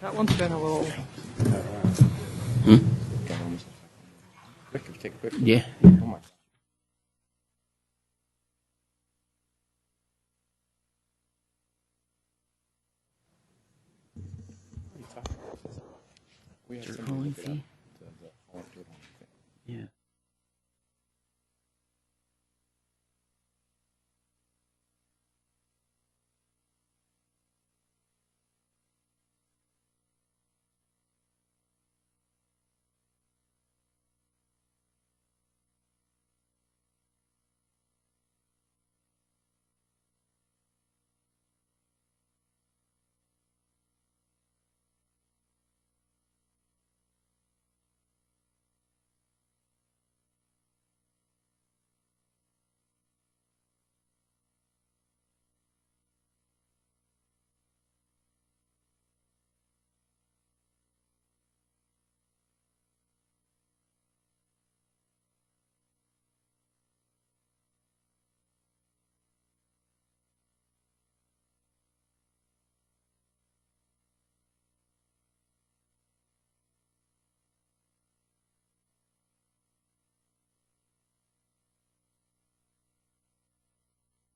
That one's been a little. Victor, take a picture. Yeah. Oh my. We have somebody Calling look it up. fee? I want to do it on the thing. Yeah.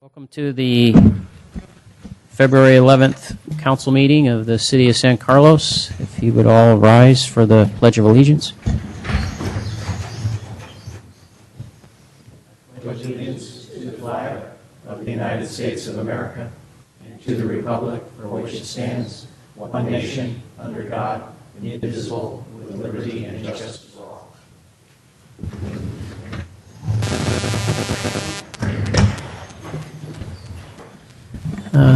Welcome to the February 11th council meeting of the City of San Carlos. If you would all rise for the Pledge of Allegiance. Allegiance to the flag of the United States of America and to the republic for which it stands, one nation, under God, indivisible, with liberty and justice for all.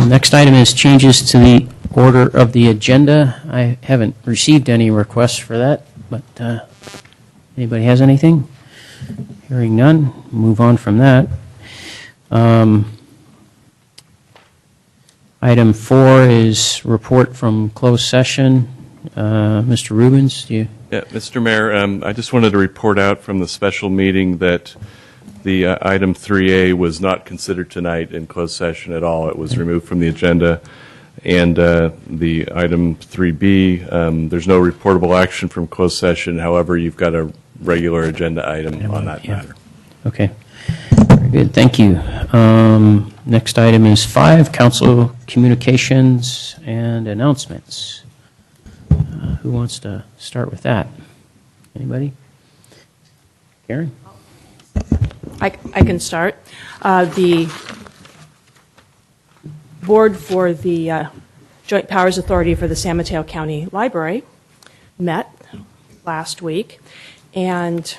Next item is changes to the order of the agenda. I haven't received any requests for that, but anybody has anything? Hearing none, move on from that. Item 4 is report from closed session. Mr. Rubens, do you? Yeah, Mr. Mayor, I just wanted to report out from the special meeting that the item 3A was not considered tonight in closed session at all. It was removed from the agenda. And the item 3B, there's no reportable action from closed session. However, you've got a regular agenda item on that matter. Okay. Very good. Thank you. Next item is 5, council communications and announcements. Who wants to start with that? Anybody? Karen? I can start. The board for the Joint Powers Authority for the San Mateo County Library met last week, and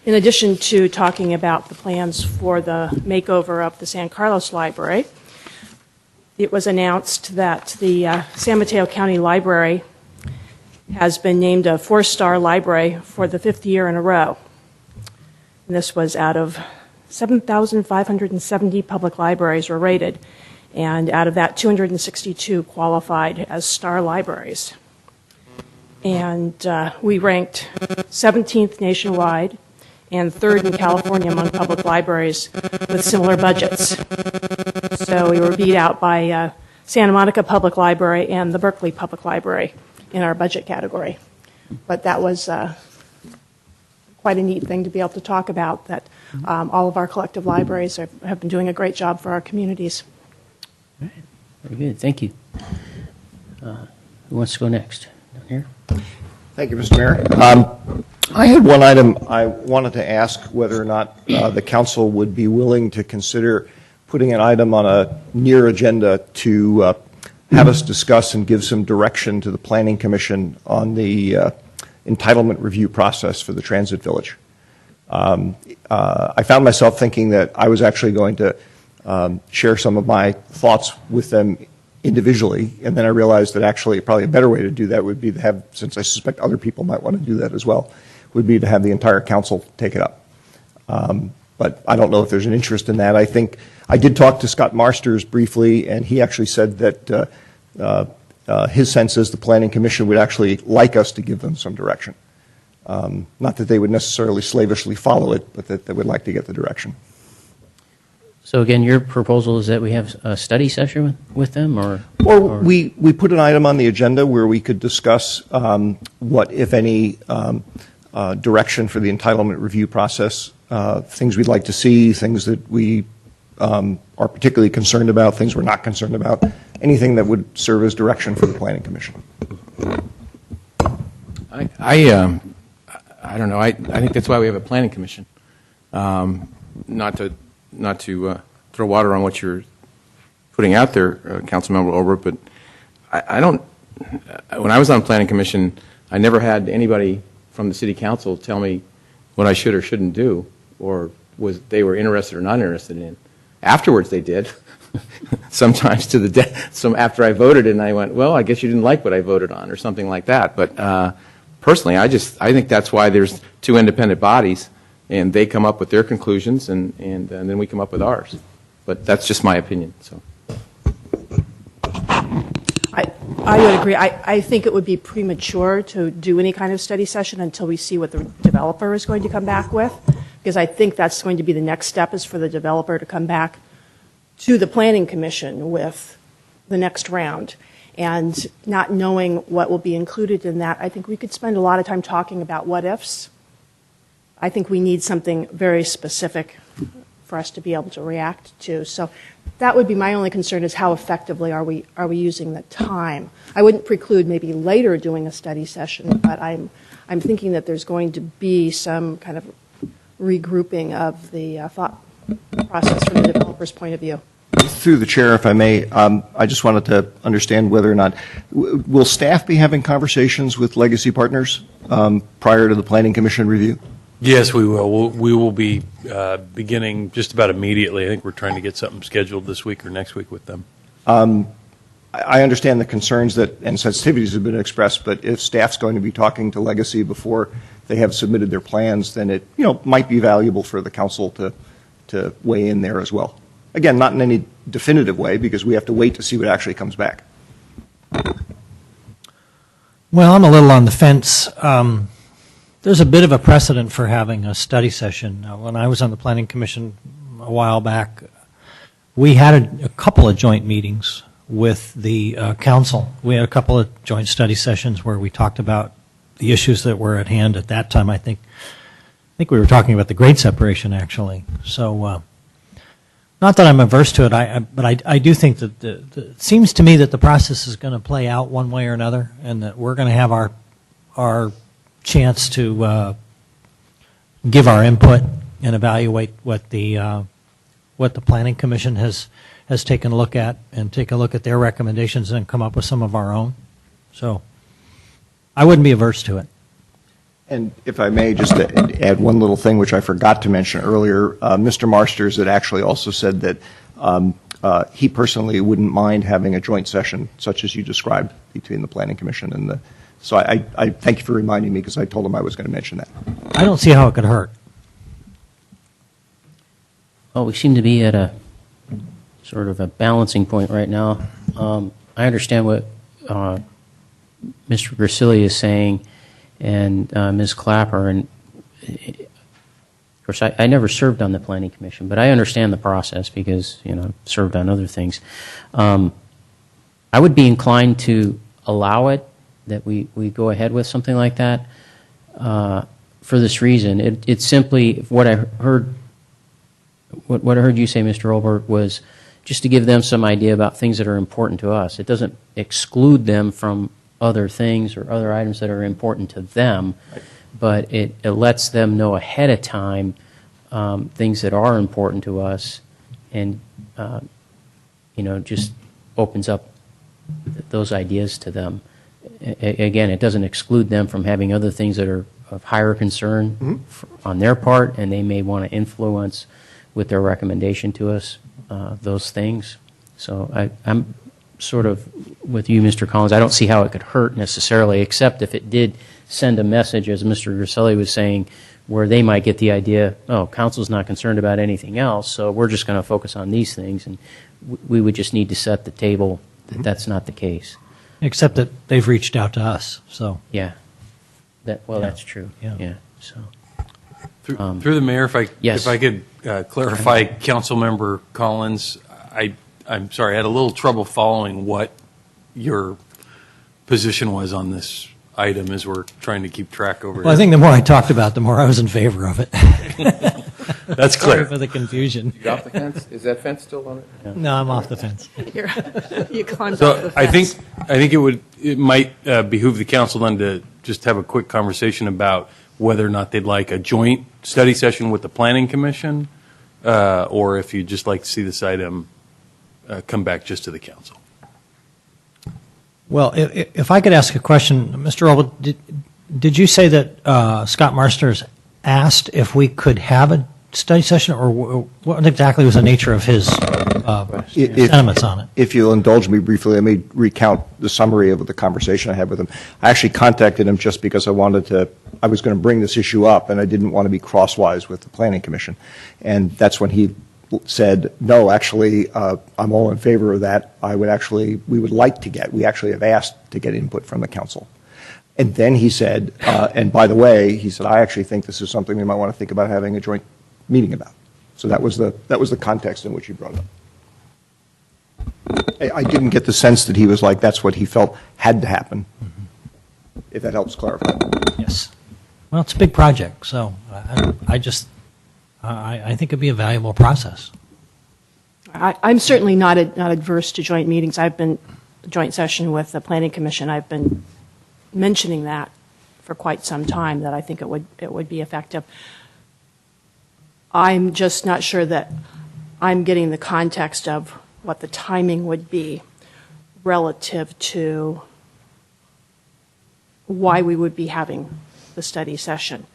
in addition to talking about the plans for the makeover of the San Carlos Library, it was announced that the San Mateo County Library has been named a 4-star library for the 5th year in a row. And this was out of 7,570 public libraries were rated, and out of that, 262 qualified as star libraries. And we ranked 17th nationwide and 3rd in California among public libraries with similar budgets. So we were beat out by Santa Monica Public Library and the Berkeley Public Library in our budget category. But that was quite a neat thing to be able to talk about, that all of our collective libraries have been doing a great job for our communities. All right. Very good. Thank you. Who wants to go next? Down here? Thank you, Mr. Mayor. I had one item I wanted to ask whether or not the council would be willing to consider putting an item on a near agenda to have us discuss and give some direction to the Planning Commission on the entitlement review process for the Transit Village. I found myself thinking that I was actually going to share some of my thoughts with them individually, and then I realized that actually probably a better way to do that would be to have, since I suspect other people might want to do that as well, would be to have the entire council take it up. But I don't know if there's an interest in that. I think I did talk to Scott Marsters briefly, and he actually said that his sense is the Planning Commission would actually like us to give them some direction. Not that they would necessarily slavishly follow it, but that they would like to get the direction. So again, your proposal is that we have a study session with them, or? Or we put an item on the agenda where we could discuss what, if any, direction for the entitlement review process, things we'd like to see, things that we are particularly concerned about, things we're not concerned about, anything that would serve as direction for the Planning Commission. I don't know. I think that's why we have a planning commission. Not to throw water on what you're putting out there, Councilmember Olbert, but I don't. When I was on planning commission, I never had anybody from the city council tell me what I should or shouldn't do, or they were interested or not interested in. Afterwards, they did. Sometimes to the after I voted, and I went, well, I guess you didn't like what I voted on, or something like that. But personally, I think that's why there's two independent bodies, and they come up with their conclusions, and then we come up with ours. But that's just my opinion. So. I would agree. I think it would be premature to do any kind of study session until we see what the developer is going to come back with, because I think that's going to be the next step, is for the developer to come back to the Planning Commission with the next round. And not knowing what will be included in that, I think we could spend a lot of time talking about what ifs. I think we need something very specific for us to be able to react to. So that would be my only concern, is how effectively are we using the time. I wouldn't preclude maybe later doing a study session, but I'm thinking that there's going to be some kind of regrouping of the thought process from the developer's point of view. Through the chair, if I may, I just wanted to understand whether or not, will staff be having conversations with legacy partners prior to the Planning Commission review? Yes, we will. We will be beginning just about immediately. I think we're trying to get something scheduled this week or next week with them. I understand the concerns that and sensitivities have been expressed, but if staff's going to be talking to Legacy before they have submitted their plans, then it might be valuable for the council to weigh in there as well. Again, not in any definitive way, because we have to wait to see what actually comes back. Well, I'm a little on the fence. There's a bit of a precedent for having a study session. When I was on the Planning Commission a while back, we had a couple of joint meetings with the council. We had a couple of joint study sessions where we talked about the issues that were at hand at that time. I think we were talking about the grade separation, actually. So, not that I'm averse to it, but I do think that it seems to me that the process is going to play out one way or another, and that we're going to have our chance to give our input and evaluate what the Planning Commission has taken a look at, and take a look at their recommendations and come up with some of our own. So I wouldn't be averse to it. And if I may, just to add one little thing which I forgot to mention earlier, Mr. Marsters had actually also said that he personally wouldn't mind having a joint session such as you described between the Planning Commission and the. So I thank you for reminding me, because I told him I was going to mention that. I don't see how it could hurt. Well, we seem to be at a sort of a balancing point right now. I understand what Mr. Gracilli is saying, and Ms. Clapper, and of course I never served on the Planning Commission, but I understand the process because I've served on other things. I would be inclined to allow it, that we go ahead with something like that for this reason. It's simply what I heard. What I heard you say, Mr. Olbert, was just to give them some idea about things that are important to us. It doesn't exclude them from other things or other items that are important to them, right, but it lets them know ahead of time things that are important to us, and just opens up those ideas to them. Again, it doesn't exclude them from having other things that are of higher concern on their part, and they may want to influence with their recommendation to us those things. So I'm sort of with you, Mr. Collins. I don't see how it could hurt necessarily, except if it did send a message, as Mr. Gracilli was saying, where they might get the idea, oh, council's not concerned about anything else, so we're just going to focus on these things, and we would just need to set the table that that's not the case. Except that they've reached out to us, so. Yeah. That's true. Yeah. So. Through the mayor, Yes. if I could clarify, Councilmember Collins, I'm sorry, I had a little trouble following what your position was on this item as we're trying to keep track over Well, I here. think the more I talked about, the more I was in favor of it. That's Sorry clear. for the confusion. You got the fence? Is that fence still on it? No, I'm off the fence. You climbed off the So I fence. think it might behoove the council then to just have a quick conversation about whether or not they'd like a joint study session with the planning commission, or if you'd just like to see this item come back just to the council. Well, if I could ask a question, Mr. Olber, did you say that Scott Marsters asked if we could have a study session, or what exactly was the nature of his sentiments on it? If you'll indulge me briefly, let me recount the summary of the conversation I had with him. I actually contacted him just because I was going to bring this issue up, and I didn't want to be crosswise with the Planning Commission. And that's when he said, no, actually, I'm all in favor of that. We actually have asked to get input from the council. And then he said, and by the way, he said, I actually think this is something we might want to think about having a joint meeting about. So that was the context in which he brought it up. I didn't get the sense that he was like, that's what he felt had to happen, if that helps clarify. Yes. Well, it's a big project, so I think it'd be a valuable process. I'm certainly not adverse to joint meetings. I've been, joint session with the Planning Commission, I've been mentioning that for quite some time, that I think it would be effective. I'm just not sure that I'm getting the context of what the timing would be relative to why we would be having the study session.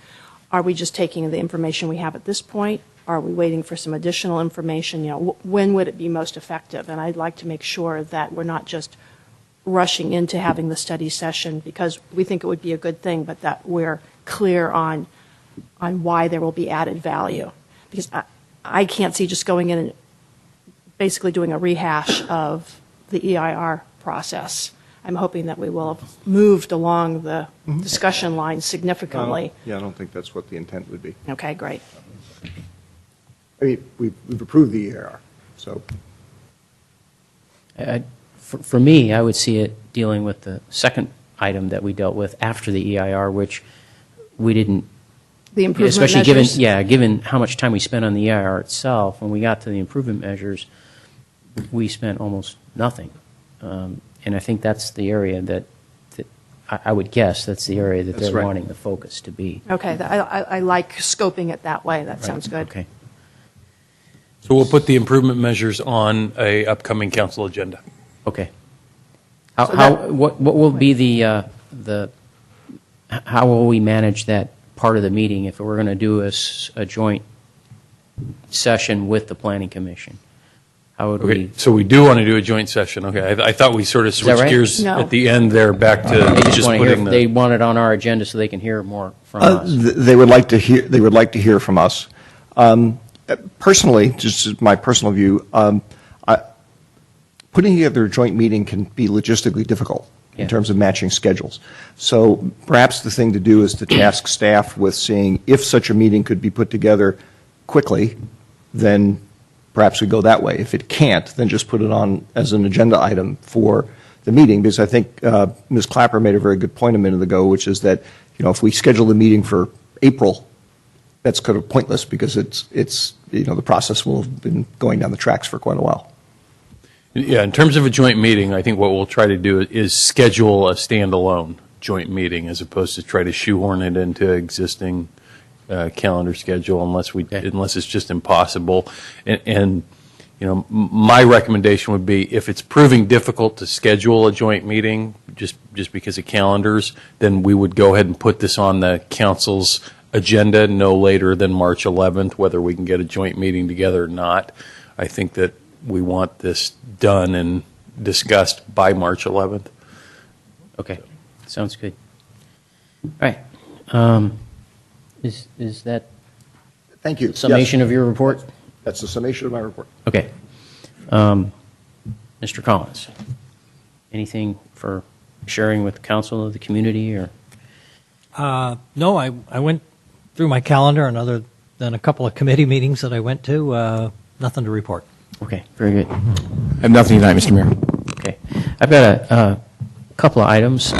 Are we just taking the information we have at this point? Are we waiting for some additional information? When would it be most effective? And I'd like to make sure that we're not just rushing into having the study session because we think it would be a good thing, but that we're clear on why there will be added value. Because I can't see just going in and basically doing a rehash of the EIR process. I'm hoping that we will have moved along the discussion line significantly. Yeah, I don't think that's what the intent would be. Okay, great. I mean, we've approved the EAR, so. For me, I would see it dealing with the second item that we dealt with after the EIR, which we didn't, The improvement especially measures. given how much time we spent on the EIR itself. When we got to the improvement measures, we spent almost nothing. And I think that's the area that I would guess that's the area that That's they're right. wanting the focus to be. Okay, I like scoping it that way. That sounds good. Okay. So we'll put the improvement measures on a upcoming council agenda. Okay. So What will be how will we manage that part of the meeting if we're going to do a joint session with the Planning Commission? How would Okay, we? so we do want to do a joint session. Okay, I thought we sort of that switched right? gears No. at the end there back to They just just want to hear. putting They the. want it on our agenda so they can hear more from us. They would like to hear. They would like to hear from us. Personally, just as my personal view, putting together a joint meeting can be logistically difficult Yeah. in terms of matching schedules. So perhaps the thing to do is to task staff with seeing if such a meeting could be put together quickly, then perhaps we go that way. If it can't, then just put it on as an agenda item for the meeting, because I think Ms. Clapper made a very good point a minute ago, which is that, if we schedule the meeting for April, that's kind of pointless because it's the process will have been going down the tracks for quite a while. Yeah, in terms of a joint meeting, I think what we'll try to do is schedule a standalone joint meeting as opposed to try to shoehorn it into existing calendar schedule unless it's just impossible. And my recommendation would be if it's proving difficult to schedule a joint meeting just because of calendars, then we would go ahead and put this on the council's agenda no later than March 11th, whether we can get a joint meeting together or not. I think that we want this done and discussed by March 11th. Okay, sounds good. All right. Is that Thank you. summation Yes, of your report? that's the summation of my report. Okay. Mr. Collins, anything for sharing with council or the community or? No, I went through my calendar, and other than a couple of committee meetings that I went to, nothing to report. Okay, very good. I have nothing tonight, Mr. Mayor. Okay. I've got a couple of items.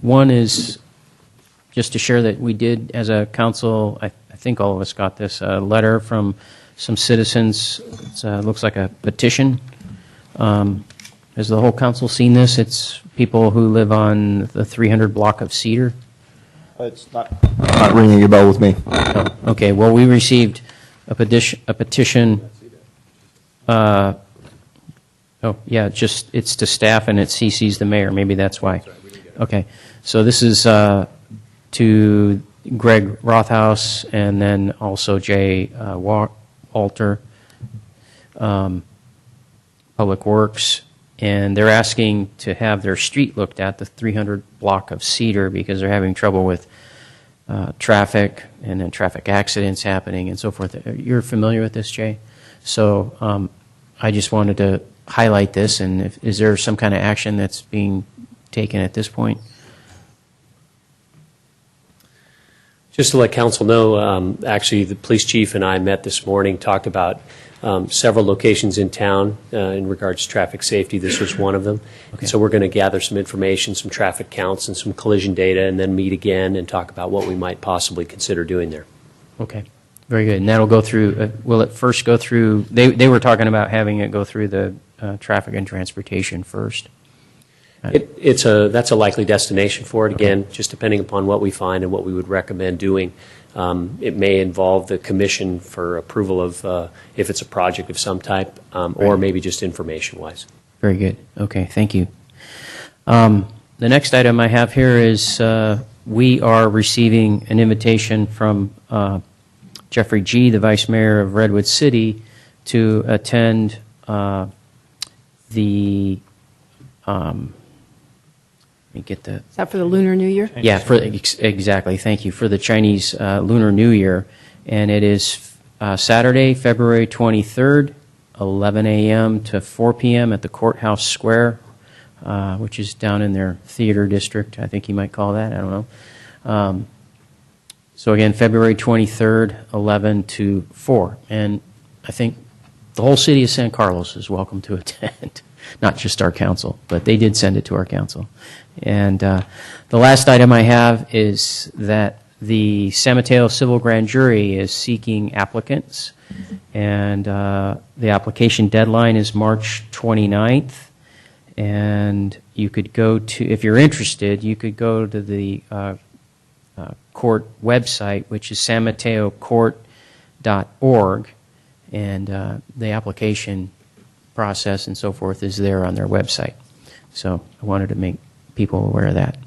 One is just to share that we did, as a council, I think all of us got this, a letter from some citizens. It looks like a petition. Has the whole council seen this? It's people who live on the 300 block of Cedar. It's not ringing a bell with me. Oh, okay, well, we received a petition. Oh, yeah, it's to staff and it CCs the mayor. Maybe that's why. Okay, so this is to Greg Rothaus and then also Jay Walter, Public Works, and they're asking to have their street looked at, the 300 block of Cedar, because they're having trouble with traffic and then traffic accidents happening and so forth. You're familiar with this, Jay? So I just wanted to highlight this, and is there some kind of action that's being taken at this point? Just to let council know, actually, the police chief and I met this morning, talked about several locations in town in regards to traffic safety. This was one of them. Okay. So we're going to gather some information, some traffic counts, and some collision data, and then meet again and talk about what we might possibly consider doing there. Okay, very good. And that'll go through, will it first go through, they were talking about having it go through the traffic and transportation first. That's a likely destination for it. Again, just depending upon what we find and what we would recommend doing. It may involve the commission for approval of if it's a project of some type, or maybe just information-wise. Very good. Okay, thank you. The next item I have here is we are receiving an invitation from Jeffrey G., the Vice Mayor of Redwood City, to attend the let me get the... Is that for the Lunar New Year? Yeah, exactly. Thank you. For the Chinese Lunar New Year. And it is Saturday, February 23rd, 11 a.m. to 4 p.m. at the Courthouse Square, which is down in their theater district, I think you might call that. I don't know. So again, February 23rd, 11 to 4. And I think the whole city of San Carlos is welcome to attend. Not just our council, but they did send it to our council. And the last item I have is that the San Mateo Civil Grand Jury is seeking applicants, and the application deadline is March 29th. And you could go to, if you're interested, you could go to the court website, which is sanmatocourt.org, and the application process and so forth is there on their website. So I wanted to make people aware of that.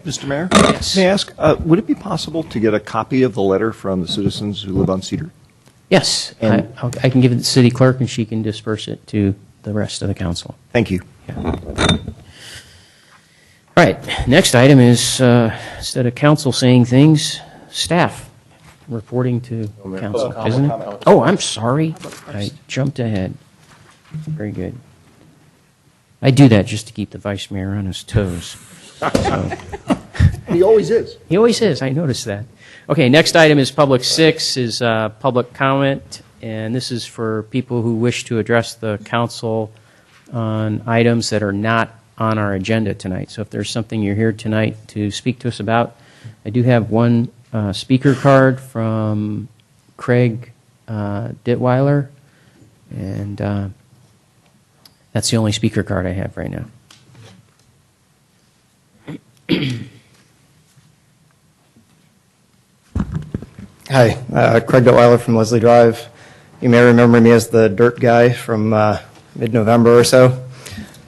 Mr. Mayor? Yes. May I ask, would it be possible to get a copy of the letter from the citizens who live on Cedar? Yes, And- I can give it to the city clerk and she can disperse it to the rest of the council. Thank you. All right, next item is, instead of council saying things, staff reporting to council, isn't it? Oh, I'm sorry. I jumped ahead. Very good. I do that just to keep the vice mayor on his toes. So. He always is. He always is. I noticed that. Okay, next item is Public 6, is public comment, and this is for people who wish to address the council on items that are not on our agenda tonight. So if there's something you're here tonight to speak to us about, I do have one speaker card from Craig Ditweiler, and that's the only speaker card I have right now. Hi, Craig Detweiler from Leslie Drive. You may remember me as the dirt guy from mid-November or so.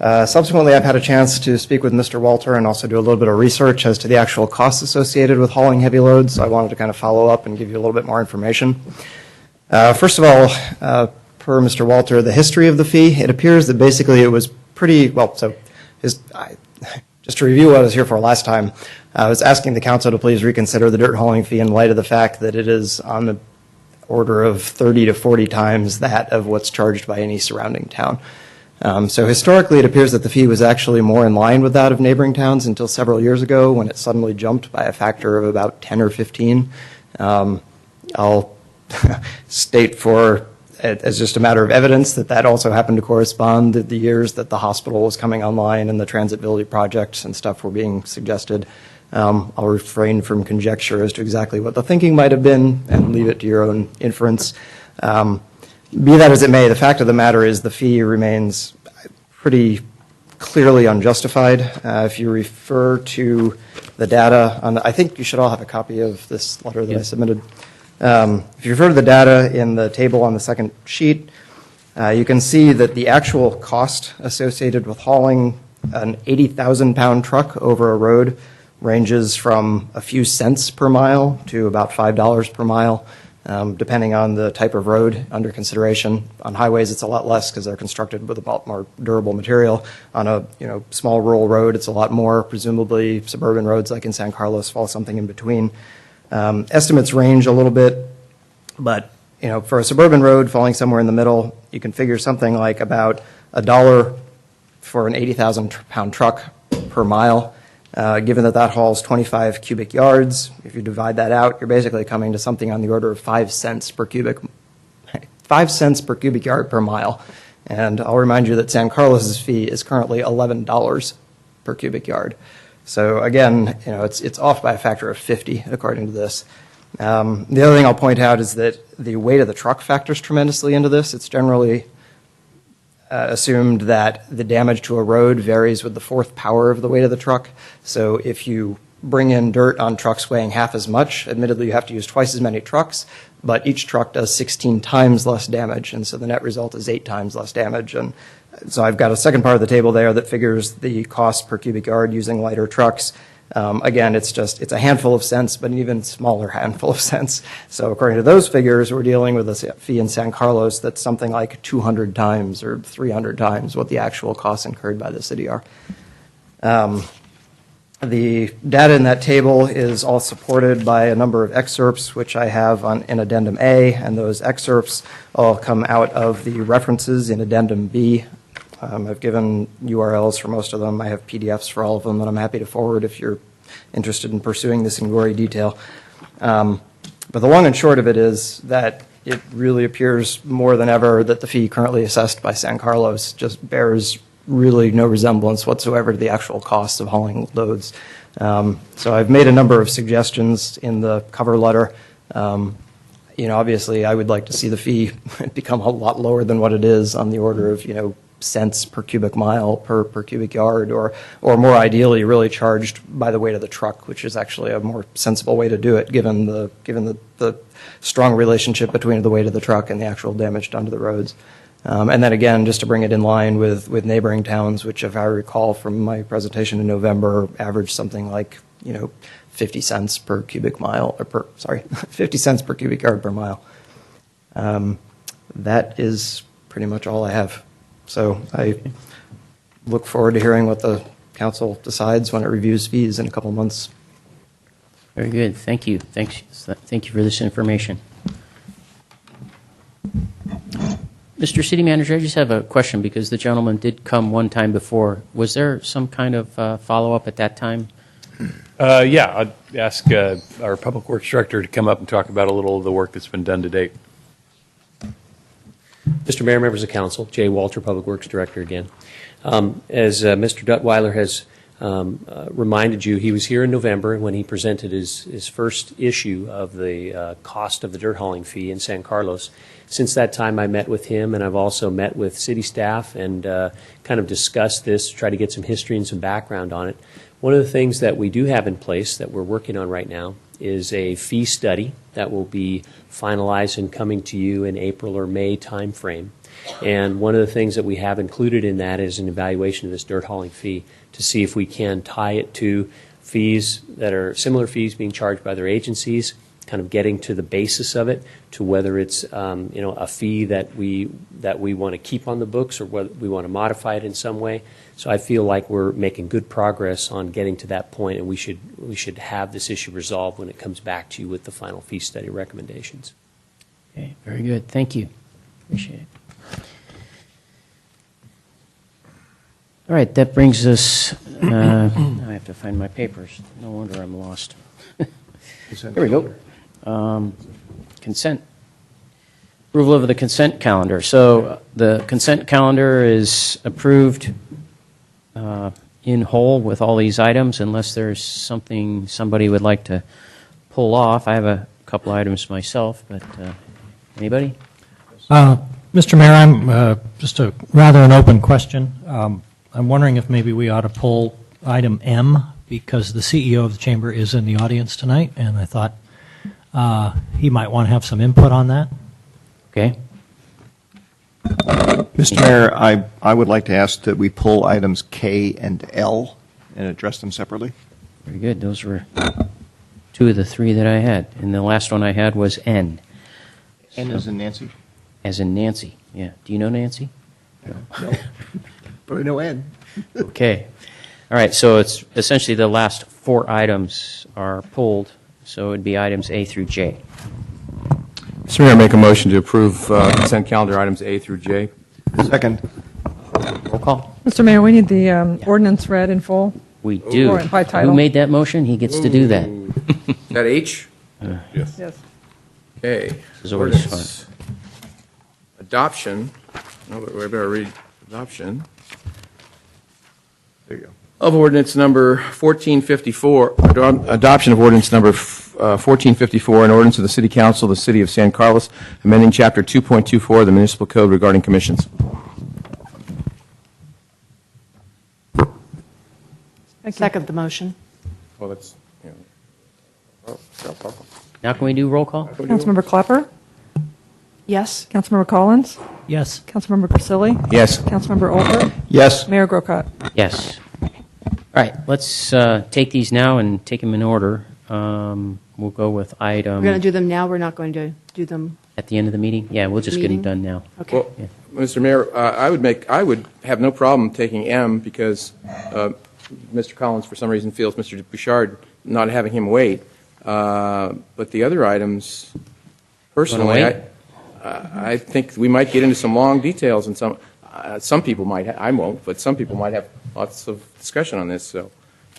Subsequently, I've had a chance to speak with Mr. Walter and also do a little bit of research as to the actual costs associated with hauling heavy loads. So I wanted to kind of follow up and give you a little bit more information. First of all, per Mr. Walter, the history of the fee, it appears that basically it was pretty, well, so just to review what I was here for last time, I was asking the council to please reconsider the dirt hauling fee in light of the fact that it is on the order of 30 to 40 times that of what's charged by any surrounding town. So historically, it appears that the fee was actually more in line with that of neighboring towns until several years ago when it suddenly jumped by a factor of about 10 or 15. I'll state as just a matter of evidence that also happened to correspond to the years that the hospital was coming online and the transit-ability projects and stuff were being suggested. I'll refrain from conjecture as to exactly what the thinking might have been and leave it to your own inference. Be that as it may, the fact of the matter is the fee remains pretty clearly unjustified. If you refer to the data, I think you should all have a copy of this letter that I submitted. If you refer to the data in the table on the second sheet, you can see that the actual cost associated with hauling an 80,000-pound truck over a road ranges from a few cents per mile to about $5 per mile, depending on the type of road under consideration. On highways, it's a lot less because they're constructed with a lot more durable material. On a small rural road, it's a lot more. Presumably, suburban roads like in San Carlos fall something in between. Estimates range a little bit, but for a suburban road falling somewhere in the middle, you can figure something like about $1 for an 80,000-pound truck per mile. Given that hauls 25 cubic yards, if you divide that out, you're basically coming to something on the order of 5 cents per cubic yard per mile. And I'll remind you that San Carlos's fee is currently $11 per cubic yard. So again, it's off by a factor of 50 according to this. The other thing I'll point out is that the weight of the truck factors tremendously into this. It's generally assumed that the damage to a road varies with the fourth power of the weight of the truck. So if you bring in dirt on trucks weighing half as much, admittedly you have to use twice as many trucks, but each truck does 16 times less damage, and so the net result is 8 times less damage. And so I've got a second part of the table there that figures the cost per cubic yard using lighter trucks. Again, it's a handful of cents, but an even smaller handful of cents. So according to those figures, we're dealing with a fee in San Carlos that's something like 200 times or 300 times what the actual costs incurred by the city are. The data in that table is all supported by a number of excerpts, which I have in Addendum A, and those excerpts all come out of the references in Addendum B. I've given URLs for most of them. I have PDFs for all of them that I'm happy to forward if you're interested in pursuing this in gory detail. But the long and short of it is that it really appears more than ever that the fee currently assessed by San Carlos just bears really no resemblance whatsoever to the actual cost of hauling loads. So I've made a number of suggestions in the cover letter. Obviously, I would like to see the fee become a lot lower than what it is, on the order of, cents per cubic mile per cubic yard, or more ideally, really charged by the weight of the truck, which is actually a more sensible way to do it, given the strong relationship between the weight of the truck and the actual damage done to the roads. And then again, just to bring it in line with neighboring towns, which, if I recall from my presentation in November, averaged something like 50 cents per cubic mile, 50 cents per cubic yard per mile. That is pretty much all I have. So I look forward to hearing what the council decides when it reviews fees in a couple months. Very good. Thank you. Thank you for this information. Mr. City Manager, I just have a question because the gentleman did come one time before. Was there some kind of follow-up at that time? Yeah, I'd ask our Public Works Director to come up and talk about a little of the work that's been done to date. Mr. Mayor, members of council, Jay Walter, Public Works Director again. As Mr. Duttweiler has reminded you, he was here in November when he presented his first issue of the cost of the dirt hauling fee in San Carlos. Since that time, I met with him, and I've also met with city staff and kind of discussed this, try to get some history and some background on it. One of the things that we do have in place that we're working on right now is a fee study that will be finalized and coming to you in April or May timeframe. And one of the things that we have included in that is an evaluation of this dirt hauling fee to see if we can tie it to fees that are similar fees being charged by other agencies, kind of getting to the basis of it, to whether it's a fee that we want to keep on the books or whether we want to modify it in some way. So I feel like we're making good progress on getting to that point, and we should have this issue resolved when it comes back to you with the final fee study recommendations. Okay, very good. Thank you. Appreciate it. All right, that brings us, I have to find my papers. No wonder I'm lost. Here we go. Consent. Approval of the consent calendar. So the consent calendar is approved in whole with all these items, unless there's something somebody would like to pull off. I have a couple items myself, but anybody? Mr. Mayor, I'm just a rather an open question. I'm wondering if maybe we ought to pull item M, because the CEO of the chamber is in the audience tonight, and I thought he might want to have some input on that. Okay. Mr. Mayor, I would like to ask that we pull items K and L and address them separately. Very good. Those were two of the three that I had. And the last one I had was N. N as in Nancy? As in Nancy. Yeah. Do you know Nancy? No. But I know N. Okay. All right. So it's essentially the last four items are pulled. So it would be items A through J. Mr. Mayor, I make a motion to approve consent calendar items A through J. Second. Roll call. Mr. Mayor, we need the ordinance read in full. We do. Or by title. Who made that motion? He gets to do that. Is that H? Yes. Yes. Okay. This is always Ordinance. Adoption. No, but we better read adoption. There you go. Of ordinance number 1454, adoption of ordinance number 1454, an ordinance of the City Council of the City of San Carlos, amending Chapter 2.24 of the Municipal Code regarding commissions. Second the motion. Well, that's, Now can we do roll call? Councilmember Clapper? Yes? Councilmember Collins? Yes. Councilmember Grisilli? Yes. Councilmember Olbert? Yes. Mayor Grocott? Yes. All right. Let's take these now and take them in order. We'll go with item We're going to do them now, we're not going to do them, at the end of the meeting. Yeah, we'll just get them Meeting? done now. okay. Well, Mr. Mayor, I would have no problem taking M because Mr. Collins, for some reason, feels Mr. Bouchard not having him wait. But the other items, personally, wait? I think we might get into some long details, and some people might. I won't, but some people might have lots of discussion on this. So,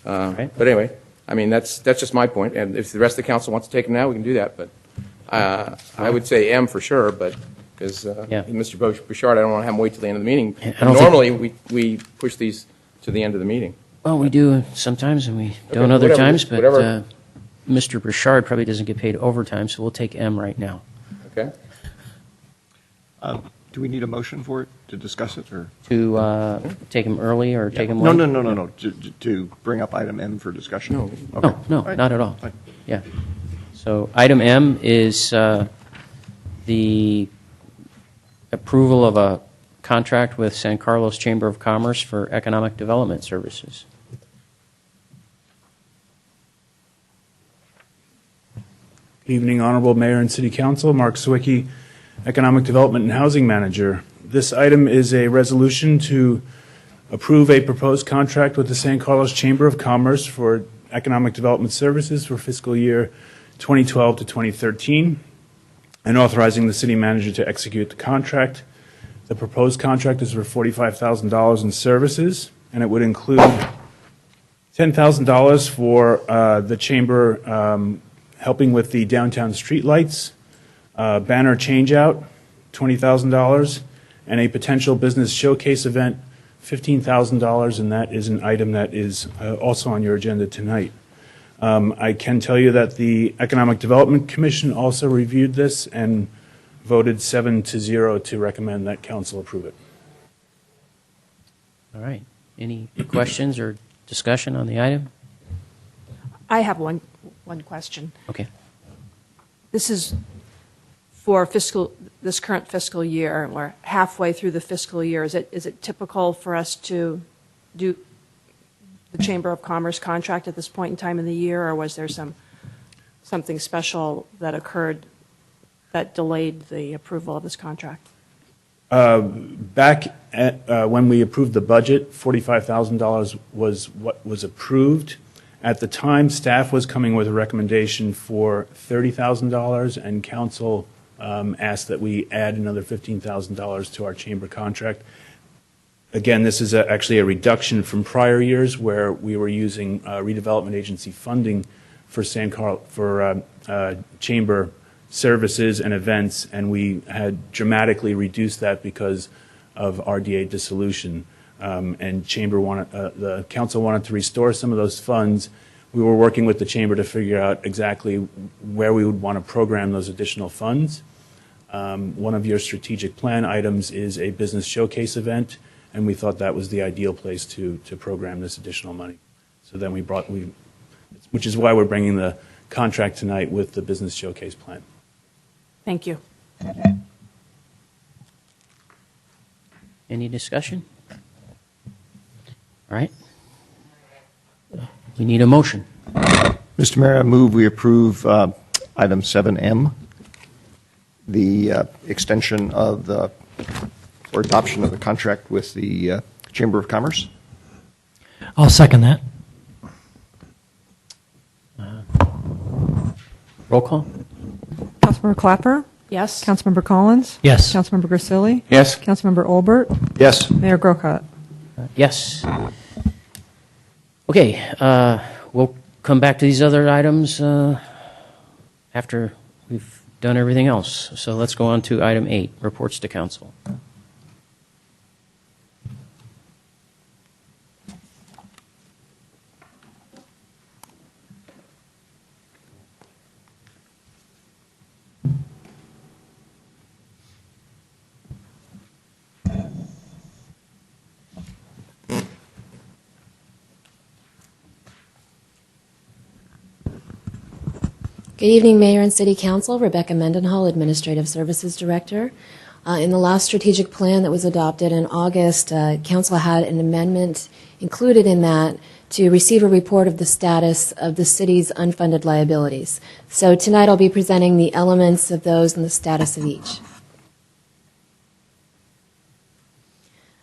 Right. but anyway, I mean that's just my point. And if the rest of the council wants to take them now, we can do that. But I would say M for sure, but because Mr. Bouchard, I don't want to have him wait till the end of the meeting. I don't Normally, we push these to the end of the meeting. Well, we do sometimes, and we don't Okay, other whatever, times. But whatever. Mr. Bouchard probably doesn't get paid overtime, so we'll take M right now. Okay. Do we need a motion for it to discuss it, or? To take them early or take them No, late? no. To bring up item M for discussion. No. Okay. No, All right. not at all. Fine. Yeah. So item M is the approval of a contract with San Carlos Chamber of Commerce for economic development services. Evening, Honorable Mayor and City Council. Mark Sawicki, Economic Development and Housing Manager. This item is a resolution to approve a proposed contract with the San Carlos Chamber of Commerce for economic development services for fiscal year 2012 to 2013, and authorizing the city manager to execute the contract. The proposed contract is for $45,000 in services, and it would include $10,000 for the chamber helping with the downtown streetlights, banner changeout, $20,000, and a potential business showcase event, $15,000, and that is an item that is also on your agenda tonight. I can tell you that the Economic Development Commission also reviewed this and voted 7-0 to recommend that council approve it. All right. Any questions or discussion on the item? I have one question. Okay. This is for this current fiscal year. We're halfway through the fiscal year. Is it typical for us to do the Chamber of Commerce contract at this point in time in the year, or was there something special that occurred that delayed the approval of this contract? Back at, when we approved the budget, $45,000 was what was approved. At the time, staff was coming with a recommendation for $30,000, and council asked that we add another $15,000 to our chamber contract. Again, this is actually a reduction from prior years where we were using redevelopment agency funding for chamber services and events, and we had dramatically reduced that because of RDA dissolution. And the council wanted to restore some of those funds. We were working with the chamber to figure out exactly where we would want to program those additional funds. One of your strategic plan items is a business showcase event, and we thought that was the ideal place to program this additional money. So then which is why we're bringing the contract tonight with the business showcase plan. Thank you. Any discussion? All right. We need a motion. Mr. Mayor, I move we approve item 7M, the extension of or adoption of the contract with the Chamber of Commerce. I'll second that. Roll call? Councilmember Clapper? Yes? Councilmember Collins? Yes. Councilmember Grisilli? Yes? Councilmember Olbert? Yes. Mayor Grocott? Yes. Okay, we'll come back to these other items after we've done everything else. So let's go on to item 8, reports to council. Good evening, Mayor and City Council. Rebecca Mendenhall, Administrative Services Director. In the last strategic plan that was adopted in August, Council had an amendment included in that to receive a report of the status of the city's unfunded liabilities. So tonight I'll be presenting the elements of those and the status of each.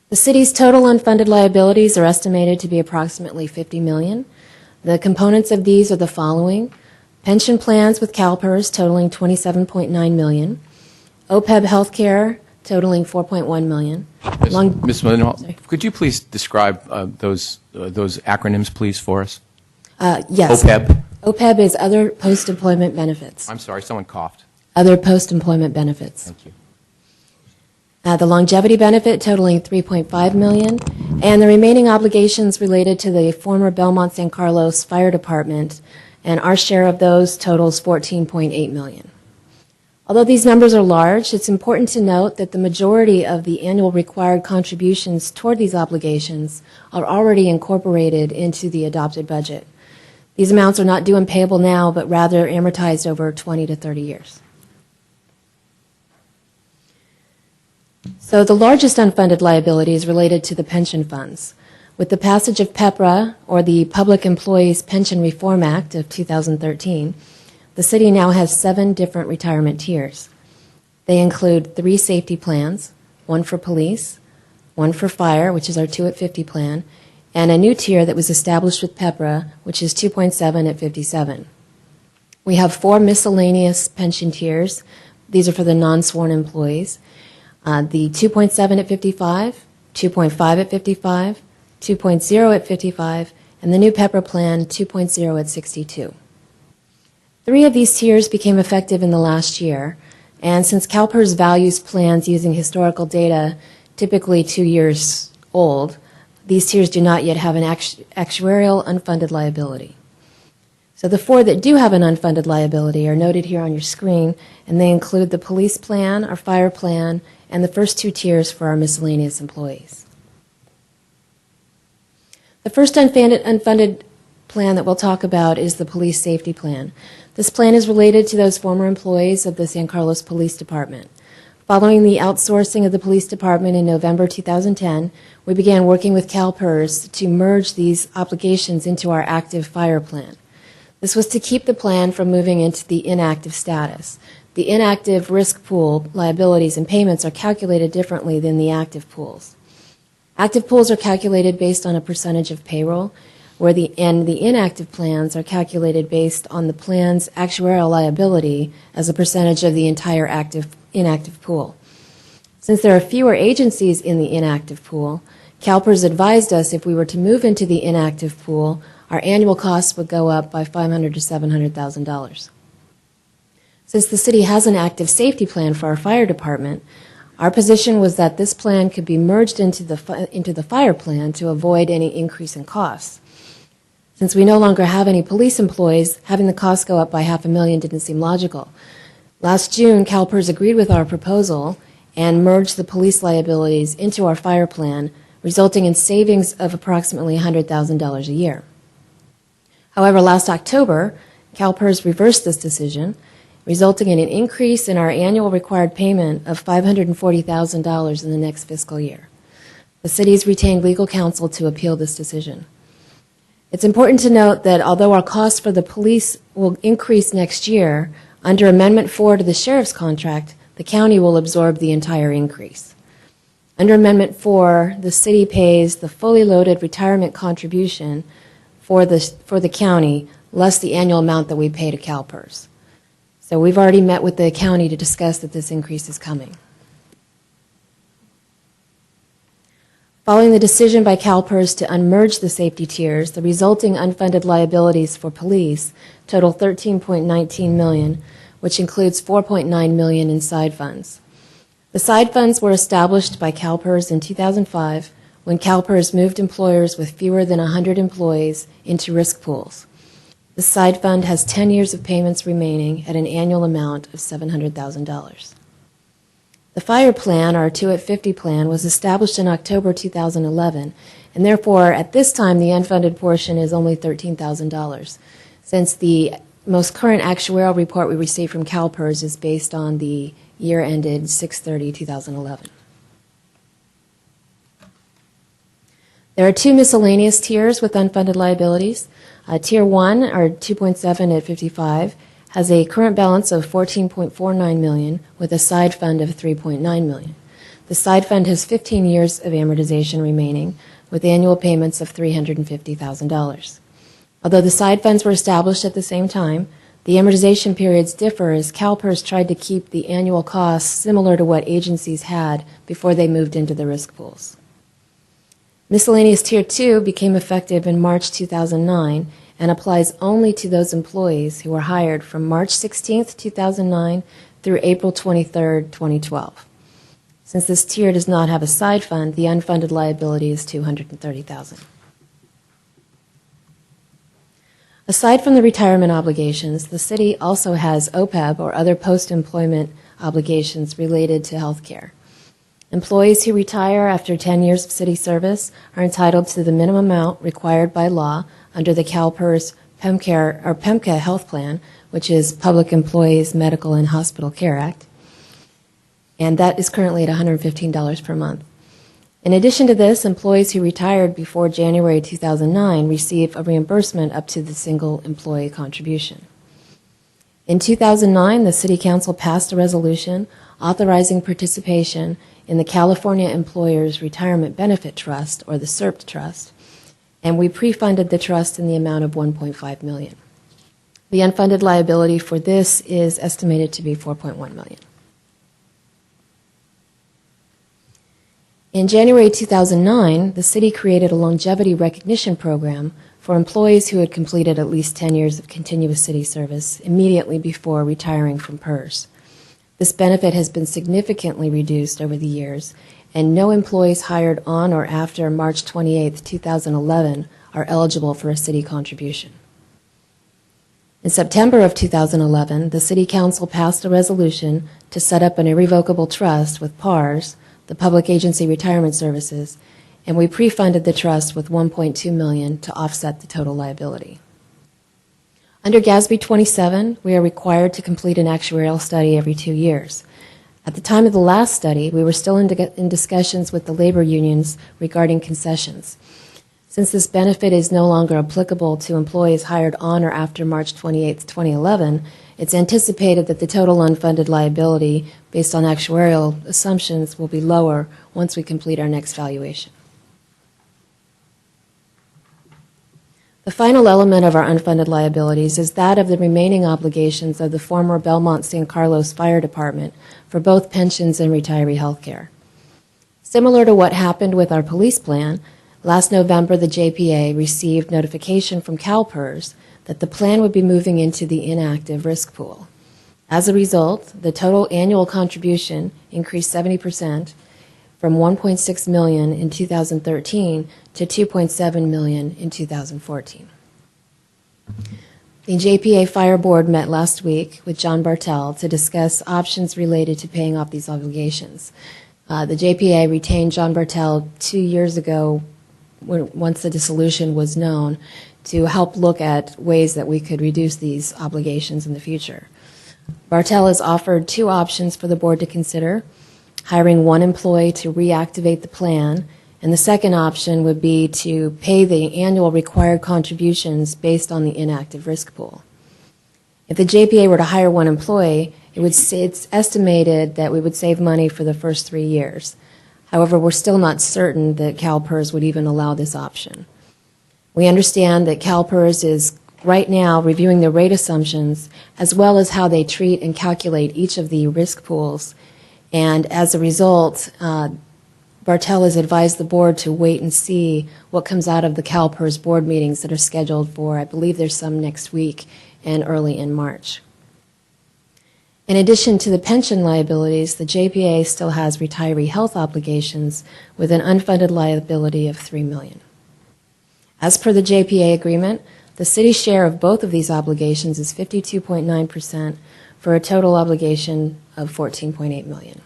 The city's total unfunded liabilities are estimated to be approximately $50 million. The components of these are the following: pension plans with CalPERS totaling $27.9 million, OPEB healthcare totaling $4.1 million. Ms. Mendenhall, Sorry. could you please describe those acronyms, please, for us? Yes. OPEB? OPEB is other post-employment benefits. I'm sorry, someone coughed. Other post-employment benefits. Thank you. The longevity benefit totaling $3.5 million, and the remaining obligations related to the former Belmont San Carlos Fire Department, and our share of those totals $14.8 million. Although these numbers are large, it's important to note that the majority of the annual required contributions toward these obligations are already incorporated into the adopted budget. These amounts are not due and payable now, but rather amortized over 20 to 30 years. So the largest unfunded liability is related to the pension funds. With the passage of PEPRA, or the Public Employees Pension Reform Act of 2013, the city now has 7 different retirement tiers. They include 3 safety plans, 1 for police, 1 for fire, which is our 2 at 50 plan, and a new tier that was established with PEPRA, which is 2.7 at 57. We have 4 miscellaneous pension tiers. These are for the non-sworn employees. The 2.7 at 55, 2.5 at 55, 2.0 at 55, and the new PEPRA plan 2.0 at 62. 3 of these tiers became effective in the last year, and since CalPERS values plans using historical data, typically 2 years old, these tiers do not yet have an actuarial unfunded liability. So the 4 that do have an unfunded liability are noted here on your screen, and they include the police plan, our fire plan, and the first 2 tiers for our miscellaneous employees. The first unfunded plan that we'll talk about is the police safety plan. This plan is related to those former employees of the San Carlos Police Department. Following the outsourcing of the police department in November 2010, we began working with CalPERS to merge these obligations into our active fire plan. This was to keep the plan from moving into the inactive status. The inactive risk pool liabilities and payments are calculated differently than the active pools. Active pools are calculated based on a percentage of payroll, where the inactive plans are calculated based on the plan's actuarial liability as a percentage of the entire inactive pool. Since there are fewer agencies in the inactive pool, CalPERS advised us if we were to move into the inactive pool, our annual costs would go up by $500,000 to $700,000. Since the city has an active safety plan for our fire department, our position was that this plan could be merged into the fire plan to avoid any increase in costs. Since we no longer have any police employees, having the cost go up by $500,000 didn't seem logical. Last June, CalPERS agreed with our proposal and merged the police liabilities into our fire plan, resulting in savings of approximately $100,000 a year. However, last October, CalPERS reversed this decision, resulting in an increase in our annual required payment of $540,000 in the next fiscal year. The city's retained legal counsel to appeal this decision. It's important to note that although our costs for the police will increase next year, under Amendment 4 to the sheriff's contract, the county will absorb the entire increase. Under Amendment 4, the city pays the fully loaded retirement contribution for the county, less the annual amount that we pay to CalPERS. So we've already met with the county to discuss that this increase is coming. Following the decision by CalPERS to unmerge the safety tiers, the resulting unfunded liabilities for police total $13.19 million, which includes $4.9 million in side funds. The side funds were established by CalPERS in 2005 when CalPERS moved employers with fewer than 100 employees into risk pools. The side fund has 10 years of payments remaining at an annual amount of $700,000. The fire plan, our 2 at 50 plan, was established in October 2011, and therefore at this time the unfunded portion is only $13,000, since the most current actuarial report we received from CalPERS is based on the year ended 6/30/2011. There are 2 miscellaneous tiers with unfunded liabilities. Tier 1, or 2.7 at 55, has a current balance of $14.49 million with a side fund of $3.9 million. The side fund has 15 years of amortization remaining with annual payments of $350,000. Although the side funds were established at the same time, the amortization periods differ as CalPERS tried to keep the annual costs similar to what agencies had before they moved into the risk pools. Miscellaneous Tier 2 became effective in March 2009 and applies only to those employees who were hired from March 16, 2009 through April 23, 2012. Since this tier does not have a side fund, the unfunded liability is $230,000. Aside from the retirement obligations, the city also has OPEB, or other post-employment obligations related to health care. Employees who retire after 10 years of city service are entitled to the minimum amount required by law under the CalPERS PEMCA health plan, which is Public Employees Medical and Hospital Care Act, and that is currently at $115 per month. In addition to this, employees who retired before January 2009 receive a reimbursement up to the single employee contribution. In 2009, the City Council passed a resolution authorizing participation in the California Employers Retirement Benefit Trust, or the CERP Trust, and we pre-funded the trust in the amount of $1.5 million. The unfunded liability for this is estimated to be $4.1 million. In January 2009, the city created a longevity recognition program for employees who had completed at least 10 years of continuous city service immediately before retiring from PERS. This benefit has been significantly reduced over the years, and no employees hired on or after March 28, 2011 are eligible for a city contribution. In September of 2011, the City Council passed a resolution to set up an irrevocable trust with PARS, the Public Agency Retirement Services, and we pre-funded the trust with $1.2 million to offset the total liability. Under GASB 27, we are required to complete an actuarial study every 2 years. At the time of the last study, we were still in discussions with the labor unions regarding concessions. Since this benefit is no longer applicable to employees hired on or after March 28, 2011, it's anticipated that the total unfunded liability based on actuarial assumptions will be lower once we complete our next valuation. The final element of our unfunded liabilities is that of the remaining obligations of the former Belmont San Carlos Fire Department for both pensions and retiree health care. Similar to what happened with our police plan, last November the JPA received notification from CalPERS that the plan would be moving into the inactive risk pool. As a result, the total annual contribution increased 70% from $1.6 million in 2013 to $2.7 million in 2014. The JPA Fire Board met last week with John Bartel to discuss options related to paying off these obligations. The JPA retained John Bartel 2 years ago, once the dissolution was known, to help look at ways that we could reduce these obligations in the future. Bartel has offered 2 options for the board to consider: hiring 1 employee to reactivate the plan, and the second option would be to pay the annual required contributions based on the inactive risk pool. If the JPA were to hire 1 employee, it's estimated that we would save money for the first 3 years. However, we're still not certain that CalPERS would even allow this option. We understand that CalPERS is right now reviewing the rate assumptions as well as how they treat and calculate each of the risk pools. And as a result, Bartel has advised the board to wait and see what comes out of the CalPERS board meetings that are scheduled for, I believe there's some next week and early in March. In addition to the pension liabilities, the JPA still has retiree health obligations with an unfunded liability of $3 million. As per the JPA agreement, the city's share of both of these obligations is 52.9% for a total obligation of $14.8 million.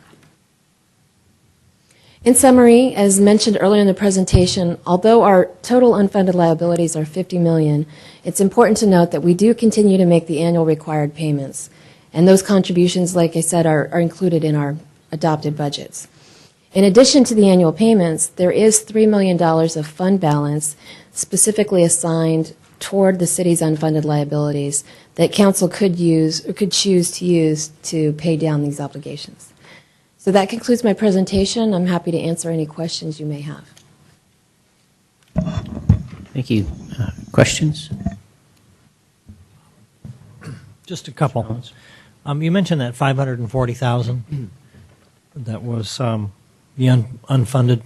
In summary, as mentioned earlier in the presentation, although our total unfunded liabilities are $50 million, it's important to note that we do continue to make the annual required payments. And those contributions, like I said, are included in our adopted budgets. In addition to the annual payments, there is $3 million of fund balance specifically assigned toward the city's unfunded liabilities that council could use or could choose to use to pay down these obligations. So that concludes my presentation. I'm happy to answer any questions you may have. Thank you. Questions? Just a couple. You mentioned that 540,000 that was the unfunded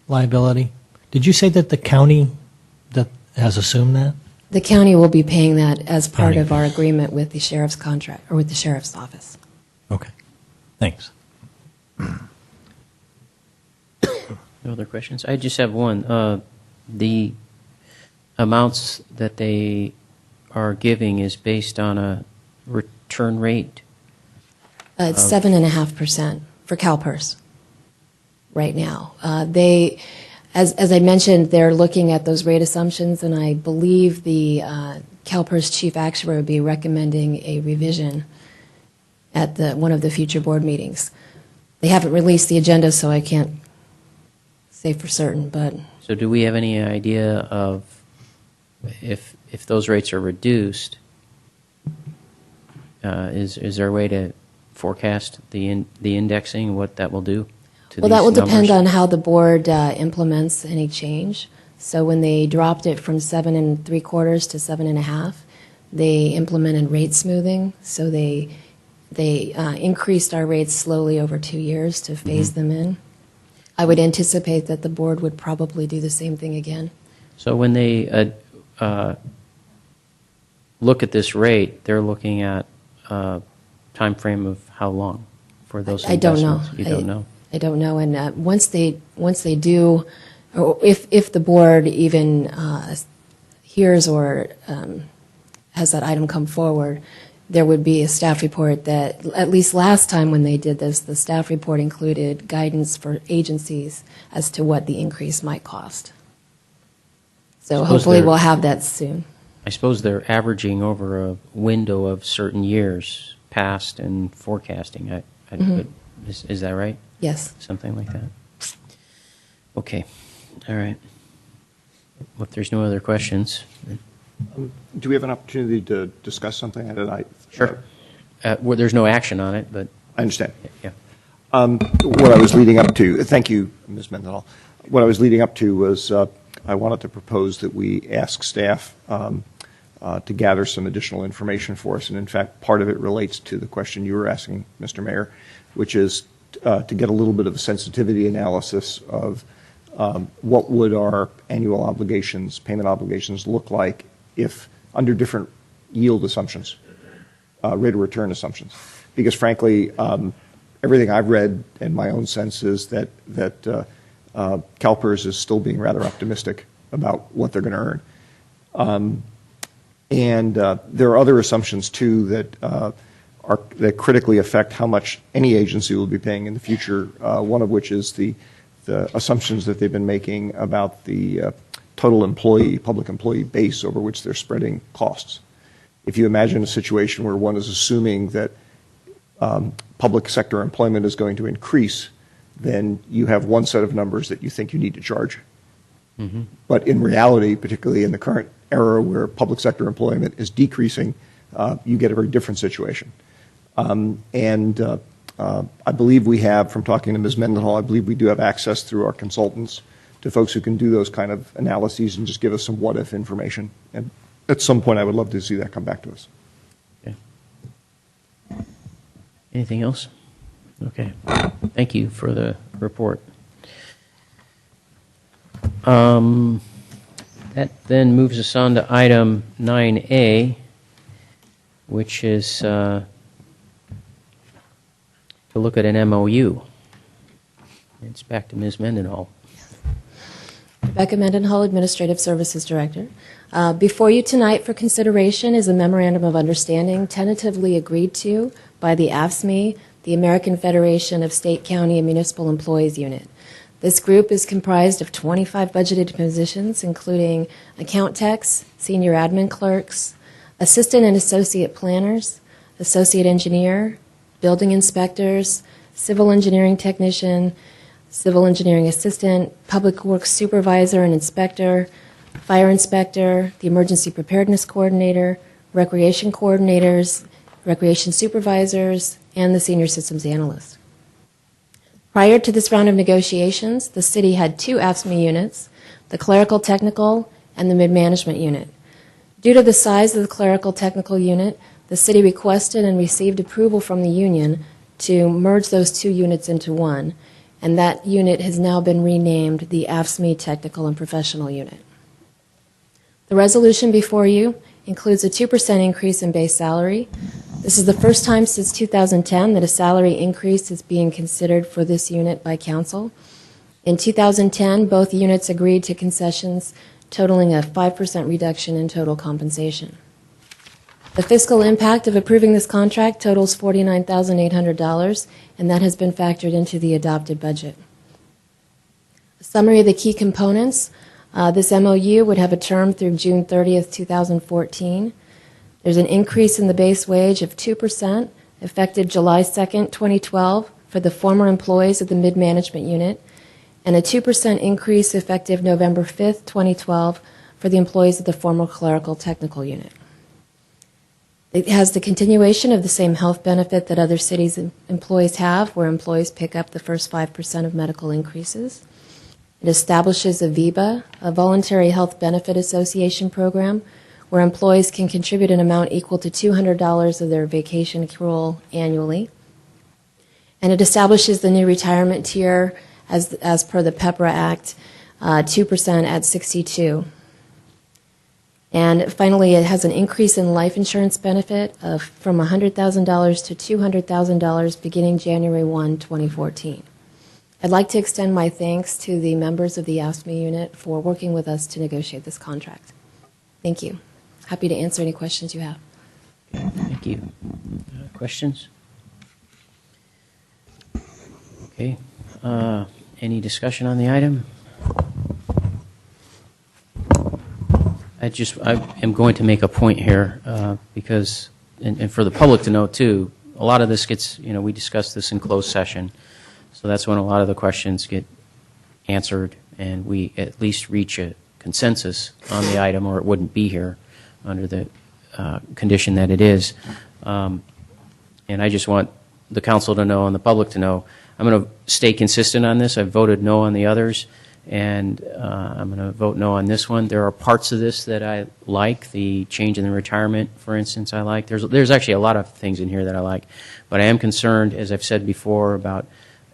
liability. Did you say that the county that has assumed that? The county will be paying that as part of our agreement with the sheriff's contract, or with the sheriff's office. Okay. Thanks. No other questions? I just have one. The amounts that they are giving is based on a return rate? It's 7.5% for CalPERS right now. They, as I mentioned, they're looking at those rate assumptions, and I believe the CalPERS chief actuary would be recommending a revision at one of the future board meetings. They haven't released the agenda, so I can't say for certain, but... So do we have any idea of if those rates are reduced, is there a way to forecast the indexing, what that will do to Well, these that will depend numbers? on how the board implements any change. So when they dropped it from 7 3/4 to 7.5, they implemented rate smoothing. So they increased our rates slowly over 2 years to phase them in. I would anticipate that the board would probably do the same thing again. So when they look at this rate, they're looking at a time frame of how long for those I don't know. investments? You don't know? I don't know. And once they do, or if the board even hears or has that item come forward, there would be a staff report that, at least last time when they did this, the staff report included guidance for agencies as to what the increase might cost. So Suppose hopefully they're- we'll have that soon. I suppose they're averaging over a window of certain years past and forecasting. Is that right? Yes. Something like that. Okay. All right. Well, if there's no other questions. Do we have an opportunity to discuss something tonight? Sure. Well, there's no action on it, but I understand. yeah. What I was leading up to, thank you, Ms. Mendenhall. What I was leading up to was I wanted to propose that we ask staff to gather some additional information for us. And in fact, part of it relates to the question you were asking, Mr. Mayor, which is to get a little bit of a sensitivity analysis of what would our annual obligations, payment obligations, look like if under different yield assumptions, rate of return assumptions. Because frankly, everything I've read and my own sense is that CalPERS is still being rather optimistic about what they're going to earn. And there are other assumptions too that that critically affect how much any agency will be paying in the future. One of which is the assumptions that they've been making about the total public employee base over which they're spreading costs. If you imagine a situation where one is assuming that public sector employment is going to increase, then you have one set of numbers that you think you need to charge. Mm-hmm. But in reality, particularly in the current era where public sector employment is decreasing, you get a very different situation. I believe we have, from talking to Ms. Mendenhall, I believe we do have access through our consultants to folks who can do those kind of analyses and just give us some what-if information. And at some point, I would love to see that come back to us. Okay. Anything else? Okay. Thank you for the report. That then moves us on to item 9A, which is to look at an MOU. It's back to Ms. Mendenhall. Rebecca Mendenhall, Administrative Services Director. Before you tonight for consideration is a memorandum of understanding tentatively agreed to by the AFSCME, the American Federation of State, County, and Municipal Employees Unit. This group is comprised of 25 budgeted positions, including account techs, senior admin clerks, assistant and associate planners, associate engineer, building inspectors, civil engineering technician, civil engineering assistant, public works supervisor and inspector, fire inspector, the emergency preparedness coordinator, recreation coordinators, recreation supervisors, and the senior systems analyst. Prior to this round of negotiations, the city had two AFSCME units, the clerical technical and the mid-management unit. Due to the size of the clerical technical unit, the city requested and received approval from the union to merge those two units into one, and that unit has now been renamed the AFSCME Technical and Professional Unit. The resolution before you includes a 2% increase in base salary. This is the first time since 2010 that a salary increase is being considered for this unit by council. In 2010, both units agreed to concessions totaling a 5% reduction in total compensation. The fiscal impact of approving this contract totals $49,800, and that has been factored into the adopted budget. A summary of the key components. This MOU would have a term through June 30th, 2014. There's an increase in the base wage of 2%, effective July 2nd, 2012, for the former employees of the mid-management unit, and a 2% increase effective November 5th, 2012, for the employees of the former clerical technical unit. It has the continuation of the same health benefit that other cities' employees have, where employees pick up the first 5% of medical increases. It establishes a VEBA, a Voluntary Health Benefit Association program, where employees can contribute an amount equal to $200 of their vacation accrual annually. And it establishes the new retirement tier as per the PEPRA Act, 2% at 62. And finally, it has an increase in life insurance benefit from $100,000 to $200,000 beginning January 1, 2014. I'd like to extend my thanks to the members of the AFSCME unit for working with us to negotiate this contract. Thank you. Happy to answer any questions you have. Thank you. Questions? Okay. Any discussion on the item? I am going to make a point here because, and for the public to know too, a lot of this gets, we discussed this in closed session, so that's when a lot of the questions get answered and we at least reach a consensus on the item, or it wouldn't be here under the condition that it is. And I just want the council to know and the public to know I'm going to stay consistent on this. I've voted no on the others, and I'm going to vote no on this one. There are parts of this that I like. The change in the retirement, for instance, I like. There's actually a lot of things in here that I like, but I am concerned, as I've said before, about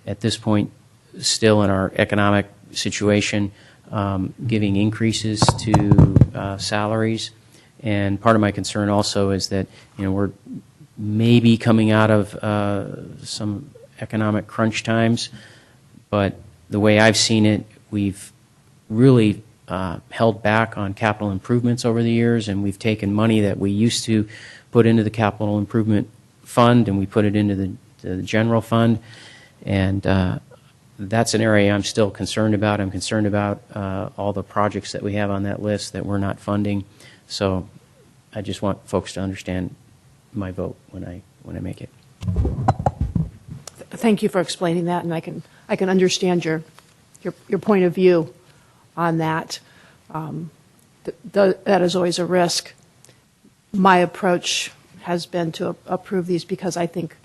at this point, still in our economic situation, giving increases to salaries. And part of my concern also is that, we're maybe coming out of some economic crunch times, but the way I've seen it, we've really held back on capital improvements over the years, and we've taken money that we used to put into the capital improvement fund, and we put it into the general fund, and that's an area I'm still concerned about. I'm concerned about all the projects that we have on that list that we're not funding. So I just want folks to understand my vote when I make it. Thank you for explaining that, and I can understand your point of view on that. That is always a risk. My approach has been to approve these because I think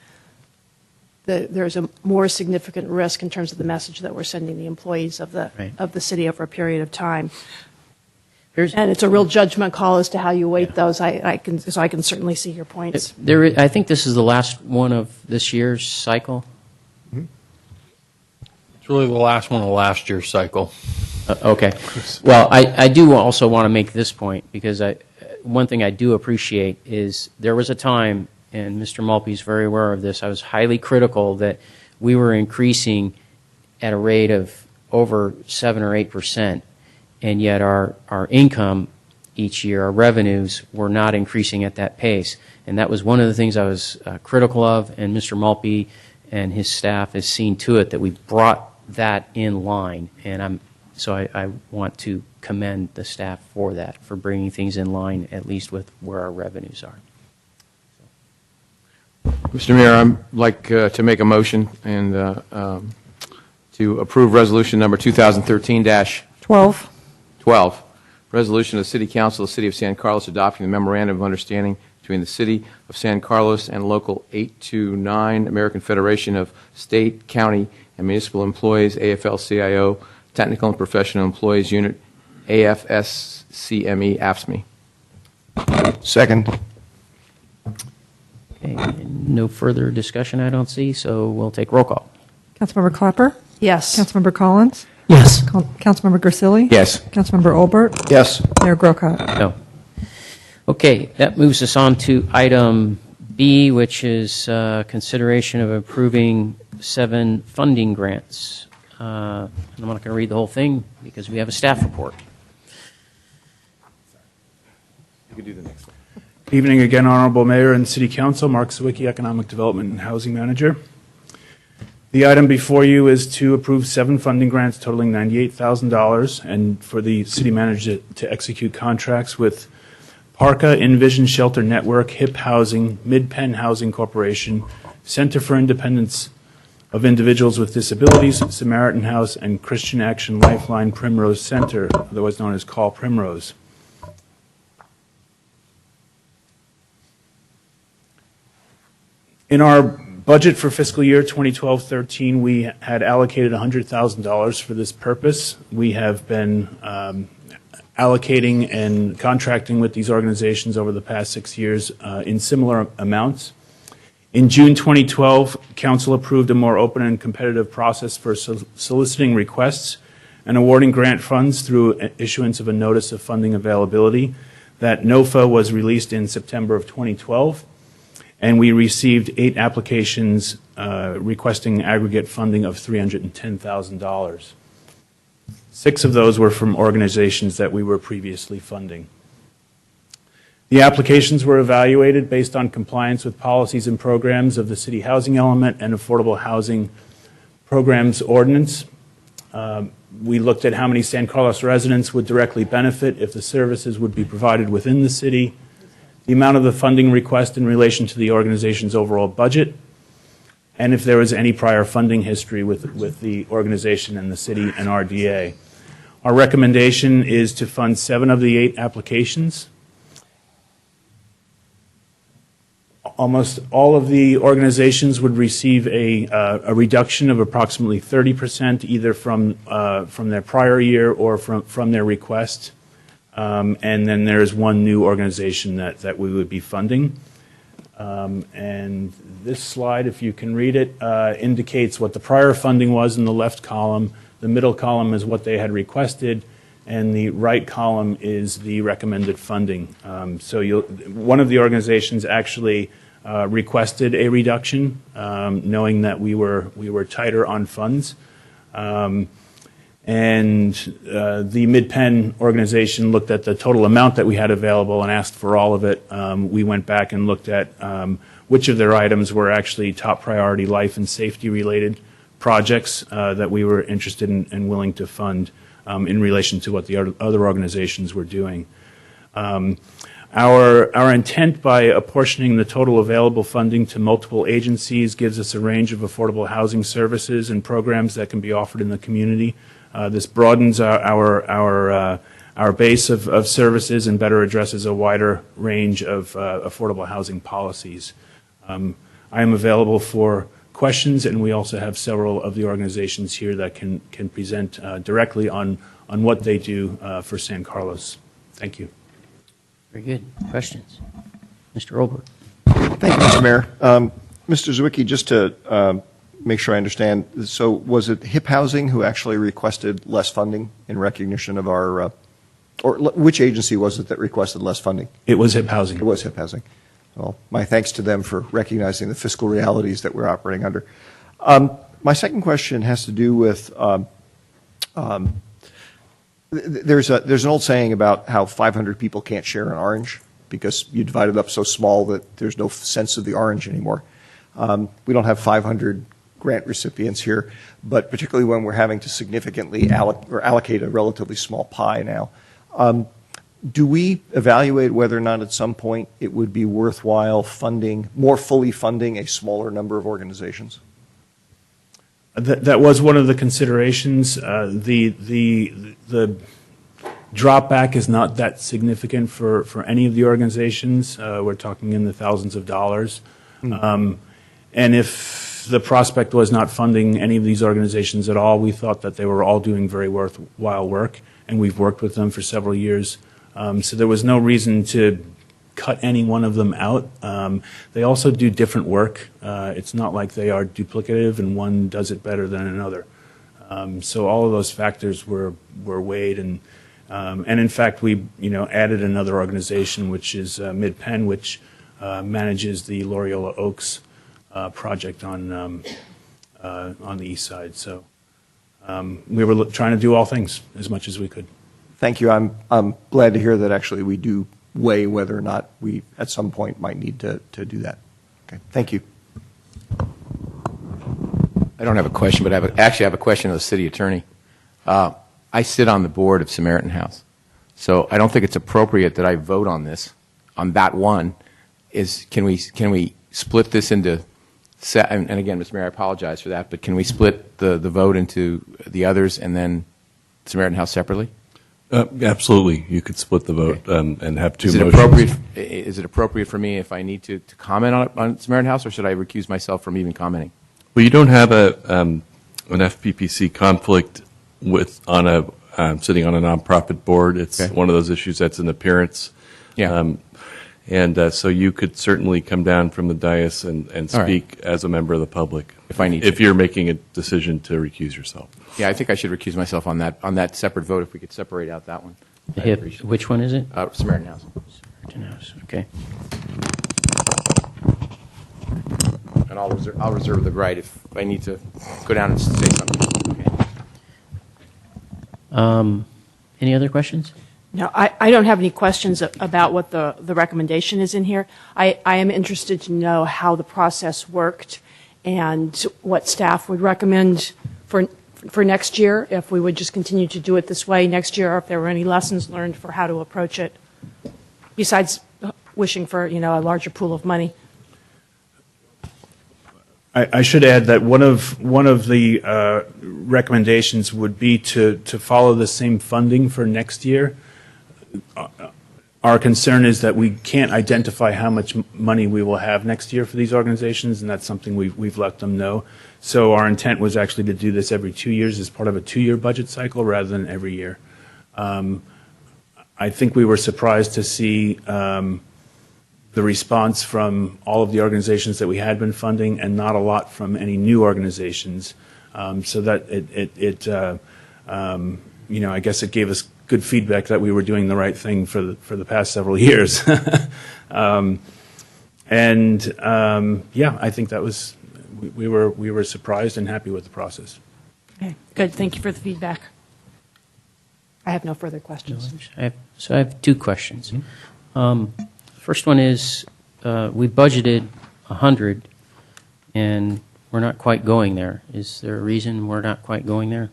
that there's a more significant risk in terms of the message that we're sending the employees of the city over a period of time. And it's a real judgment call as to how you weight those. So I can certainly see your points. I think this is the last one of this year's cycle. It's really the last one of last year's cycle. Okay. Well, I do also want to make this point, because one thing I do appreciate is there was a time, and Mr. Maltby's very aware of this, I was highly critical that we were increasing at a rate of over 7 or 8%, and yet our income each year, our revenues, were not increasing at that pace. And that was one of the things I was critical of, and Mr. Maltby and his staff has seen to it that we brought that in line. And so I want to commend the staff for that, for bringing things in line, at least with where our revenues are. Mr. Mayor, I'd like to make a motion and to approve resolution number 2013-12. 12. Resolution of the City Council of the City of San Carlos adopting the memorandum of understanding between the City of San Carlos and Local 829 American Federation of State, County, and Municipal Employees, AFL-CIO, Technical and Professional Employees Unit, AFSCME, AFSCME. Second. Okay, no further discussion, I don't see, so we'll take roll call. Councilmember Clapper? Yes. Councilmember Collins? Yes. Councilmember Grisilli? Yes. Councilmember Olbert? Yes. Mayor Grocott? No. Okay, that moves us on to item B, which is consideration of approving 7 funding grants. I'm not going to read the whole thing because we have a staff report. You can do the next one. Evening again, Honorable Mayor and City Council. Mark Sawicki, Economic Development and Housing Manager. The item before you is to approve 7 funding grants totaling $98,000 and for the city manager to execute contracts with Parka, Envision Shelter Network, HIP Housing, Mid-Penn Housing Corporation, Center for Independence of Individuals with Disabilities, Samaritan House, and Christian Action Lifeline Primrose Center, otherwise known as Call Primrose. In our budget for fiscal year 2012-13, we had allocated $100,000 for this purpose. We have been allocating and contracting with these organizations over the past 6 years in similar amounts. In June 2012, Council approved a more open and competitive process for soliciting requests and awarding grant funds through issuance of a notice of funding availability. That NOFA was released in September of 2012. And we received 8 applications requesting aggregate funding of $310,000. 6 of those were from organizations that we were previously funding. The applications were evaluated based on compliance with policies and programs of the City Housing Element and Affordable Housing Programs Ordinance. We looked at how many San Carlos residents would directly benefit if the services would be provided within the city, the amount of the funding request in relation to the organization's overall budget, and if there was any prior funding history with the organization and the city and RDA. Our recommendation is to fund 7 of the 8 applications. Almost all of the organizations would receive a reduction of approximately 30%, either from their prior year or from their request. And then there's 1 new organization that we would be funding. And this slide, if you can read it, indicates what the prior funding was in the left column. The middle column is what they had requested, and the right column is the recommended funding. One of the organizations actually requested a reduction, knowing that we were tighter on funds. The Mid-Penn organization looked at the total amount that we had available and asked for all of it. We went back and looked at which of their items were actually top priority life and safety related projects that we were interested in and willing to fund in relation to what the other organizations were doing. Our intent by apportioning the total available funding to multiple agencies gives us a range of affordable housing services and programs that can be offered in the community. This broadens our base of services and better addresses a wider range of affordable housing policies. I am available for questions, and we also have several of the organizations here that can present directly on what they do for San Carlos. Thank you. Very good. Questions? Mr. Olbert. Thank you, Mr. Mayor. Mr. Zwicky, just to make sure I understand, so was it HIP Housing who actually requested less funding in recognition of our, or which agency was it that requested less funding? It was HIP Housing. It was HIP Housing. Well, my thanks to them for recognizing the fiscal realities that we're operating under. My second question has to do with there's an old saying about how 500 people can't share an orange because you divide it up so small that there's no sense of the orange anymore. We don't have 500 grant recipients here, but particularly when we're having to significantly allocate a relatively small pie now, do we evaluate whether or not at some point it would be worthwhile more fully funding a smaller number of organizations? That was one of the considerations. The drop back is not that significant for any of the organizations. We're talking in the thousands of dollars. And if the prospect was not funding any of these organizations at all, we thought that they were all doing very worthwhile work, and we've worked with them for several years. So there was no reason to cut any one of them out. They also do different work. It's not like they are duplicative and one does it better than another. So all of those factors were weighed, and in fact we added another organization, which is Mid-Penn, which manages the Loyola Oaks project on the east side. So we were trying to do all things as much as we could. Thank you. I'm glad to hear that actually we do weigh whether or not we at some point might need to do that. Okay. Thank you. I don't have a question, but I have a question of the city attorney. I sit on the board of Samaritan House, so I don't think it's appropriate that I vote on this. On that one, can we split this into? And again, Mr. Mayor, I apologize for that, but can we split the vote into the others and then Samaritan House separately? Absolutely. You could split the vote and have two motions. Is it appropriate for me if I need to comment on Samaritan House, or should I recuse myself from even commenting? Well, you don't have an FPPC conflict sitting on a nonprofit board. It's one of those issues that's an appearance. Yeah. So you could certainly come down from the dais and speak as a member of the public if I need to. If you're making a decision to recuse yourself. Yeah, I think I should recuse myself on that separate vote if we could separate out that one. Which one is it? Samaritan House. Samaritan House. Okay. And I'll reserve the right if I need to go down and say something. Okay. Any other questions? No, I don't have any questions about what the recommendation is in here. I am interested to know how the process worked and what staff would recommend for next year, if we would just continue to do it this way next year, or if there were any lessons learned for how to approach it, besides wishing for a larger pool of money. I should add that one of the recommendations would be to follow the same funding for next year. Our concern is that we can't identify how much money we will have next year for these organizations, and that's something we've let them know. So our intent was actually to do this every 2 years as part of a 2-year budget cycle rather than every year. I think we were surprised to see the response from all of the organizations that we had been funding and not a lot from any new organizations. So that I guess it gave us good feedback that we were doing the right thing for the past several years. I think that was, we were surprised and happy with the process. Okay, good. Thank you for the feedback. I have no further questions. I have two questions. First one is, we budgeted 100, and we're not quite going there. Is there a reason we're not quite going there?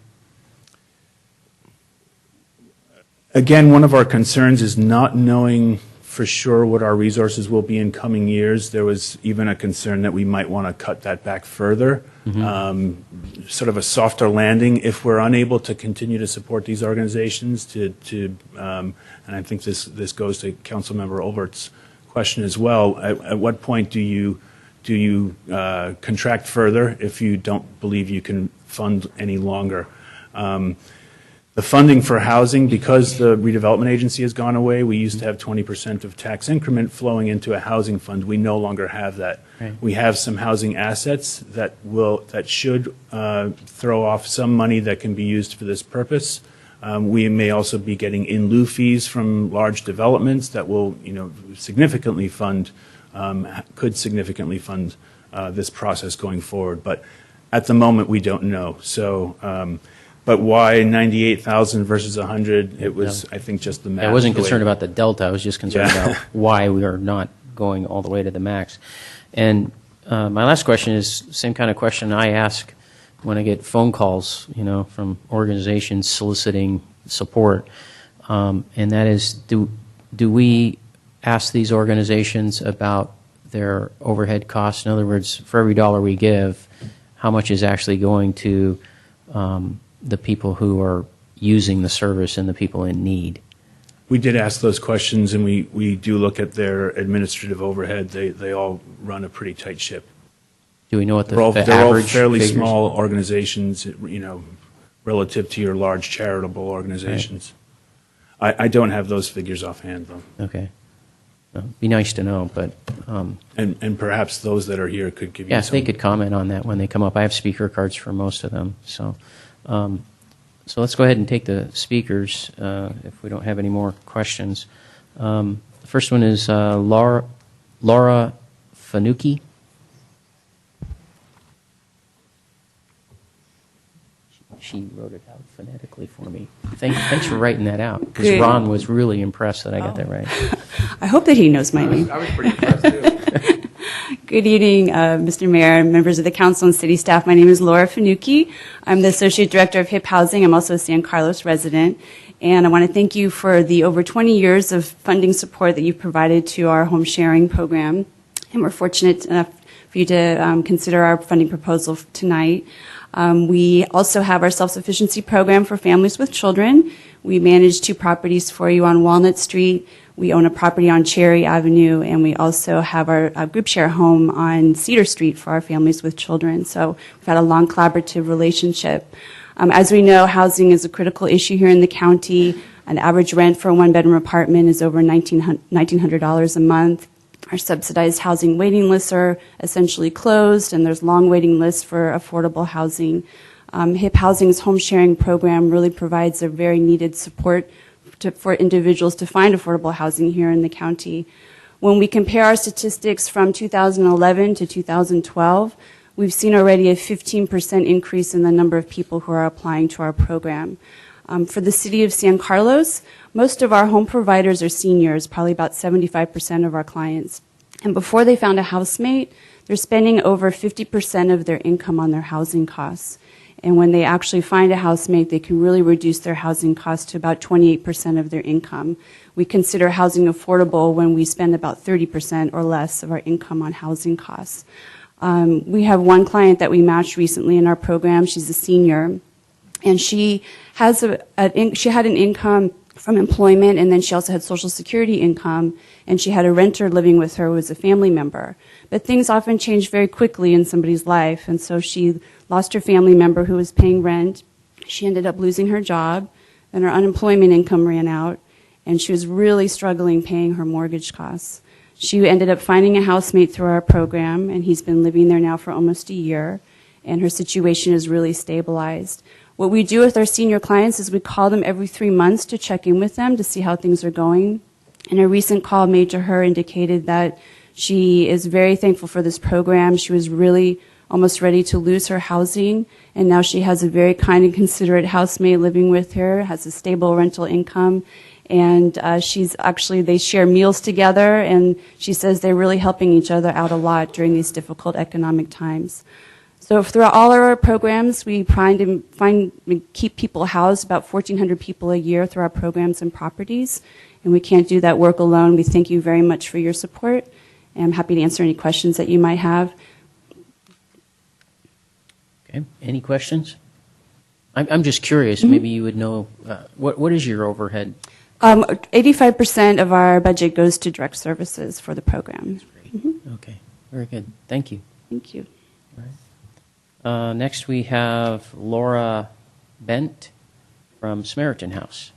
Again, one of our concerns is not knowing for sure what our resources will be in coming years. There was even a concern that we might want to cut that back further, sort of a softer landing if we're unable to continue to support these organizations. And I think this goes to Councilmember Olbert's question as well. At what point do you contract further if you don't believe you can fund any longer? The funding for housing, because the redevelopment agency has gone away, we used to have 20% of tax increment flowing into a housing fund. We no longer have that. Right. We have some housing assets that should throw off some money that can be used for this purpose. We may also be getting in lieu fees from large developments that will, significantly fund, could significantly fund this process going forward. But at the moment, we don't know. So. But why 98,000 versus 100? It was, I think, just the math. I wasn't concerned about the delta. I was just concerned about why we are not going all the way to the max. And my last question is the same kind of question I ask when I get phone calls, from organizations soliciting support. And that is, do we ask these organizations about their overhead costs? In other words, for every dollar we give, how much is actually going to the people who are using the service and the people in need? We did ask those questions, and we do look at their administrative overhead. They all run a pretty tight ship. Do we know what the They're all average fairly figures? small organizations, relative to your large charitable organizations. Right. I don't have those figures offhand, though. Okay. Well, be nice to know, but... And perhaps those that are here could give you yes, some... they could comment on that when they come up. I have speaker cards for most of them. So let's go ahead and take the speakers if we don't have any more questions. The first one is Laura Fanucchi. She wrote it out phonetically for me. Thanks for writing that out, because Good. Ron was really impressed that I got that right. I hope that he knows my name. I was pretty impressed, too. Good evening, Mr. Mayor and members of the council and city staff. My name is Laura Fanucchi. I'm the Associate Director of HIP Housing. I'm also a San Carlos resident. And I want to thank you for the over 20 years of funding support that you've provided to our home sharing program. And we're fortunate enough for you to consider our funding proposal tonight. We also have our self-sufficiency program for families with children. We manage 2 properties for you on Walnut Street. We own a property on Cherry Avenue, and we also have our group share home on Cedar Street for our families with children. So we've had a long collaborative relationship. As we know, housing is a critical issue here in the county. An average rent for a 1-bedroom apartment is over $1,900 a month. Our subsidized housing waiting lists are essentially closed, and there's long waiting lists for affordable housing. HIP Housing's home sharing program really provides a very needed support for individuals to find affordable housing here in the county. When we compare our statistics from 2011 to 2012, we've seen already a 15% increase in the number of people who are applying to our program. For the city of San Carlos, most of our home providers are seniors, probably about 75% of our clients. And before they found a housemate, they're spending over 50% of their income on their housing costs. And when they actually find a housemate, they can really reduce their housing costs to about 28% of their income. We consider housing affordable when we spend about 30% or less of our income on housing costs. We have one client that we matched recently in our program. She's a senior, and she has she had an income from employment, and then she also had Social Security income, and she had a renter living with her who was a family member. But things often change very quickly in somebody's life, and so she lost her family member who was paying rent. She ended up losing her job, then her unemployment income ran out, and she was really struggling paying her mortgage costs. She ended up finding a housemate through our program, and he's been living there now for almost a year, and her situation is really stabilized. What we do with our senior clients is we call them every 3 months to check in with them to see how things are going. And a recent call made to her indicated that she is very thankful for this program. She was really almost ready to lose her housing, and now she has a very kind and considerate housemate living with her, has a stable rental income, and they share meals together, and she says they're really helping each other out a lot during these difficult economic times. So throughout all our programs, we we keep people housed, about 1,400 people a year through our programs and properties, and we can't do that work alone. We thank you very much for your support, and I'm happy to answer any questions that you might have. Okay, any questions? I'm just curious, maybe you would know, what is your overhead? 85% of our budget goes to direct services for the program. Okay, very good. Thank you. Thank you. Next, we have Laura Bent from Samaritan House.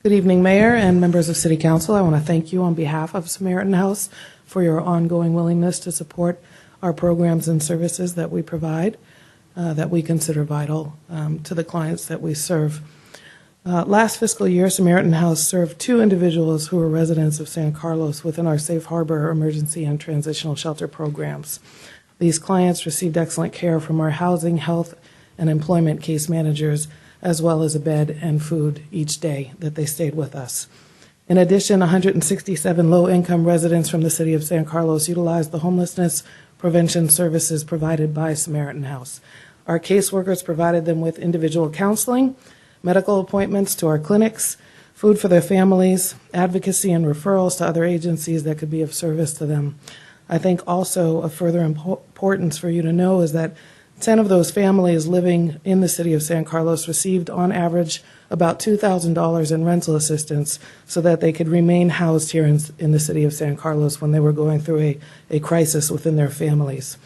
Good evening, Mayor and members of City Council. I want to thank you on behalf of Samaritan House for your ongoing willingness to support our programs and services that we provide, that we consider vital to the clients that we serve. Last fiscal year, Samaritan House served 2 individuals who were residents of San Carlos within our Safe Harbor emergency and transitional shelter programs. These clients received excellent care from our housing, health, and employment case managers, as well as a bed and food each day that they stayed with us. In addition, 167 low-income residents from the city of San Carlos utilized the homelessness prevention services provided by Samaritan House. Our caseworkers provided them with individual counseling, medical appointments to our clinics, food for their families, advocacy and referrals to other agencies that could be of service to them. I think also of further importance for you to know is that 10 of those families living in the city of San Carlos received on average about $2,000 in rental assistance so that they could remain housed here in the city of San Carlos when they were going through a crisis within their families.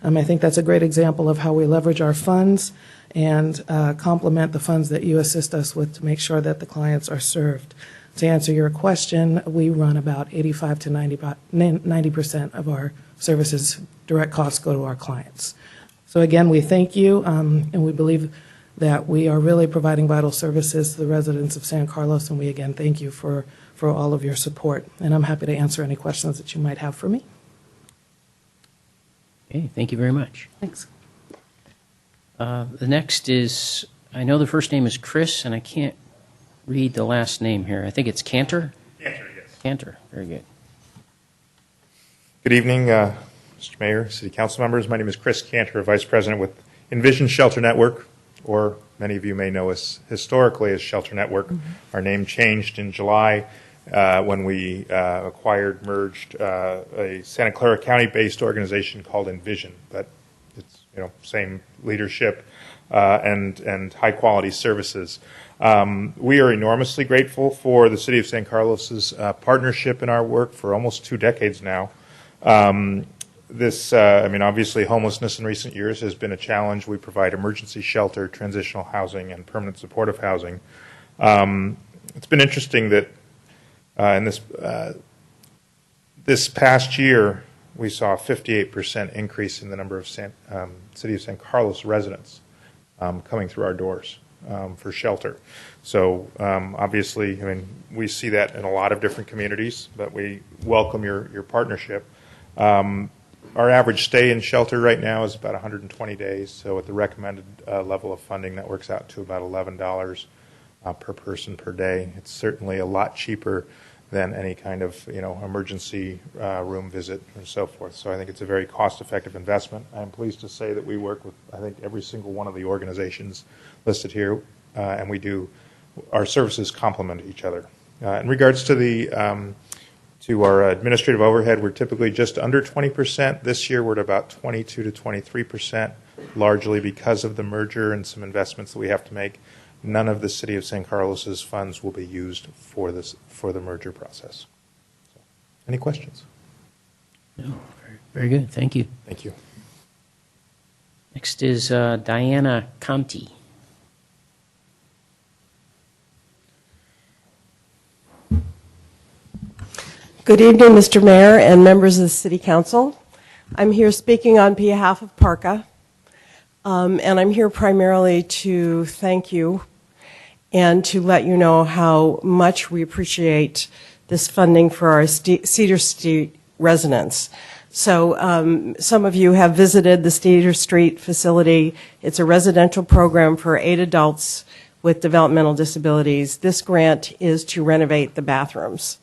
I think that's a great example of how we leverage our funds and complement the funds that you assist us with to make sure that the clients are served. To answer your question, we run about 85 to 90% of our services, direct costs go to our clients. So again, we thank you, and we believe that we are really providing vital services to the residents of San Carlos, and we again thank you for all of your support. And I'm happy to answer any questions that you might have for me. Okay, thank you very much. Thanks. The next is, I know the first name is Chris, and I can't read the last name here. I think it's Cantor? Cantor, yes. Cantor, very good. Good evening, Mr. Mayor, City Council members. My name is Chris Cantor, Vice President with Envision Shelter Network, or many of you may know us historically as Shelter Network. Mm-hmm. Our name changed in July when we merged a Santa Clara County-based organization called Envision, but it's same leadership and high-quality services. We are enormously grateful for the City of San Carlos's partnership in our work for almost 2 decades now. Obviously homelessness in recent years has been a challenge. We provide emergency shelter, transitional housing, and permanent supportive housing. It's been interesting that in this past year, we saw a 58% increase in the number of City of San Carlos residents coming through our doors for shelter. So obviously, we see that in a lot of different communities, but we welcome your partnership. Our average stay in shelter right now is about 120 days, so at the recommended level of funding, that works out to about $11 per person per day. It's certainly a lot cheaper than any kind of emergency room visit and so forth. So I think it's a very cost-effective investment. I'm pleased to say that we work with, I think, every single one of the organizations listed here, and our services complement each other. In regards to our administrative overhead, we're typically just under 20%. This year, we're at about 22 to 23%, largely because of the merger and some investments that we have to make. None of the City of San Carlos's funds will be used for the merger process. So, any questions? No, very good. Thank you. Thank you. Next is Diana Conti. Good evening, Mr. Mayor and members of the City Council. I'm here speaking on behalf of PARCA, and I'm here primarily to thank you and to let you know how much we appreciate this funding for our Cedar Street residents. So some of you have visited the Cedar Street facility. It's a residential program for 8 adults with developmental disabilities. This grant is to renovate the bathrooms.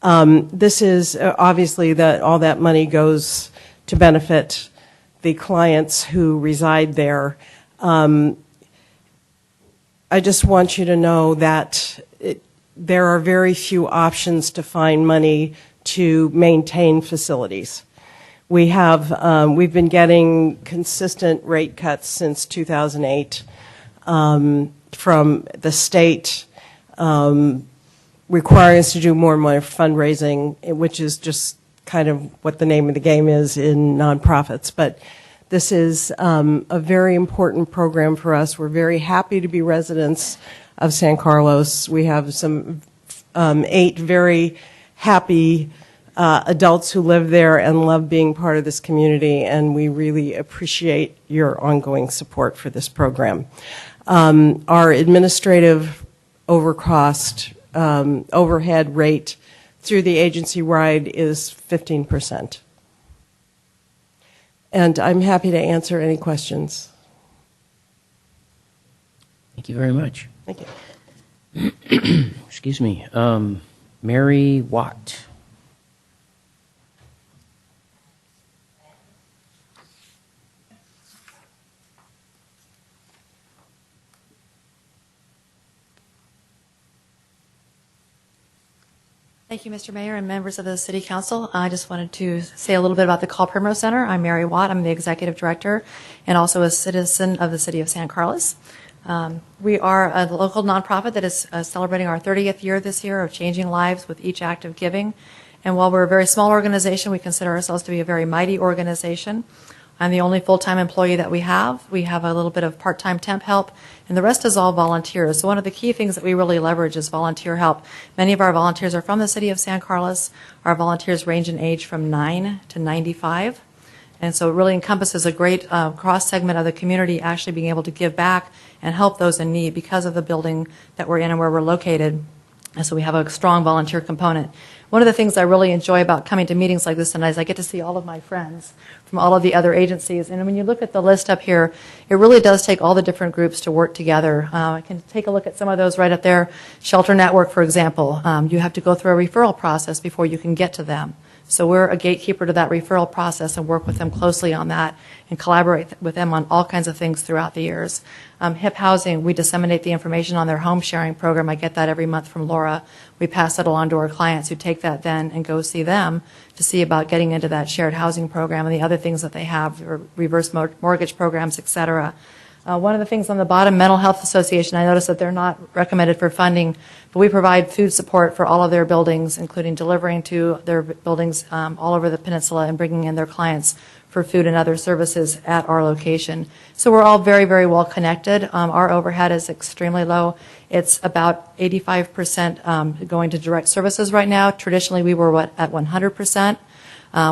This is obviously that all that money goes to benefit the clients who reside there. I just want you to know that there are very few options to find money to maintain facilities. We've been getting consistent rate cuts since 2008 from the state, requiring us to do more and more fundraising, which is just kind of what the name of the game is in nonprofits. But this is a very important program for us. We're very happy to be residents of San Carlos. We have some 8 very happy adults who live there and love being part of this community, and we really appreciate your ongoing support for this program. Our administrative overhead rate through the agency-wide is 15%. And I'm happy to answer any questions. Thank you very much. Thank you. Excuse me. Mary Watt. Thank you, Mr. Mayor and members of the City Council. I just wanted to say a little bit about the Call Primrose Center. I'm Mary Watt. I'm the Executive Director and also a citizen of the City of San Carlos. We are a local nonprofit that is celebrating our 30th year this year of changing lives with each act of giving. And while we're a very small organization, we consider ourselves to be a very mighty organization. I'm the only full-time employee that we have. We have a little bit of part-time temp help, and the rest is all volunteers. So one of the key things that we really leverage is volunteer help. Many of our volunteers are from the City of San Carlos. Our volunteers range in age from 9 to 95. And so it really encompasses a great cross-segment of the community actually being able to give back and help those in need because of the building that we're in and where we're located. And so we have a strong volunteer component. One of the things I really enjoy about coming to meetings like this tonight is I get to see all of my friends from all of the other agencies. And when you look at the list up here, it really does take all the different groups to work together. I can take a look at some of those right up there. Shelter Network, for example. You have to go through a referral process before you can get to them. So we're a gatekeeper to that referral process and work with them closely on that and collaborate with them on all kinds of things throughout the years. HIP Housing, we disseminate the information on their home sharing program. I get that every month from Laura. We pass that along to our clients who take that then and go see them to see about getting into that shared housing program and the other things that they have, or reverse mortgage programs, et cetera. One of the things on the bottom, Mental Health Association, I noticed that they're not recommended for funding, but we provide food support for all of their buildings, including delivering to their buildings all over the peninsula and bringing in their clients for food and other services at our location. So we're all very, very well connected. Our overhead is extremely low. It's about 85% going to direct services right now. Traditionally, we were at 100%.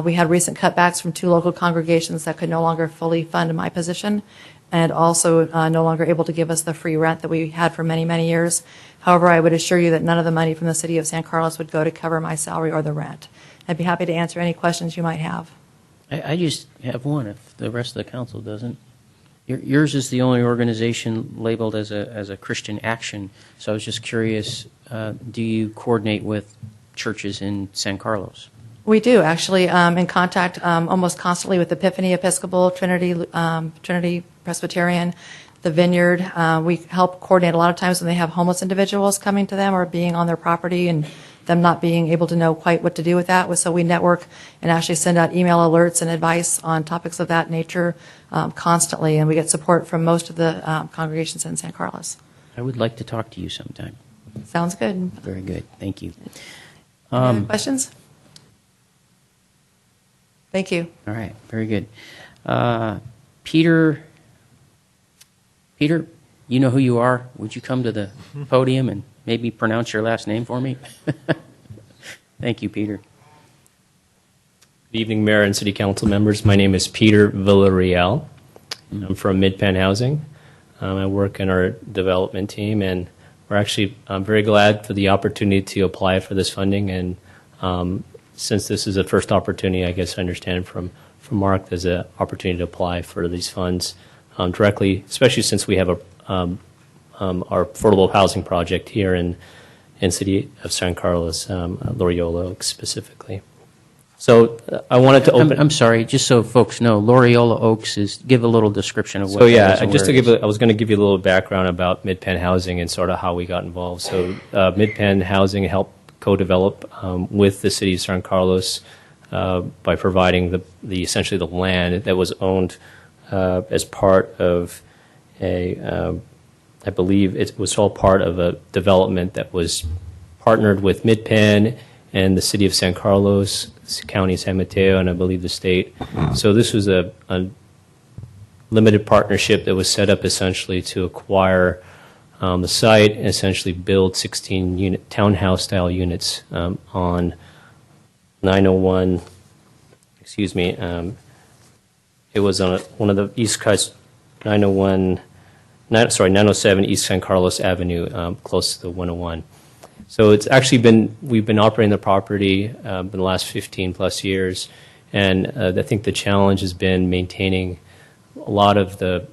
We had recent cutbacks from 2 local congregations that could no longer fully fund my position, and also no longer able to give us the free rent that we had for many, many years. However, I would assure you that none of the money from the City of San Carlos would go to cover my salary or the rent. I'd be happy to answer any questions you might have. I just have one if the rest of the council doesn't. Yours is the only organization labeled as a Christian action, so I was just curious, do you coordinate with churches in San Carlos? We do, actually, in contact almost constantly with Epiphany Episcopal, Trinity Presbyterian, the Vineyard. We help coordinate a lot of times when they have homeless individuals coming to them or being on their property and them not being able to know quite what to do with that. So we network and actually send out email alerts and advice on topics of that nature constantly, and we get support from most of the congregations in San Carlos. I would like to talk to you sometime. Sounds good. Very good. Thank you. Any other questions? Thank you. All right. Very good. Peter, you know who you are. Would you come to the podium and maybe pronounce your last name for me? Thank you, Peter. Good evening, Mayor and City Council members. My name is Peter Villarreal. I'm from Mid-Penn Housing. I work in our development team, and I'm very glad for the opportunity to apply for this funding. And since this is a first opportunity, I guess I understand from Mark, there's an opportunity to apply for these funds directly, especially since we have our affordable housing project here in City of San Carlos, Loyola Oaks specifically. So I wanted to open. I'm sorry, just so folks know, Loyola Oaks give a little description of what. So that yeah, is and just to where it give, is. I was going to give you a little background about Mid-Penn Housing and sort of how we got involved. So Mid-Penn Housing helped co-develop with the city of San Carlos by providing the essentially the land that was owned as part of I believe it was all part of a development that was partnered with Mid-Penn and the city of San Carlos, County San Mateo, and I believe the state. So this was a limited partnership that was set up essentially to acquire the site and essentially build 16 townhouse-style units on 901, excuse me, it was on one of the East Coast, 907 East San Carlos Avenue, close to the 101. So it's actually we've been operating the property for the last 15 plus years, and I think the challenge has been maintaining a lot of the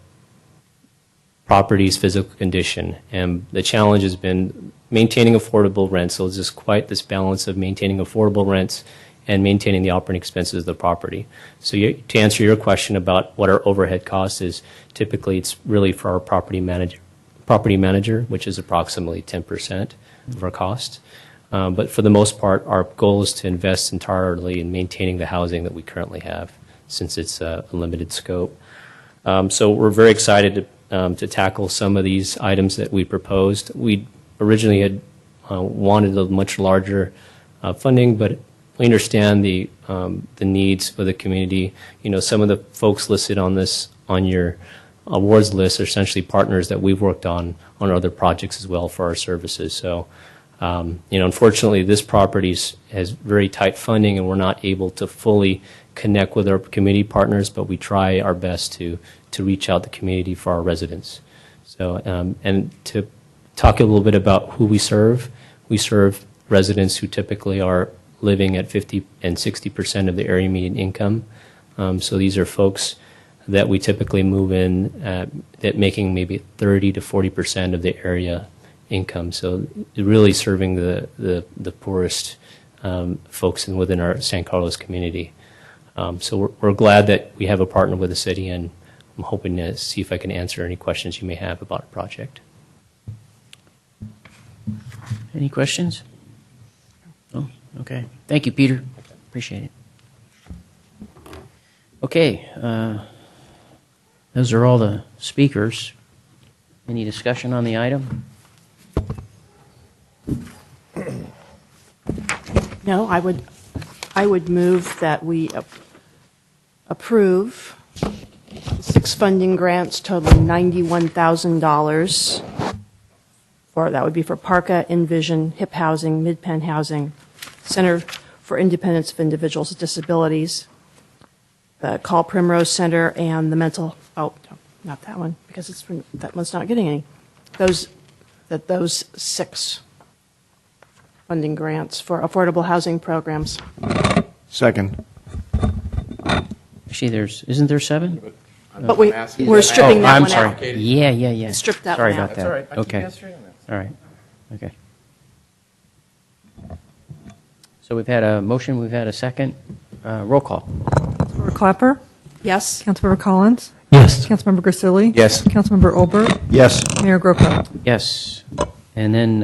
property's physical condition, and the challenge has been maintaining affordable rents. So it's just quite this balance of maintaining affordable rents and maintaining the operating expenses of the property. So to answer your question about what our overhead cost is, typically it's really for our property manager, which is approximately 10% of our cost. But for the most part, our goal is to invest entirely in maintaining the housing that we currently have, since it's a limited scope. So we're very excited to tackle some of these items that we proposed. We originally had wanted a much larger funding, but we understand the needs for the community. You know, some of the folks listed on your awards list are essentially partners that we've worked on other projects as well for our services. So, unfortunately, this property has very tight funding, and we're not able to fully connect with our community partners, but we try our best to reach out the community for our residents. So, and to talk a little bit about who we serve residents who typically are living at 50 and 60% of the area median income. So these are folks that we typically move in that making maybe 30 to 40% of the area income. So really serving the poorest folks within our San Carlos community. So we're glad that we have a partner with the city, and I'm hoping to see if I can answer any questions you may have about the project. Any questions? Oh, okay. Thank you, Peter. Appreciate it. Okay. Those are all the speakers. Any discussion on the item? No, I would move that we approve 6 funding grants totaling $91,000. That would be for Parka, Envision, HIP Housing, Mid-Penn Housing, Center for Independence of Individuals with Disabilities, the Call Primrose Center, and the mental, not that one, because that one's not getting any. Those 6 funding grants for affordable housing programs. Second. Actually, isn't there 7? But we're stripping that I'm one sorry. out. Yeah. Strip that Sorry one out. about that. That's all right. I keep Okay. answering them. All right. Okay. So we've had a motion, we've had a second. Roll call. Councilmember Clapper? Yes. Councilmember Collins? Yes. Councilmember Grisilli? Yes. Councilmember Olbert? Yes. Mayor Grocott? Yes. And then,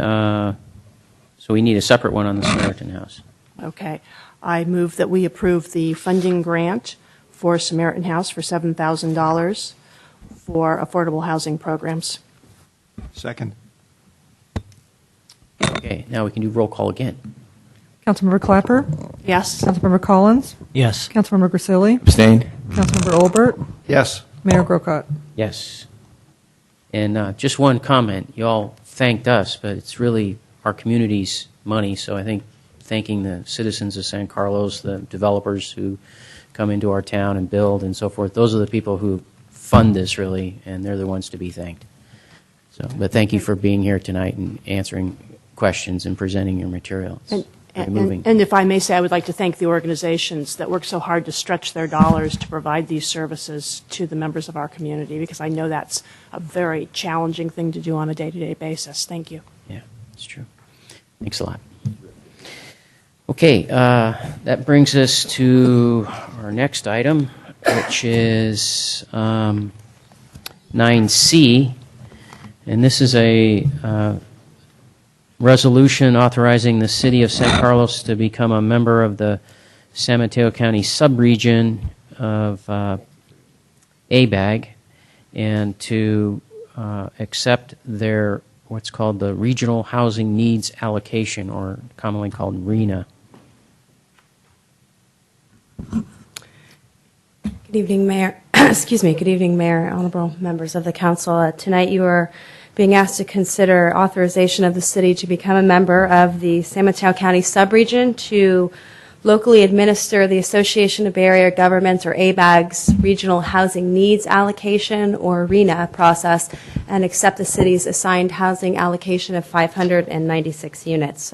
so we need a separate one on the Samaritan House. Okay. I move that we approve the funding grant for Samaritan House for $7,000 for affordable housing programs. Second. Okay, now we can do roll call again. Councilmember Clapper? Yes. Councilmember Collins? Yes. Councilmember Grisilli? Abstain? Councilmember Olbert? Yes. Mayor Grocott? Yes. And just one comment. You all thanked us, but it's really our community's money, so I think thanking the citizens of San Carlos, the developers who come into our town and build and so forth. Those are the people who fund this, really, and they're the ones to be thanked. So, but thank you for being here tonight and answering questions and presenting your materials. And if I may say, I would like to thank the organizations that work so hard to stretch their dollars to provide these services to the members of our community, because I know that's a very challenging thing to do on a day-to-day basis. Thank you. Yeah, it's true. Thanks a lot. Okay, that brings us to our next item, which is 9C, and this is a resolution authorizing the City of San Carlos to become a member of the San Mateo County subregion of ABAG and to accept their what's called the Regional Housing Needs Allocation, or commonly called RHNA. Good evening, Mayor. Excuse me. Good evening, Mayor, honorable members of the council. Tonight you are being asked to consider authorization of the city to become a member of the San Mateo County subregion to locally administer the Association of Bay Area Governments, or ABAG's Regional Housing Needs Allocation, or RHNA, process, and accept the city's assigned housing allocation of 596 units.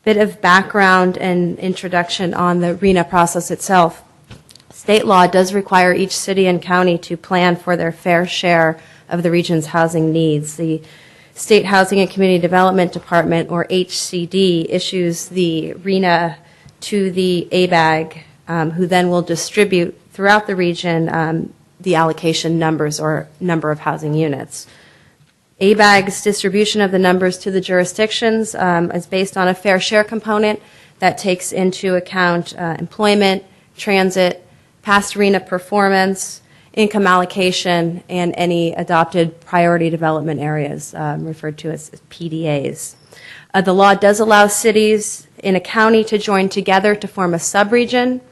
Bit of background and introduction on the RHNA process itself. State law does require each city and county to plan for their fair share of the region's housing needs. The State Housing and Community Development Department, or HCD, issues the RHNA to the ABAG, who then will distribute throughout the region the allocation numbers, or number of housing units. ABAG's distribution of the numbers to the jurisdictions is based on a fair share component that takes into account employment, transit, past RHNA performance, income allocation, and any adopted priority development areas, referred to as PDAs. The law does allow cities in a county to join together to form a subregion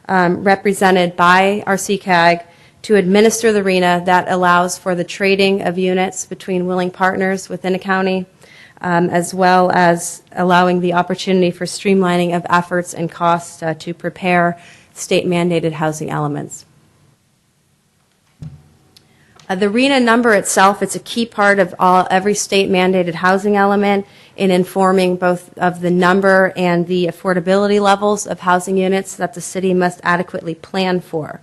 represented by our CCAG to administer the RHNA that allows for the trading of units between willing partners within a county, as well as allowing the opportunity for streamlining of efforts and costs to prepare state-mandated housing elements. The RHNA number itself, it's a key part of every state-mandated housing element in informing both of the number and the affordability levels of housing units that the city must adequately plan for.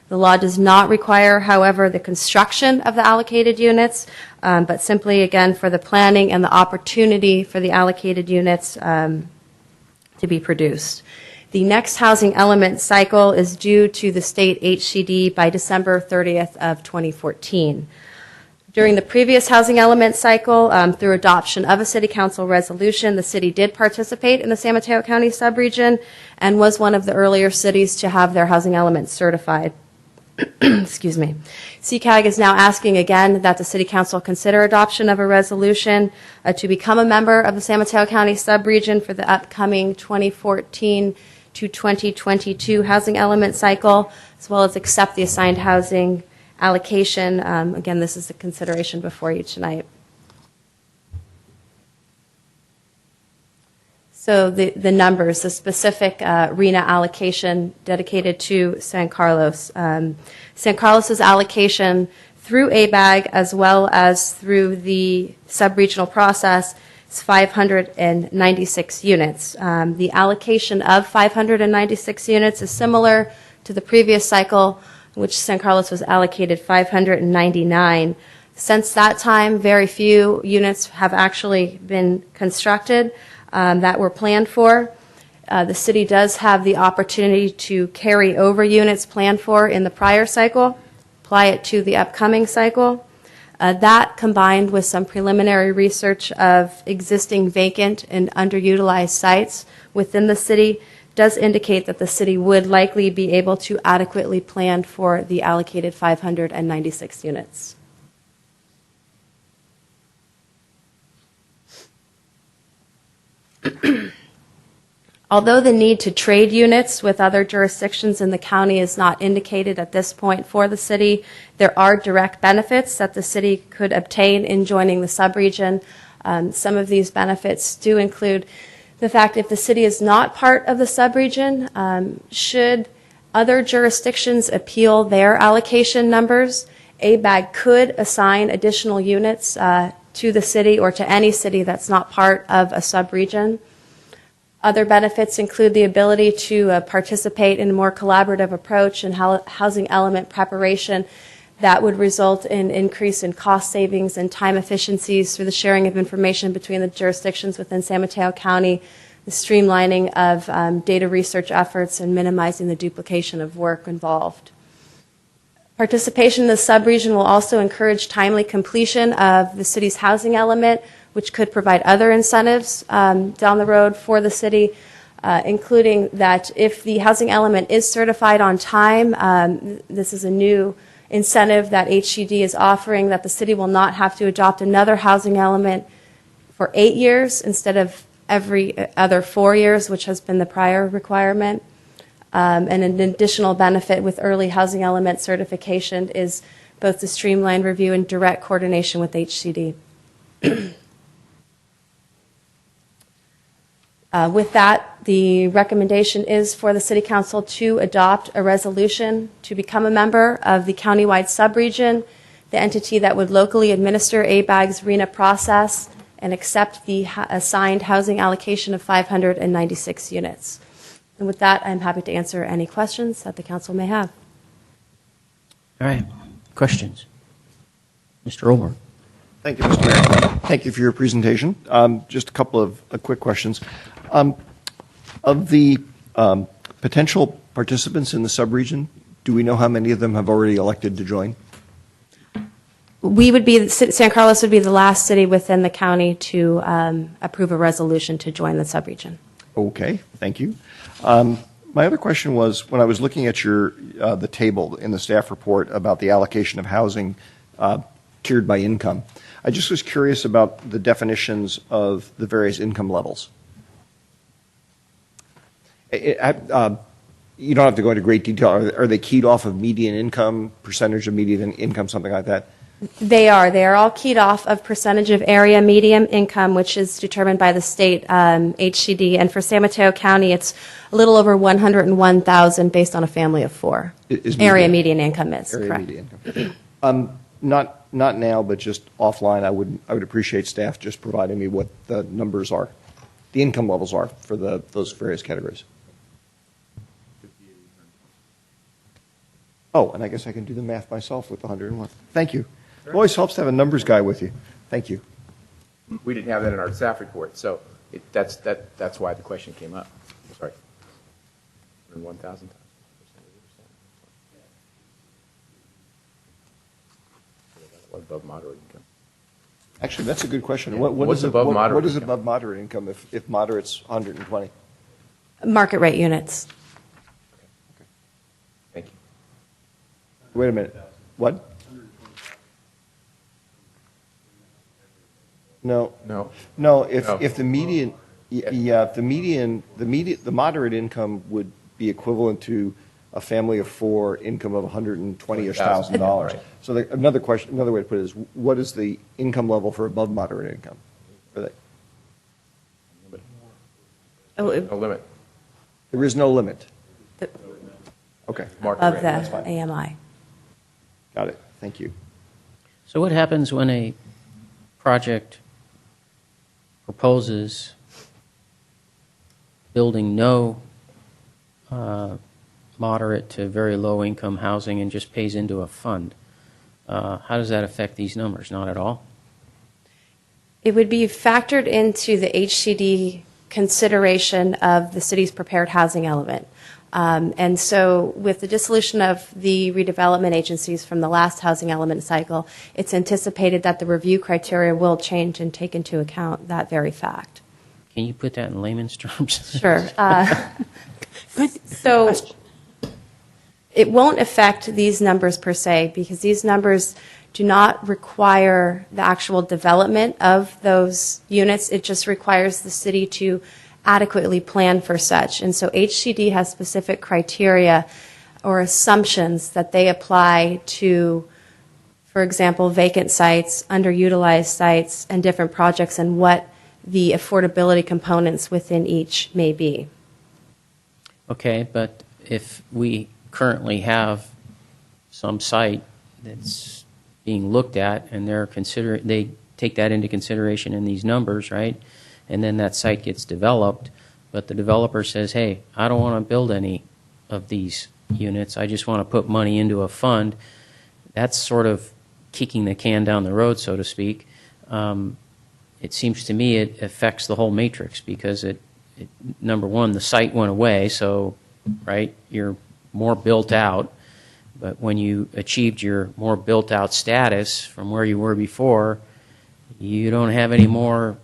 The law does not require, however, the construction of the allocated units, but simply, again, for the planning and the opportunity for the allocated units to be produced. The next housing element cycle is due to the state HCD by December 30th of 2014. During the previous housing element cycle, through adoption of a city council resolution, the city did participate in the San Mateo County subregion and was one of the earlier cities to have their housing elements certified. Excuse me. CCAG is now asking again that the City Council consider adoption of a resolution to become a member of the San Mateo County subregion for the upcoming 2014 to 2022 housing element cycle, as well as accept the assigned housing allocation. Again, this is a consideration before you tonight. So the numbers, the specific RHNA allocation dedicated to San Carlos. San Carlos's allocation through ABAG as well as through the subregional process is 596 units. The allocation of 596 units is similar to the previous cycle, in which San Carlos was allocated 599. Since that time, very few units have actually been constructed that were planned for. The city does have the opportunity to carry over units planned for in the prior cycle, apply it to the upcoming cycle. That, combined with some preliminary research of existing vacant and underutilized sites within the city, does indicate that the city would likely be able to adequately plan for the allocated 596 units. Although the need to trade units with other jurisdictions in the county is not indicated at this point for the city, there are direct benefits that the city could obtain in joining the subregion. Some of these benefits do include the fact if the city is not part of the subregion, should other jurisdictions appeal their allocation numbers, ABAG could assign additional units to the city or to any city that's not part of a subregion. Other benefits include the ability to participate in a more collaborative approach in housing element preparation that would result in increase in cost savings and time efficiencies through the sharing of information between the jurisdictions within San Mateo County, the streamlining of data research efforts, and minimizing the duplication of work involved. Participation in the subregion will also encourage timely completion of the city's housing element, which could provide other incentives down the road for the city, including that if the housing element is certified on time, this is a new incentive that HCD is offering, that the city will not have to adopt another housing element for 8 years instead of every other 4 years, which has been the prior requirement. And an additional benefit with early housing element certification is both the streamlined review and direct coordination with HCD. With that, the recommendation is for the City Council to adopt a resolution to become a member of the countywide subregion, the entity that would locally administer ABAG's RENA process and accept the assigned housing allocation of 596 units. And with that, I'm happy to answer any questions that the council may have. All right. Questions? Mr. Olber. Thank you, Mr. Mayor. Thank you for your presentation. Just a couple of quick questions. Of the potential participants in the subregion, do we know how many of them have already elected to join? We would be, San Carlos would be the last city within the county to approve a resolution to join the subregion. Okay, thank you. My other question was, when I was looking at the table in the staff report about the allocation of housing tiered by income, I just was curious about the definitions of the various income levels. You don't have to go into great detail. Are they keyed off of median income, percentage of median income, something like that? They are all keyed off of percentage of area median income, which is determined by the state HCD. And for San Mateo County, it's a little over 101,000 based on a family of 4. Area median income is correct. Median income. Not now, but just offline. I would appreciate staff just providing me what the numbers are, the income levels are for those various categories. Oh, and I guess I can do the math myself with the 101. Thank you. It always helps to have a numbers guy with you. Thank you. We didn't have that in our staff report, so that's why the question came up. Sorry. 1,000 times. What above moderate income? Actually, that's a good question. Yeah. What What's is above moderate What is income? above moderate income if moderate's 120? Market rate units. Thank you. Wait a minute. What? No. If the median, the moderate income would be equivalent to a family of 4 income of $120,000. Right. So another way to put it is, what is the income level for above moderate income? No limit. There is no limit. Okay. Of the AMI. Got it. Thank you. So what happens when a project proposes building no moderate to very low income housing and just pays into a fund? How does that affect these numbers? Not at all? It would be factored into the HCD consideration of the city's prepared housing element. And so with the dissolution of the redevelopment agencies from the last housing element cycle, it's anticipated that the review criteria will change and take into account that very fact. Can you put that in layman's terms? Sure. So it won't affect these numbers per se, because these numbers do not require the actual development of those units. It just requires the city to adequately plan for such. And so HCD has specific criteria or assumptions that they apply to for example, vacant sites, underutilized sites, and different projects, and what the affordability components within each may be. Okay, but if we currently have some site that's being looked at and they take that into consideration in these numbers, right? And then that site gets developed, but the developer says, hey, I don't want to build any of these units. I just want to put money into a fund. That's sort of kicking the can down the road, so to speak. It seems to me it affects the whole matrix because number one, the site went away, so, right, you're more built out. But when you achieved your more built out status from where you were before, you don't have any more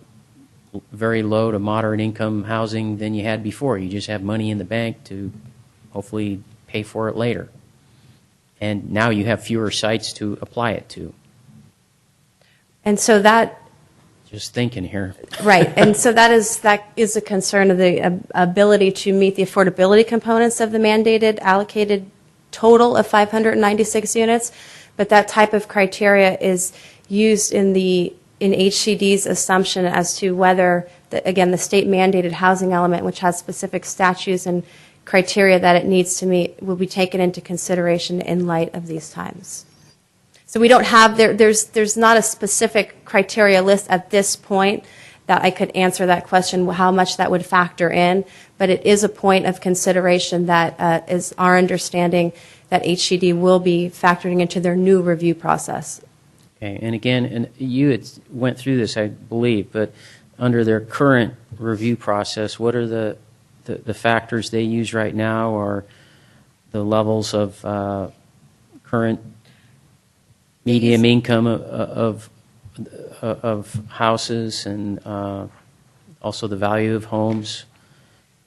very low to moderate income housing than you had before. You just have money in the bank to hopefully pay for it later. And now you have fewer sites to apply it to. And so that Just thinking here. Right, and so that is a concern of the ability to meet the affordability components of the mandated allocated total of 596 units, but that type of criteria is used in HCD's assumption as to whether, again, the state mandated housing element, which has specific statutes and criteria that it needs to meet, will be taken into consideration in light of these times. So we don't have, there's not a specific criteria list at this point that I could answer that question, how much that would factor in, but it is a point of consideration that is our understanding that HCD will be factoring into their new review process. Okay, and again, and you had went through this, I believe, but under their current review process, what are the factors they use right now, or the levels of current medium income of houses, and also the value of homes?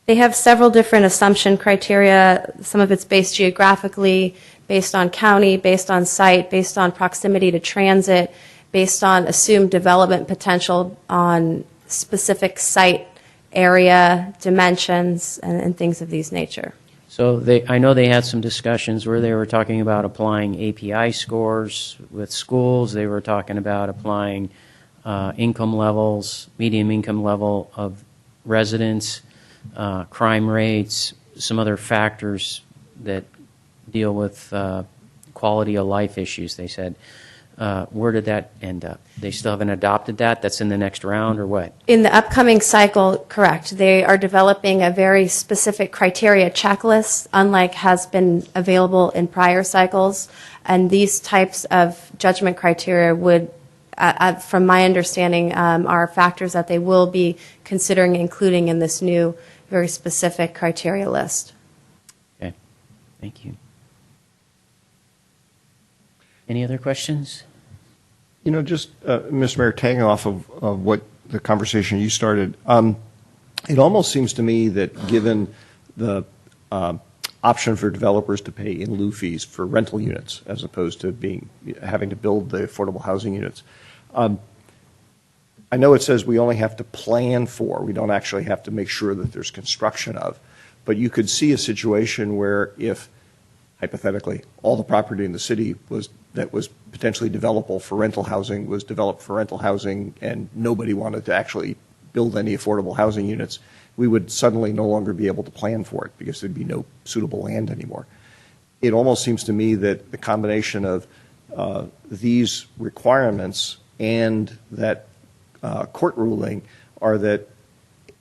They have several different assumption criteria. Some of it's based geographically, based on county, based on site, based on proximity to transit, based on assumed development potential on specific site area, dimensions, and things of these nature. So I know they had some discussions where they were talking about applying API scores with schools. They were talking about applying income levels, medium income level of residents, crime rates, some other factors that deal with quality of life issues, they said. Where did that end up? They still haven't adopted that? That's in the next round, or what? In the upcoming cycle, correct. They are developing a very specific criteria checklist, unlike has been available in prior cycles. And these types of judgment criteria would, from my understanding, are factors that they will be considering including in this new, very specific criteria list. Okay, thank you. Any other questions? You know, just, Mr. Mayor, tagging off of what the conversation you started, it almost seems to me that given the option for developers to pay in lieu fees for rental units as opposed to having to build the affordable housing units, I know it says we only have to plan for, we don't actually have to make sure that there's construction of, but you could see a situation where if, hypothetically, all the property in the city that was potentially developable for rental housing was developed for rental housing, and nobody wanted to actually build any affordable housing units, we would suddenly no longer be able to plan for it because there'd be no suitable land anymore. It almost seems to me that the combination of these requirements and that court ruling are that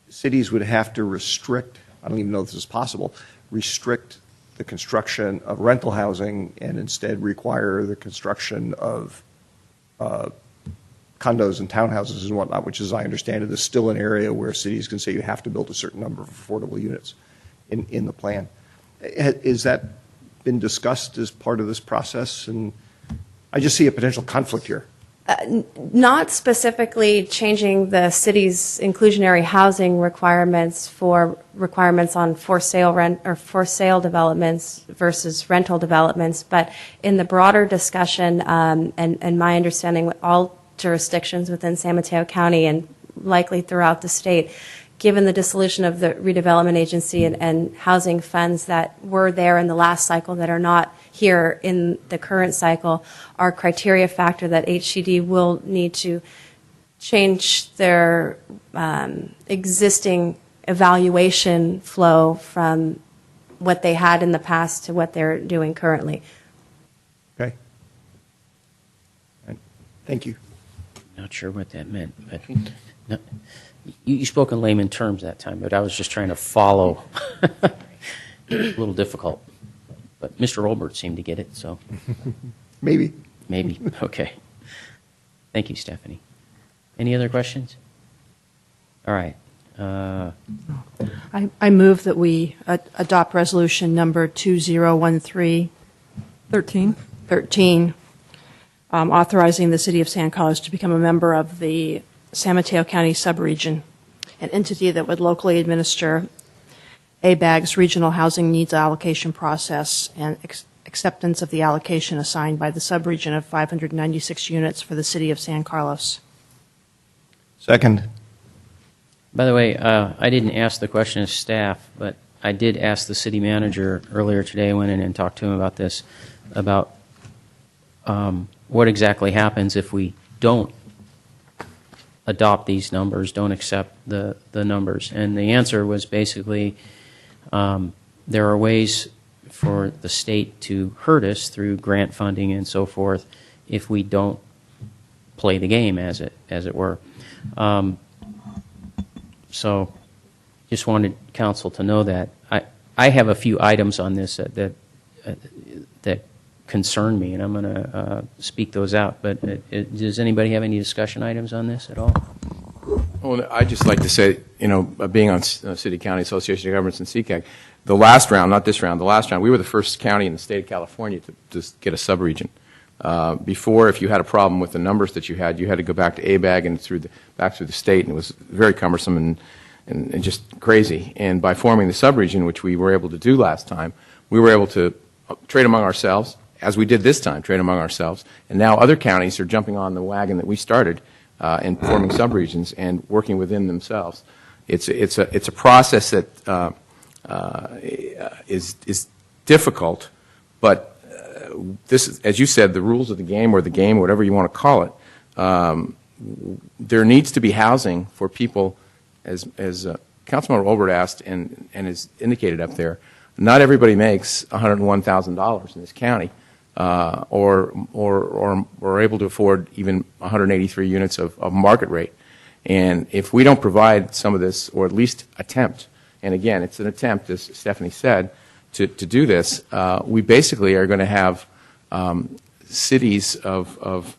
cities would have to restrict, I don't even know if this is possible, restrict the construction of rental housing and instead require the construction of condos and townhouses and whatnot, which, as I understand it, is still an area where cities can say you have to build a certain number of affordable units in the plan. Has that been discussed as part of this process? And I just see a potential conflict here. Not specifically changing the city's inclusionary housing requirements for requirements on for sale rent or for sale developments versus rental developments, but in the broader discussion, and my understanding with all jurisdictions within San Mateo County and likely throughout the state, given the dissolution of the redevelopment agency and housing funds that were there in the last cycle that are not here in the current cycle, our criteria factor that HCD will need to change their existing evaluation flow from what they had in the past to what they're doing currently. Okay. Thank you. Not sure what that meant, but no, you spoke in layman terms that time, but I was just trying to follow. A little difficult, but Mr. Olbert seemed to get it, so. Maybe. Maybe, okay. Thank you, Stephanie. Any other questions? All right. I move that we adopt resolution number 2013. 13, authorizing the City of San Carlos to become a member of the San Mateo County Subregion, an entity that would locally administer ABAG's regional housing needs allocation process and acceptance of the allocation assigned by the subregion of 596 units for the City of San Carlos. Second. By the way, I didn't ask the question of staff, but I did ask the city manager earlier today. I went in and talked to him about this, about what exactly happens if we don't adopt these numbers, don't accept the numbers. And the answer was basically there are ways for the state to hurt us through grant funding and so forth if we don't play the game, as it were. So just wanted council to know that. I have a few items on this that concern me, and I'm going to speak those out. But does anybody have any discussion items on this at all? Well, I'd just like to say, being on City County Association of Governments and CCAG, the last round, not this round, the last round, we were the first county in the state of California to get a subregion. Before, if you had a problem with the numbers that you had to go back to ABAG and back through the state, and it was very cumbersome and just crazy. And by forming the subregion, which we were able to do last time, we were able to trade among ourselves, as we did this time, trade among ourselves. And now other counties are jumping on the wagon that we started and forming subregions and working within themselves. It's a process that is difficult, but this is, as you said, the rules of the game, or whatever you want to call it. There needs to be housing for people, as Councilmember Olbert asked and is indicated up there. Not everybody makes $101,000 in this county, or are able to afford even 183 units of market rate. And if we don't provide some of this, or at least attempt, and again, it's an attempt, as Stephanie said, to do this, we basically are going to have cities of,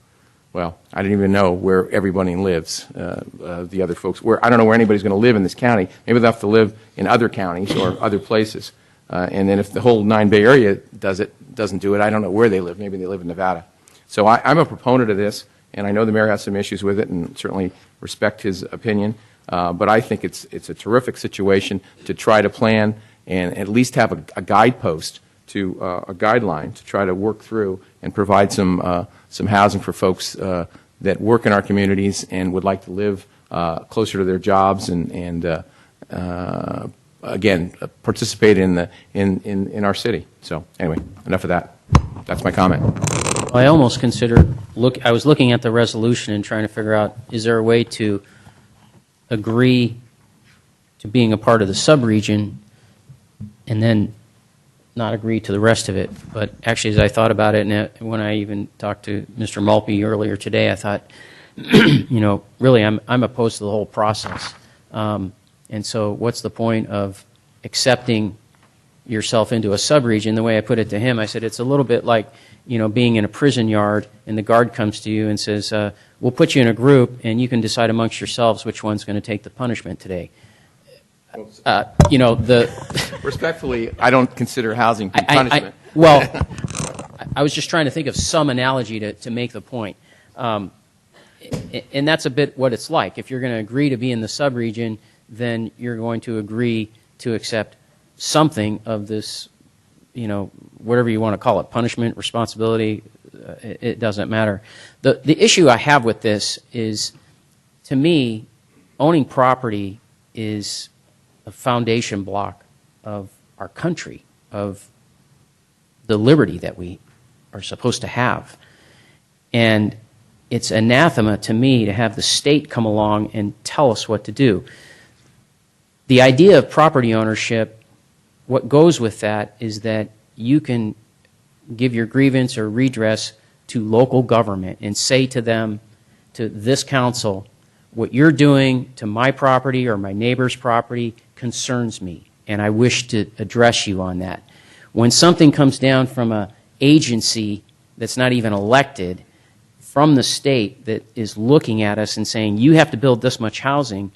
well, I don't even know where everybody lives, the other folks. I don't know where anybody's going to live in this county. Maybe they'll have to live in other counties or other places. And then if the whole 9 Bay area doesn't do it, I don't know where they live. Maybe they live in Nevada. So I'm a proponent of this, and I know the mayor has some issues with it, and certainly respect his opinion. But I think it's a terrific situation to try to plan and at least have a guidepost to a guideline to try to work through and provide some housing for folks that work in our communities and would like to live closer to their jobs and again participate in our city. So anyway, enough of that. That's my comment. I almost considered I was looking at the resolution and trying to figure out, is there a way to agree to being a part of the subregion and then not agree to the rest of it. But actually, as I thought about it, and when I even talked to Mr. Malpe earlier today, I thought, really, I'm opposed to the whole process. And so what's the point of accepting yourself into a subregion? The way I put it to him, I said, it's a little bit like, being in a prison yard and the guard comes to you and says, we'll put you in a group and you can decide amongst yourselves which one's going to take the punishment today. Respectfully, I don't consider housing punishment. I was just trying to think of some analogy to make the point. And that's a bit what it's like. If you're going to agree to be in the subregion, then you're going to agree to accept something of this, whatever you want to call it, punishment, responsibility, it doesn't matter. The issue I have with this is, to me, owning property is a foundation block of our country, of the liberty that we are supposed to have. And it's anathema to me to have the state come along and tell us what to do. The idea of property ownership, what goes with that is that you can give your grievance or redress to local government and say to them, to this council, what you're doing to my property or my neighbor's property concerns me, and I wish to address you on that. When something comes down from an agency that's not even elected, from the state that is looking at us and saying, you have to build this much housing,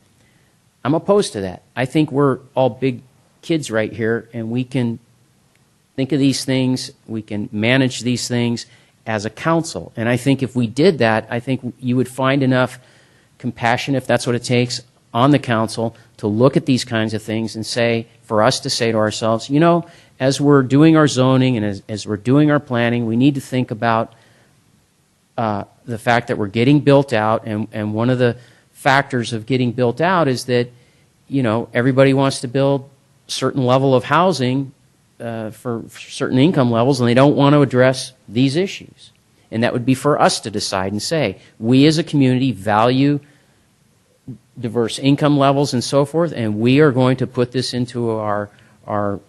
I'm opposed to that. I think we're all big kids right here, and we can think of these things, we can manage these things as a council. And I think if we did that, I think you would find enough compassion, if that's what it takes, on the council to look at these kinds of things and say, for us to say to ourselves, you know, as we're doing our zoning and as we're doing our planning, we need to think about the fact that we're getting built out, and one of the factors of getting built out is that, you know, everybody wants to build a certain level of housing for certain income levels, and they don't want to address these issues. And that would be for us to decide and say, we as a community value diverse income levels and so forth, and we are going to put this into our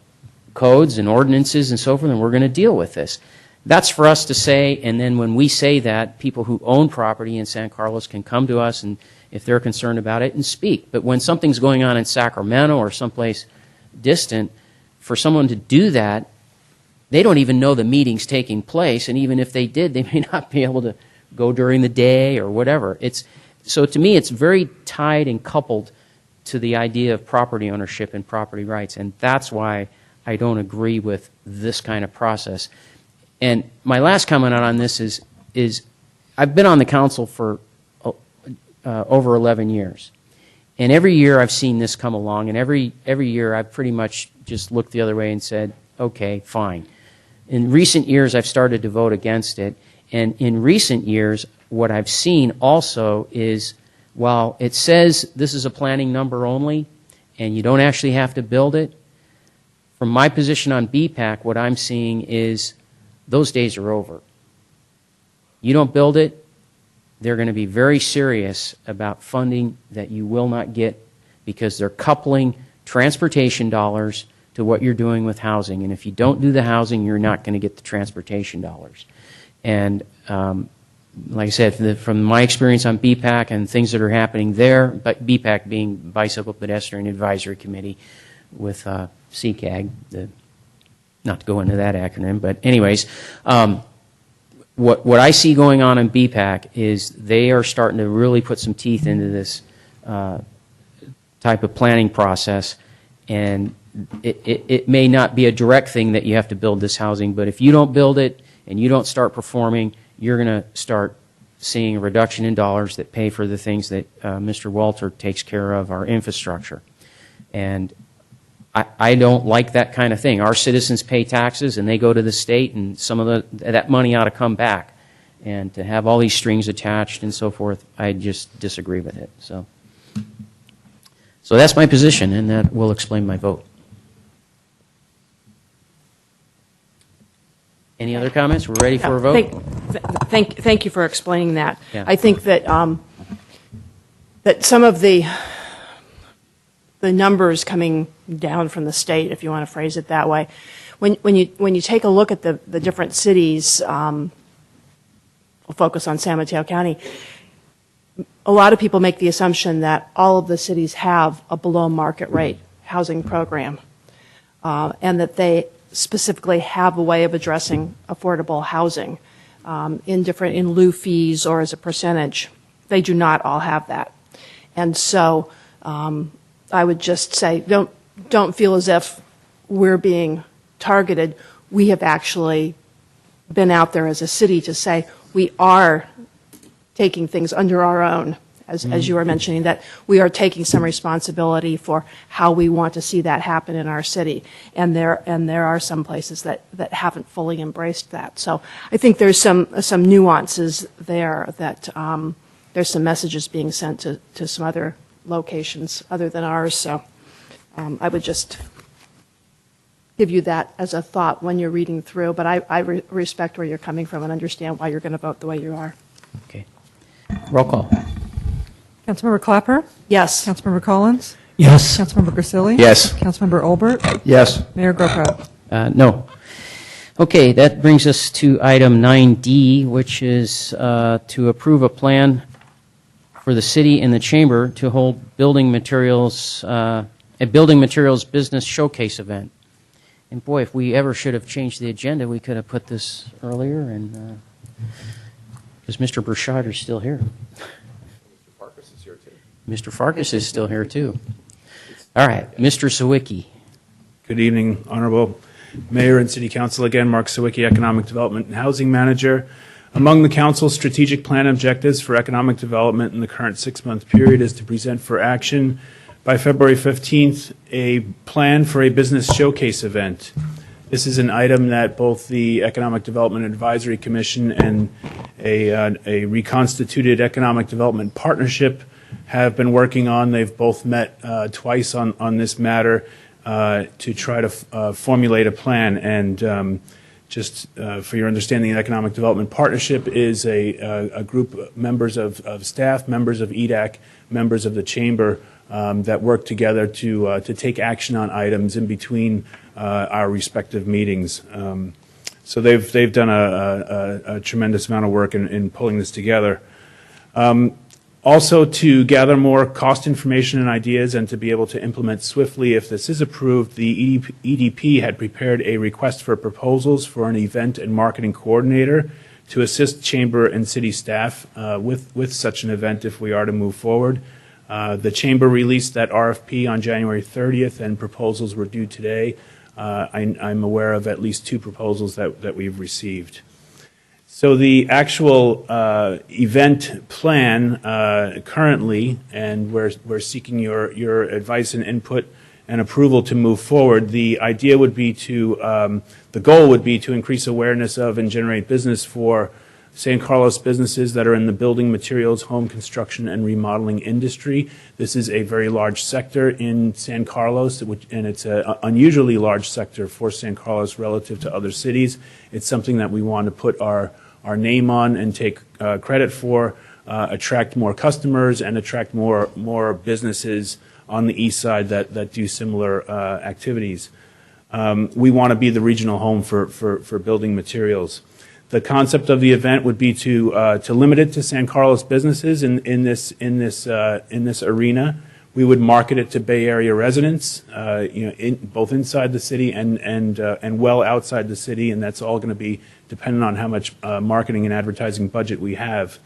codes and ordinances and so forth, and we're going to deal with this. That's for us to say, and then when we say that, people who own property in San Carlos can come to us and, if they're concerned about it, and speak. But when something's going on in Sacramento or someplace distant, for someone to do that, they don't even know the meeting's taking place, and even if they did, they may not be able to go during the day or whatever. So to me, it's very tied and coupled to the idea of property ownership and property rights, and that's why I don't agree with this kind of process. And my last comment on this is I've been on the council for over 11 years. And every year I've seen this come along, and every year I've pretty much just looked the other way and said, okay, fine. In recent years, I've started to vote against it. And in recent years, what I've seen also is, while it says this is a planning number only, and you don't actually have to build it, from my position on BPAC, what I'm seeing is those days are over. You don't build it, they're going to be very serious about funding that you will not get, because they're coupling transportation dollars to what you're doing with housing. And if you don't do the housing, you're not going to get the transportation dollars. And like I said, from my experience on BPAC and things that are happening there, but BPAC being Bicycle Pedestrian Advisory Committee with CCAG, not to go into that acronym, but anyways, what I see going on in BPAC is they are starting to really put some teeth into this type of planning process, and it may not be a direct thing that you have to build this housing, but if you don't build it and you don't start performing, you're going to start seeing a reduction in dollars that pay for the things that Mr. Walter takes care of, our infrastructure. And I don't like that kind of thing. Our citizens pay taxes, and they go to the state, and some of that money ought to come back. And to have all these strings attached and so forth, I just disagree with it. So that's my position, and that will explain my vote. Any other comments? We're ready for a vote? Thank you for explaining that. Yeah. I think that that some of the numbers coming down from the state, if you want to phrase it that way, when you take a look at the different cities, we'll focus on San Mateo County. A lot of people make the assumption that all of the cities have a below market rate housing program, and that they specifically have a way of addressing affordable housing in lieu fees or as a percentage. They do not all have that. And so I would just say, don't feel as if we're being targeted. We have actually been out there as a city to say we are taking things under our own, as you were mentioning, that we are taking some responsibility for how we want to see that happen in our city. And there are some places that haven't fully embraced that. So I think there's some nuances there that there's some messages being sent to some other locations other than ours. So I would just give you that as a thought when you're reading through. But I respect where you're coming from and understand why you're going to vote the way you are. Okay. Roll call. Councilmember Clapper? Yes. Councilmember Collins? Yes. Councilmember Grisilli? Yes. Councilmember Olbert? Yes. Mayor Grocott? No. Okay, that brings us to item 9D, which is to approve a plan for the city and the chamber to hold a building materials business showcase event. And boy, if we ever should have changed the agenda, we could have put this earlier, and because Mr. Burchard is still here. Mr. Farkas is still here, too. All right, Mr. Sawicki. Good evening, Honorable Mayor and City Council. Again, Mark Sawicki, Economic Development and Housing Manager. Among the Council's strategic plan objectives for economic development in the current 6-month period is to present for action by February 15th a plan for a business showcase event. This is an item that both the Economic Development Advisory Commission and a reconstituted Economic Development Partnership have been working on. They've both met twice on this matter to try to formulate a plan. And just for your understanding, the Economic Development Partnership is a group of members of staff, members of EDAC, members of the Chamber that work together to take action on items in between our respective meetings. So they've done a tremendous amount of work in pulling this together. Also, to gather more cost information and ideas and to be able to implement swiftly if this is approved, the EDP had prepared a request for proposals for an event and marketing coordinator to assist Chamber and City staff with such an event if we are to move forward. The Chamber released that RFP on January 30th, and proposals were due today. I'm aware of at least 2 proposals that we've received. So the actual event plan currently, and we're seeking your advice and input and approval to move forward. The idea would be the goal would be to increase awareness of and generate business for San Carlos businesses that are in the building materials, home construction, and remodeling industry. This is a very large sector in San Carlos, and it's an unusually large sector for San Carlos relative to other cities. It's something that we want to put our name on and take credit for, attract more customers, and attract more businesses on the east side that do similar activities. We want to be the regional home for building materials. The concept of the event would be to limit it to San Carlos businesses in this arena. We would market it to Bay Area residents, both inside the city and well outside the city, and that's all going to be dependent on how much marketing and advertising budget we have.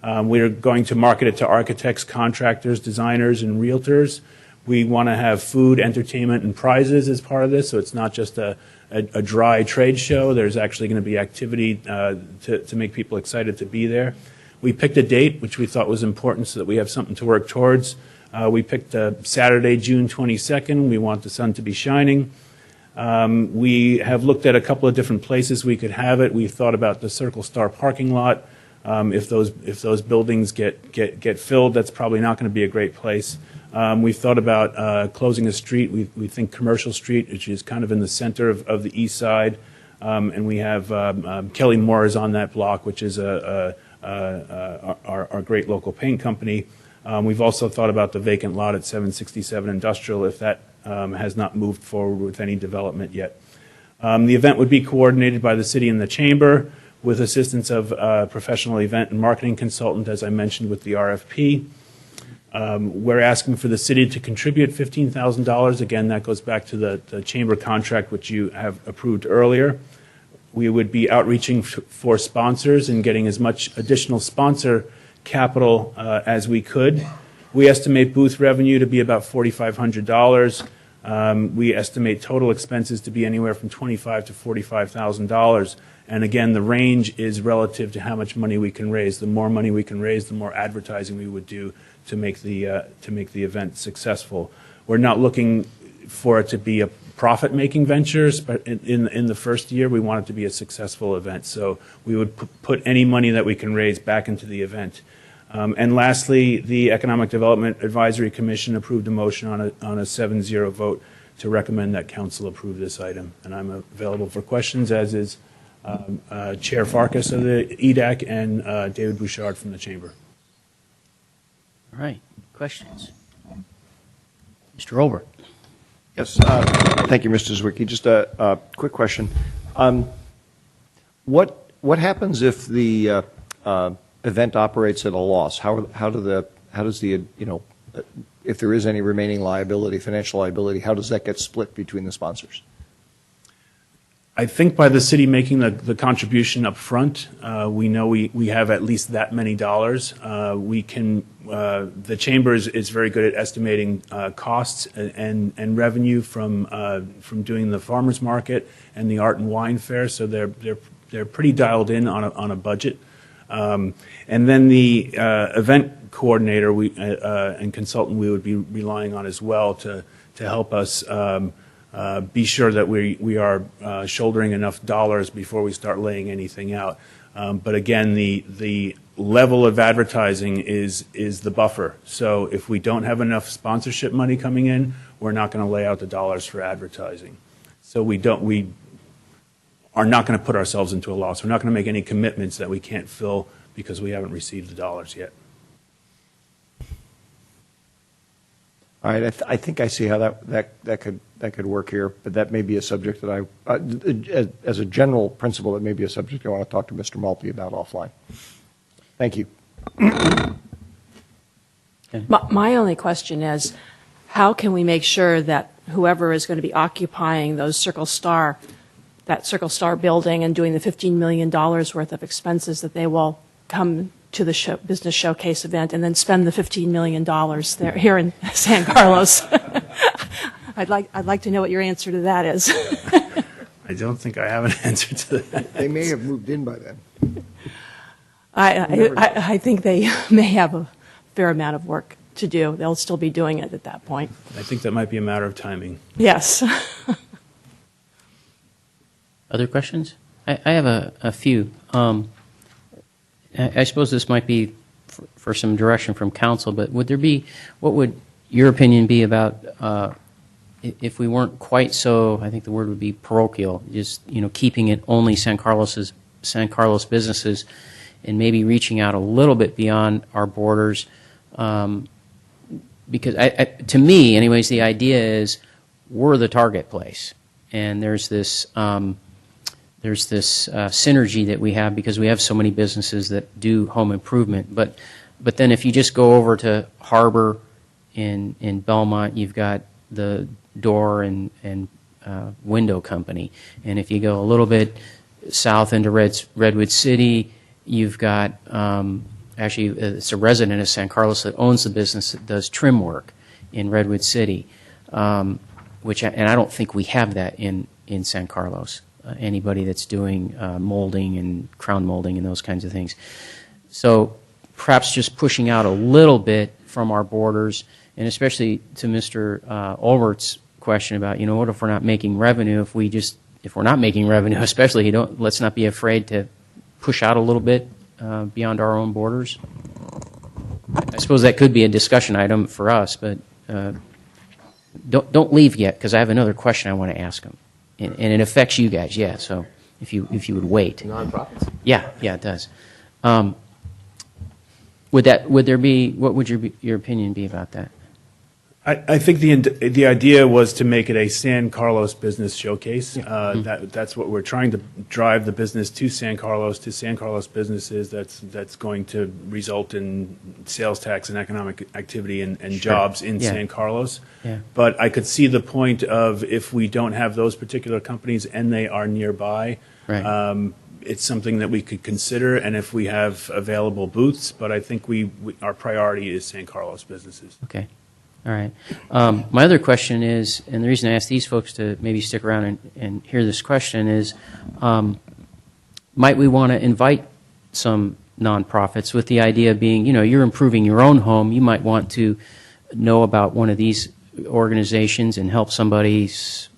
We're going to market it to architects, contractors, designers, and realtors. We want to have food, entertainment, and prizes as part of this, so it's not just a dry trade show. There's actually going to be activity to make people excited to be there. We picked a date, which we thought was important so that we have something to work towards. We picked Saturday, June 22nd. We want the sun to be shining. We have looked at a couple of different places we could have it. We've thought about the Circle Star parking lot. If those buildings get filled, that's probably not going to be a great place. We've thought about closing a street. We think Commercial Street, which is kind of in the center of the east side, and we have Kelly Moore is on that block, which is our great local paint company. We've also thought about the vacant lot at 767 Industrial, if that has not moved forward with any development yet. The event would be coordinated by the city and the chamber with assistance of a professional event and marketing consultant, as I mentioned with the RFP. We're asking for the city to contribute $15,000. Again, that goes back to the chamber contract, which you have approved earlier. We would be outreaching for sponsors and getting as much additional sponsor capital as we could. We estimate booth revenue to be about $4,500. We estimate total expenses to be anywhere from $25,000 to $45,000. And again, the range is relative to how much money we can raise. The more money we can raise, the more advertising we would do to make the event successful. We're not looking for it to be a profit-making venture, but in the first year, we want it to be a successful event. So we would put any money that we can raise back into the event. And lastly, the Economic Development Advisory Commission approved a motion on a 7-0 vote to recommend that council approve this item. And I'm available for questions, as is Chair Farkas of the EDAC and David Bouchard from the Chamber. All right, questions? Mr. Olbert. Yes, thank you, Mr. Zwicky. Just a quick question. What happens if the event operates at a loss? How does the if there is any remaining liability, financial liability, how does that get split between the sponsors? I think by the city making the contribution up front, we know we have at least that many dollars. We can, the chamber is very good at estimating costs and revenue from doing the farmers market and the art and wine fair. So they're pretty dialed in on a budget. And then the event coordinator and consultant we would be relying on as well to help us be sure that we are shouldering enough dollars before we start laying anything out. But again, the level of advertising is the buffer. So if we don't have enough sponsorship money coming in, we're not going to lay out the dollars for advertising. So we are not going to put ourselves into a loss. We're not going to make any commitments that we can't fill because we haven't received the dollars yet. All right, I think I see how that could work here, but that may be a subject that as a general principle, that may be a subject I want to talk to Mr. Maltby about offline. Thank you. My only question is, how can we make sure that whoever is going to be occupying that Circle Star building and doing the $15 million worth of expenses, that they will come to the business showcase event and then spend the $15 million there here in San Carlos? I'd like to know what your answer to that is. I don't think I have an answer to that. They may have moved in by then. I think they may have a fair amount of work to do. They'll still be doing it at that point. I think that might be a matter of timing. Yes. Other questions? I have a few. I suppose this might be for some direction from council, but what would your opinion be about if we weren't quite so, I think the word would be parochial, just keeping it only San Carlos businesses, and maybe reaching out a little bit beyond our borders? Because to me, anyways, the idea is we're the target place, and there's this synergy that we have because we have so many businesses that do home improvement. But then if you just go over to Harbor in Belmont, you've got the door and window company. And if you go a little bit south into Redwood City, you've got actually it's a resident of San Carlos that owns the business that does trim work in Redwood City, which I don't think we have that in San Carlos. Anybody that's doing molding and crown molding and those kinds of things. So perhaps just pushing out a little bit from our borders, and especially to Mr. Olbert's question about, what if we're not making revenue? If we're not making revenue, especially, let's not be afraid to push out a little bit beyond our own borders. I suppose that could be a discussion item for us, but don't leave yet, because I have another question I want to ask him. And it affects you guys, yeah. So if you would wait, Nonprofits. Yeah, it does. What would your opinion be about that? I think the idea was to make it a San Carlos business showcase. That's what we're trying to drive the business to San Carlos businesses. That's going to result in sales tax and economic activity and jobs in San Carlos. Yeah. But I could see the point of if we don't have those particular companies and they are nearby, Right. It's something that we could consider, and if we have available booths. But I think our priority is San Carlos businesses. Okay. All right. My other question is, and the reason I asked these folks to maybe stick around and hear this question is, might we want to invite some nonprofits, with the idea being, you're improving your own home, you might want to know about one of these organizations and help somebody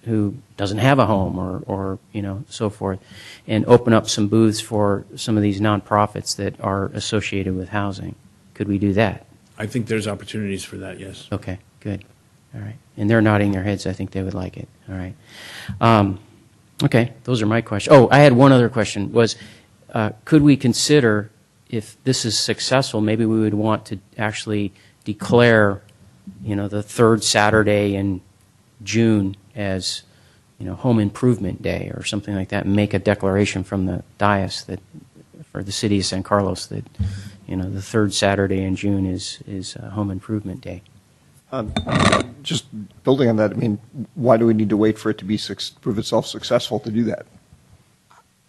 who doesn't have a home or so forth, and open up some booths for some of these nonprofits that are associated with housing. Could we do that? I think there's opportunities for that, yes. Okay, good. All right. And they're nodding their heads. I think they would like it. All right. Okay, those are my questions. Oh, I had one other question. Was could we consider, if this is successful, maybe we would want to actually declare, the third Saturday in June as, Home Improvement Day or something like that, and make a declaration from the dais that for the city of San Carlos that, the third Saturday in June is Home Improvement Day. Just building on that, I mean, why do we need to wait for it to prove itself successful to do that?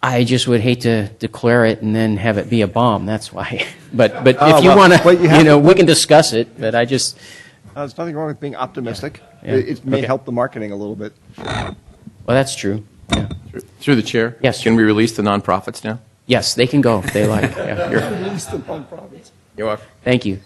I just would hate to declare it and then have it be a bomb. That's why. But if Oh, you well, want but you have to, to- we can discuss it. But I just There's nothing wrong with being optimistic. Yeah. It may Okay. help the marketing a little bit. well, that's true. Yeah. Through the chair? Yes. Can we release the nonprofits now? Yes, they can go if they like. Yeah, You're welcome. thank you.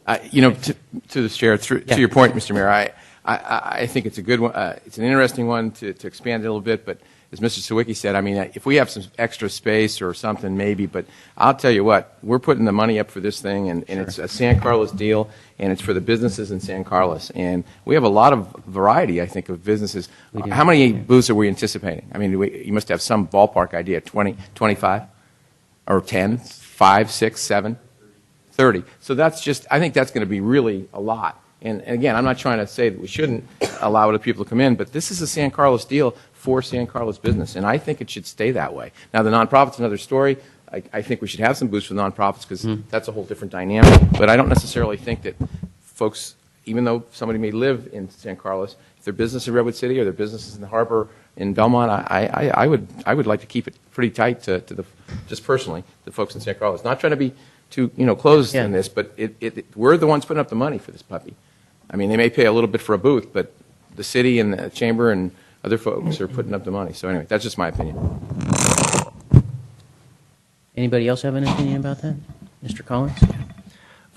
To the chair, to your point, Mr. Mayor, I think it's a good one. It's an interesting one to expand it a little bit. But as Mr. Sawicki said, I mean, if we have some extra space or something, maybe. But I'll tell you what, we're putting the money up for this thing, and it's a San Carlos deal, and it's for the businesses in San Carlos. And we have a lot of variety, I think, of businesses. How many booths are we anticipating? I mean, you must have some ballpark idea, 20, 25, or 10, 5, 6, 7? 30. So that's just, I think that's going to be really a lot. And again, I'm not trying to say that we shouldn't allow other people to come in, but this is a San Carlos deal for San Carlos business, and I think it should stay that way. Now, the nonprofit's another story. I think we should have some booths for nonprofits because that's a whole different dynamic. But I don't necessarily think that folks, even though somebody may live in San Carlos, if their business in Redwood City or their business is in the harbor in Belmont, I would like to keep it pretty tight to the, just personally, the folks in San Carlos. Not trying to be too closed in this, but we're the ones putting up the money for this puppy. I mean, they may pay a little bit for a booth, but the city and the chamber and other folks are putting up the money. So anyway, that's just my opinion. Anybody else have an opinion about that? Mr. Collins?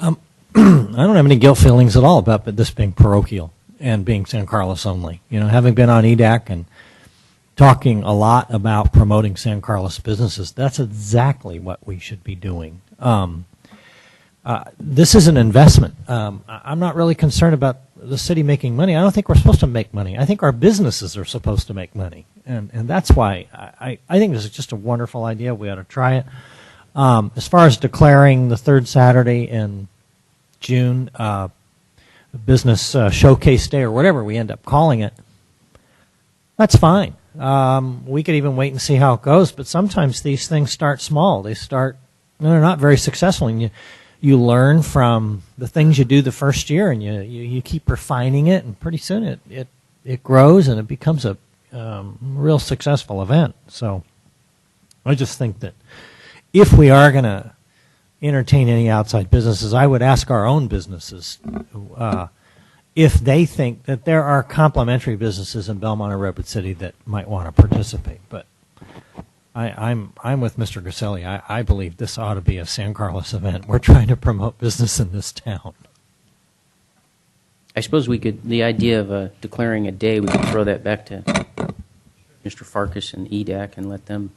I don't have any guilt feelings at all about this being parochial and being San Carlos only. Having been on EDAC and talking a lot about promoting San Carlos businesses, that's exactly what we should be doing. This is an investment. I'm not really concerned about the city making money. I don't think we're supposed to make money. I think our businesses are supposed to make money. And that's why I think this is just a wonderful idea. We ought to try it. As far as declaring the third Saturday in June, business showcase day or whatever we end up calling it, that's fine. We could even wait and see how it goes, but sometimes these things start small. They're not very successful, and you learn from the things you do the first year, and you keep refining it, and pretty soon it grows and it becomes a real successful event. So I just think that if we are going to entertain any outside businesses, I would ask our own businesses if they think that there are complementary businesses in Belmont or Redwood City that might want to participate. But I'm with Mr. Griselli. I believe this ought to be a San Carlos event. We're trying to promote business in this town. I suppose we could, the idea of declaring a day, we could throw that back to Mr. Farkas and EDAC and let them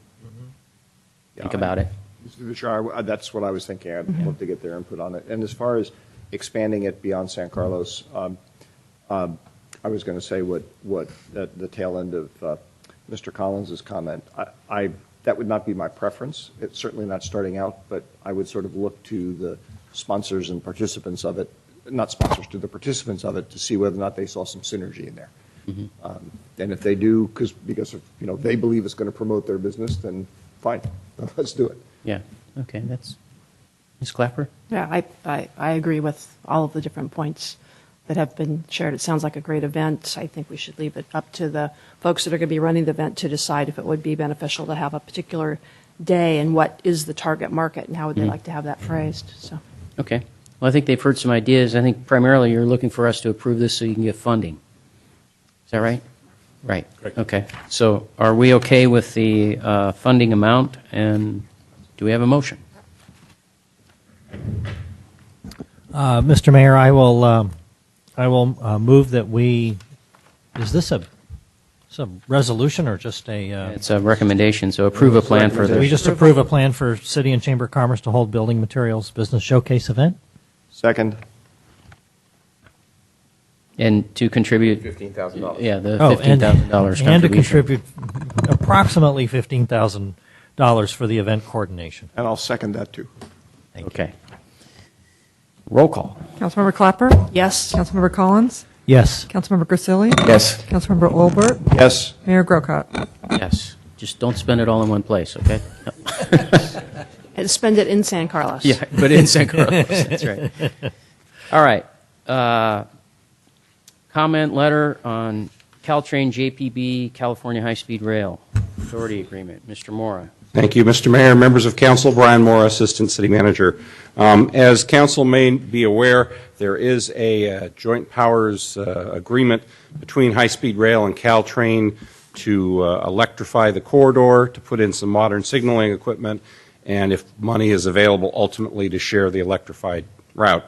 think about it. Mr. Bashar, that's what I was thinking. I'd love to get their input on it. And as far as expanding it beyond San Carlos, I was going to say what the tail end of Mr. Collins' comment. That would not be my preference. It's certainly not starting out, but I would sort of look to the sponsors and participants of it, not sponsors, to the participants of it to see whether or not they saw some synergy in there. And if they do, because they believe it's going to promote their business, then fine, let's do it. Yeah. Okay. That's Ms. Clapper. Yeah, I agree with all of the different points that have been shared. It sounds like a great event. I think we should leave it up to the folks that are going to be running the event to decide if it would be beneficial to have a particular day and what is the target market and how would they like to have that phrased. So. Okay. Well, I think they've heard some ideas. I think primarily you're looking for us to approve this so you can get funding. Is that right? Right. Correct. Okay. So are we okay with the funding amount, and do we have a motion? Mr. Mayor, I will move that we. Is this a It's a resolution or just a? It's a recommendation, so approve a plan for We the, just approve a plan for City and Chamber of Commerce to hold building materials business showcase event? Second. and to contribute. $15,000. Yeah, the Oh, $15,000 contribution. And to contribute approximately $15,000 for the event coordination. And I'll second that, too. Okay. Roll call. Councilmember Clapper? Yes. Councilmember Collins? Yes. Councilmember Grisilli? Yes. Councilmember Olbert? Yes. Mayor Grocott? Yes. Just don't spend it all in one place, okay? And spend it in San Carlos. Yeah, but in San Carlos, that's right. All right. Comment letter on Caltrain JPB California High Speed Rail Authority Agreement. Mr. Mora. Thank you, Mr. Mayor, members of council. Brian Mora, Assistant City Manager. As council may be aware, there is a joint powers agreement between High Speed Rail and Caltrain to electrify the corridor, to put in some modern signaling equipment, and if money is available, ultimately to share the electrified route.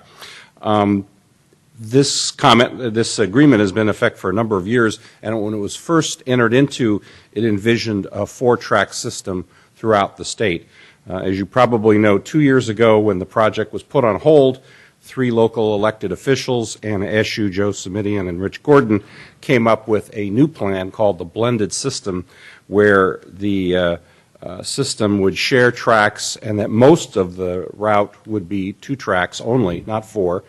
This agreement has been in effect for a number of years, and when it was first entered into, it envisioned a 4-track system throughout the state. As you probably know, 2 years ago when the project was put on hold, 3 local elected officials, Anna Eshu, Joe Simidian, and Rich Gordon, came up with a new plan called the blended system, where the system would share tracks and that most of the route would be 2 tracks only, not 4.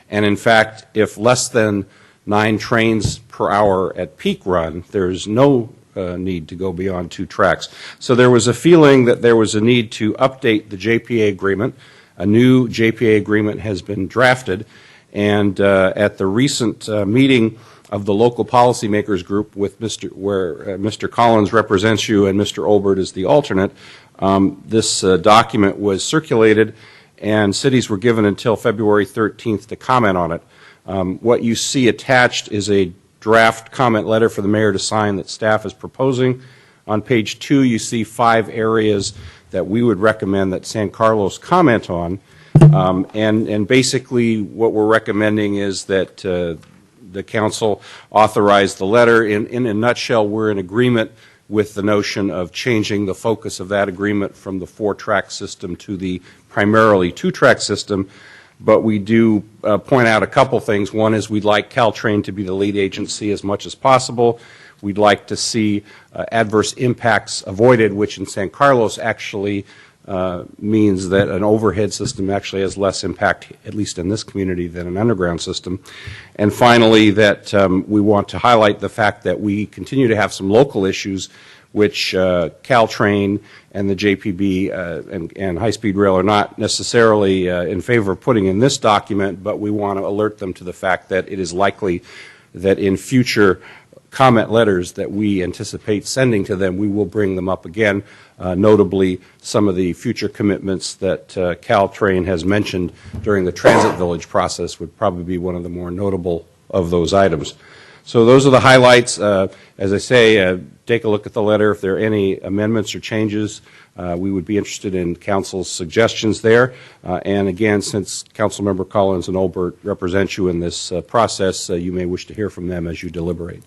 And in fact, if less than 9 trains per hour at peak run, there's no need to go beyond 2 tracks. So there was a feeling that there was a need to update the JPA agreement. A new JPA agreement has been drafted, and at the recent meeting of the local policymakers group with Mr. Collins represents you and Mr. Olbert is the alternate, this document was circulated and cities were given until February 13th to comment on it. What you see attached is a draft comment letter for the mayor to sign that staff is proposing. On page 2, you see 5 areas that we would recommend that San Carlos comment on. And basically what we're recommending is that the council authorize the letter. In a nutshell, we're in agreement with the notion of changing the focus of that agreement from the 4-track system to the primarily 2-track system. But we do point out a couple things. One is we'd like Caltrain to be the lead agency as much as possible. We'd like to see adverse impacts avoided, which in San Carlos actually means that an overhead system actually has less impact, at least in this community, than an underground system. And finally, that we want to highlight the fact that we continue to have some local issues which Caltrain and the JPB and High Speed Rail are not necessarily in favor of putting in this document, but we want to alert them to the fact that it is likely that in future comment letters that we anticipate sending to them, we will bring them up again, notably some of the future commitments that Caltrain has mentioned during the Transit Village process would probably be one of the more notable of those items. So those are the highlights. As I say, take a look at the letter. If there are any amendments or changes, we would be interested in council's suggestions there. And again, since Councilmember Collins and Olbert represent you in this process, you may wish to hear from them as you deliberate.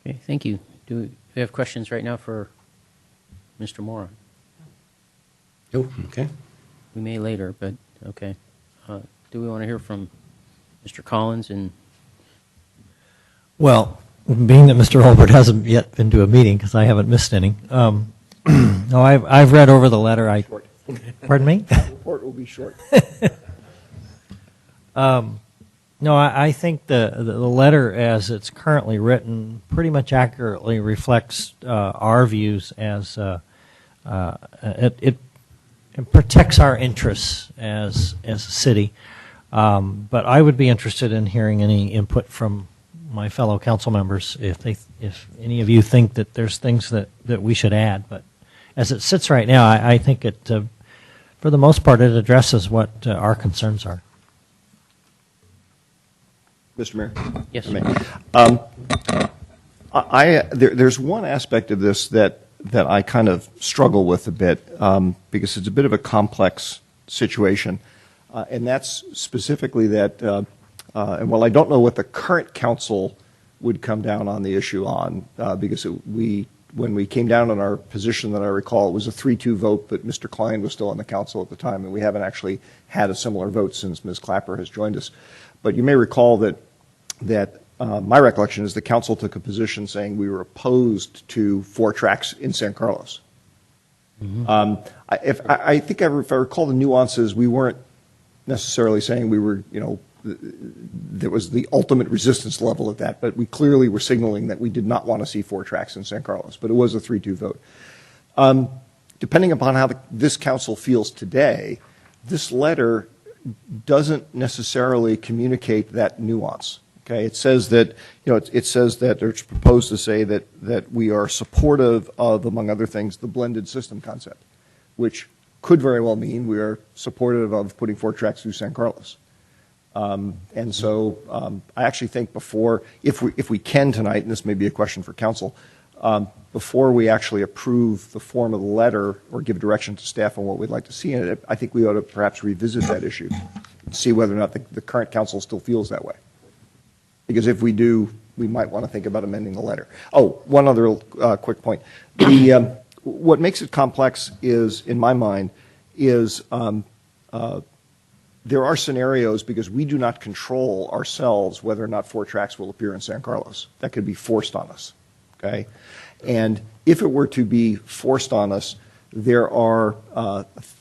Okay, thank you. Do we have questions right now for Mr. Mora? Oh, okay. We may later, but okay. Do we want to hear from Mr. Collins and? Well, being that Mr. Olbert hasn't yet been to a meeting, because I haven't missed any, no, I've read over the letter. Pardon me? The report will be short. No, I think the letter as it's currently written pretty much accurately reflects our views as it protects our interests as a city. But I would be interested in hearing any input from my fellow council members if any of you think that there's things that we should add. But as it sits right now, I think it, for the most part, it addresses what our concerns are. Mr. Mayor? Yes. There's one aspect of this that I kind of struggle with a bit because it's a bit of a complex situation. And that's specifically that, and while I don't know what the current council would come down on the issue on, because when we came down on our position that I recall, it was a 3-2 vote, but Mr. Klein was still on the council at the time, and we haven't actually had a similar vote since Ms. Clapper has joined us. But you may recall that my recollection is the council took a position saying we were opposed to 4 tracks in San Carlos. I think if I recall the nuances, we weren't necessarily saying we were, there was the ultimate resistance level at that, but we clearly were signaling that we did not want to see 4 tracks in San Carlos, but it was a 3-2 vote. Depending upon how this council feels today, this letter doesn't necessarily communicate that nuance. Okay, it says that, it says that, or it's proposed to say that we are supportive of, among other things, the blended system concept, which could very well mean we are supportive of putting 4 tracks through San Carlos. And so I actually think if we can tonight, and this may be a question for council, before we actually approve the form of the letter or give direction to staff on what we'd like to see in it, I think we ought to perhaps revisit that issue and see whether or not the current council still feels that way. Because if we do, we might want to think about amending the letter. Oh, one other quick point. What makes it complex is, in my mind, is there are scenarios, because we do not control ourselves whether or not 4 tracks will appear in San Carlos. That could be forced on us. Okay? And if it were to be forced on us, there are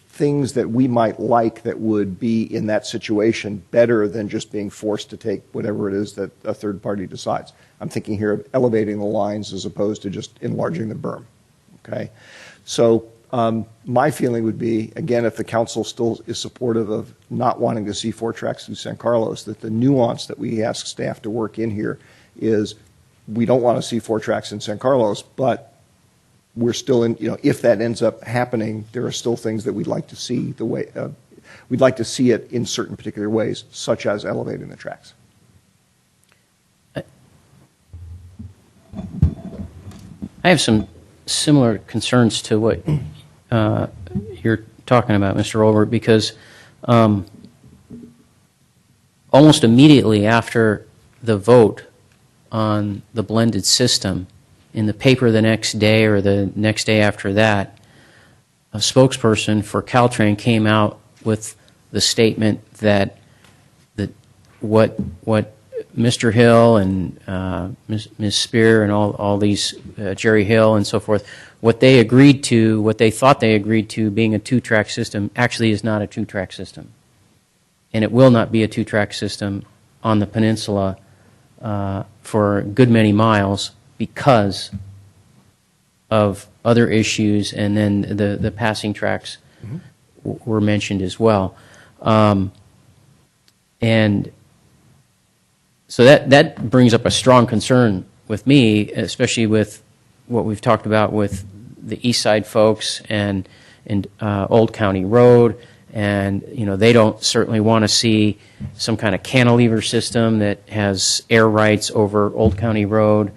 things that we might like that would be in that situation better than just being forced to take whatever it is that a third party decides. I'm thinking here of elevating the lines as opposed to just enlarging the berm. Okay? So my feeling would be, again, if the council still is supportive of not wanting to see 4 tracks through San Carlos, that the nuance that we ask staff to work in here is we don't want to see 4 tracks in San Carlos, but we're still in, if that ends up happening, there are still things that we'd like to see we'd like to see it in certain particular ways, such as elevating the tracks. I have some similar concerns to what you're talking about, Mr. Olbert, because almost immediately after the vote on the blended system, in the paper the next day or the next day after that, a spokesperson for Caltrain came out with the statement that what Mr. Hill and Ms. Spear and all these, Jerry Hill and so forth, what they thought they agreed to being a 2-track system actually is not a 2-track system. And it will not be a 2-track system on the peninsula for a good many miles, because of other issues, and then the passing tracks were mentioned as well. And so that brings up a strong concern with me, especially with what we've talked about with the East Side folks and Old County Road, and they don't certainly want to see some kind of cantilever system that has air rights over Old County Road,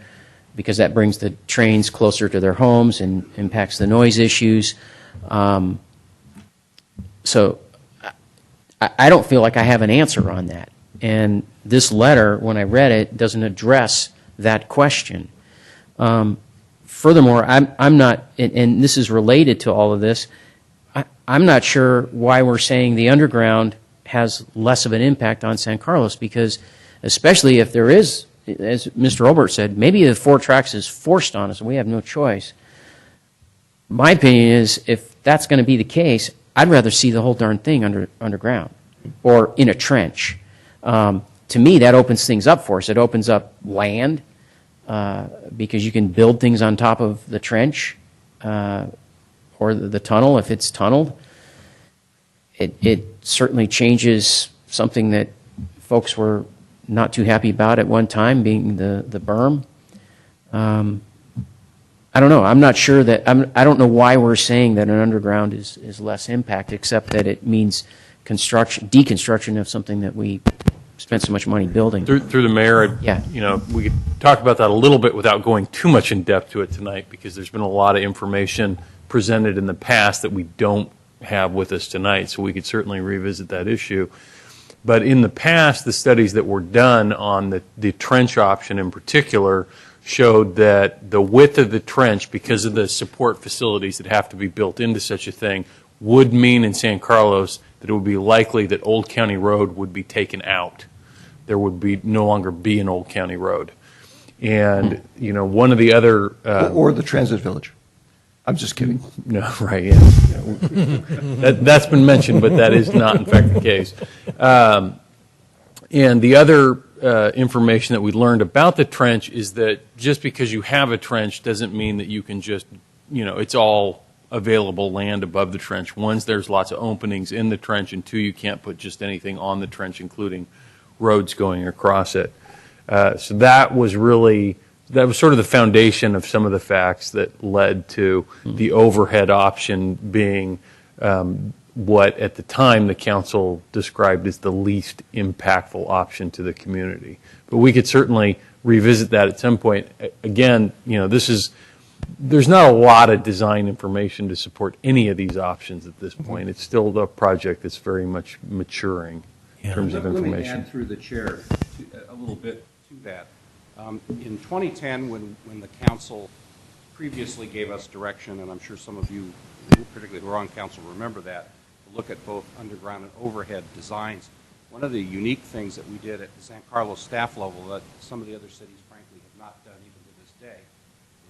because that brings the trains closer to their homes and impacts the noise issues. So I don't feel like I have an answer on that. And this letter, when I read it, doesn't address that question. Furthermore, I'm not, and this is related to all of this, I'm not sure why we're saying the underground has less of an impact on San Carlos, because especially if there is, as Mr. Olbert said, maybe the 4 tracks is forced on us and we have no choice. My opinion is, if that's going to be the case, I'd rather see the whole darn thing underground or in a trench. To me, that opens things up for us. It opens up land because you can build things on top of the trench or the tunnel if it's tunneled. It certainly changes something that folks were not too happy about at one time, being the berm. I don't know. I'm not sure that, I don't know why we're saying that an underground is less impact, except that it means deconstruction of something that we spent so much money building. Through the mayor, yeah. We could talk about that a little bit without going too much in depth to it tonight, because there's been a lot of information presented in the past that we don't have with us tonight, so we could certainly revisit that issue. But in the past, the studies that were done on the trench option in particular showed that the width of the trench, because of the support facilities that have to be built into such a thing, would mean in San Carlos that it would be likely that Old County Road would be taken out. There would be no longer be an Old County Road. And, you know, one of the other... or the transit village. I'm just kidding. No, right, yeah. That's been mentioned, but that is not, in fact, the case. And the other information that we learned about the trench is that just because you have a trench doesn't mean that you can just, you know, it's all available land above the trench. One, there's lots of openings in the trench, and two, you can't put just anything on the trench, including roads going across it. So that was sort of the foundation of some of the facts that led to the overhead option being what at the time the council described as the least impactful option to the community. But we could certainly revisit that at some point. Again, you know, there's not a lot of design information to support any of these options at this point. It's still a project that's very much maturing in terms of information. Let me add through the chair a little bit to that. In 2010, when the council previously gave us direction, and I'm sure some of you, particularly who are on council, remember that, to look at both underground and overhead designs, one of the unique things that we did at the San Carlos staff level that some of the other cities, frankly, have not done even to this day,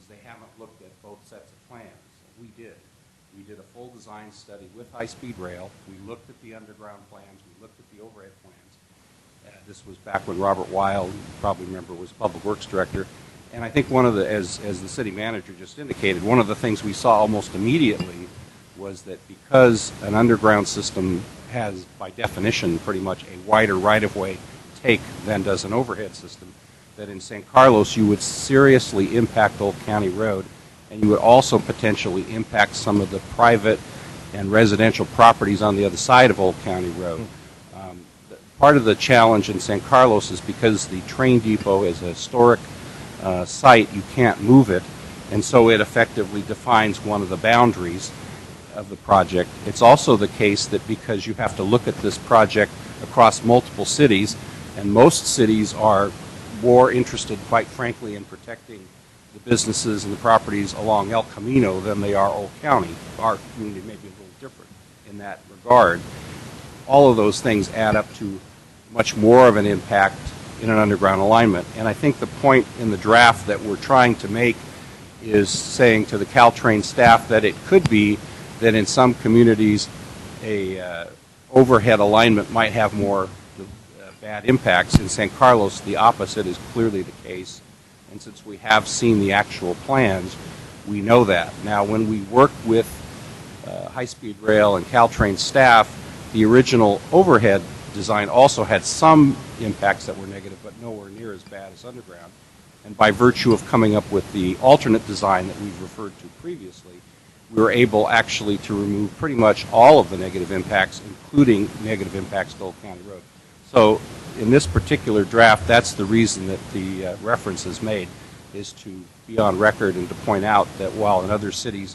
is they haven't looked at both sets of plans. We did. We did a full design study with high-speed rail. We looked at the underground plans. We looked at the overhead plans. This was back when Robert Weil, you probably remember, was Public Works Director. And I think one of the, as the city manager just indicated, one of the things we saw almost immediately was that because an underground system has, by definition, pretty much a wider right-of-way take than does an overhead system, that in San Carlos you would seriously impact Old County Road, and you would also potentially impact some of the private and residential properties on the other side of Old County Road. Part of the challenge in San Carlos is because the train depot is a historic site, you can't move it, and so it effectively defines one of the boundaries of the project. It's also the case that because you have to look at this project across multiple cities, and most cities are more interested, quite frankly, in protecting the businesses and the properties along El Camino than they are Old County. Our community may be a little different in that regard. All of those things add up to much more of an impact in an underground alignment. And I think the point in the draft that we're trying to make is saying to the Caltrain staff that it could be that in some communities a overhead alignment might have more bad impacts. In San Carlos, the opposite is clearly the case. And since we have seen the actual plans, we know that. Now, when we work with high-speed rail and Caltrain staff, the original overhead design also had some impacts that were negative, but nowhere near as bad as underground. And by virtue of coming up with the alternate design that we've referred to previously, we were able actually to remove pretty much all of the negative impacts, including negative impacts to Old County Road. So in this particular draft, that's the reason that the reference is made, is to be on record and to point out that while in other cities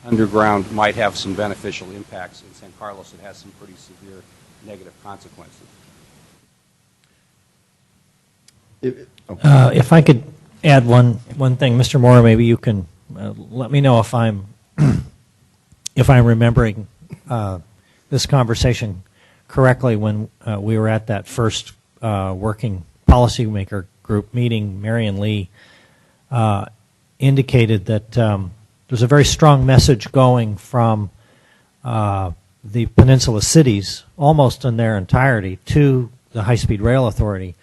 underground might have some beneficial impacts, in San Carlos it has some pretty severe negative consequences. If I could add one thing, Mr. Moore, maybe you can let me know if I'm remembering this conversation correctly. When we were at that first working policymaker group meeting, Marion Lee indicated that there's a very strong message going from the peninsula cities, almost in their entirety, to the High-Speed Rail Authority,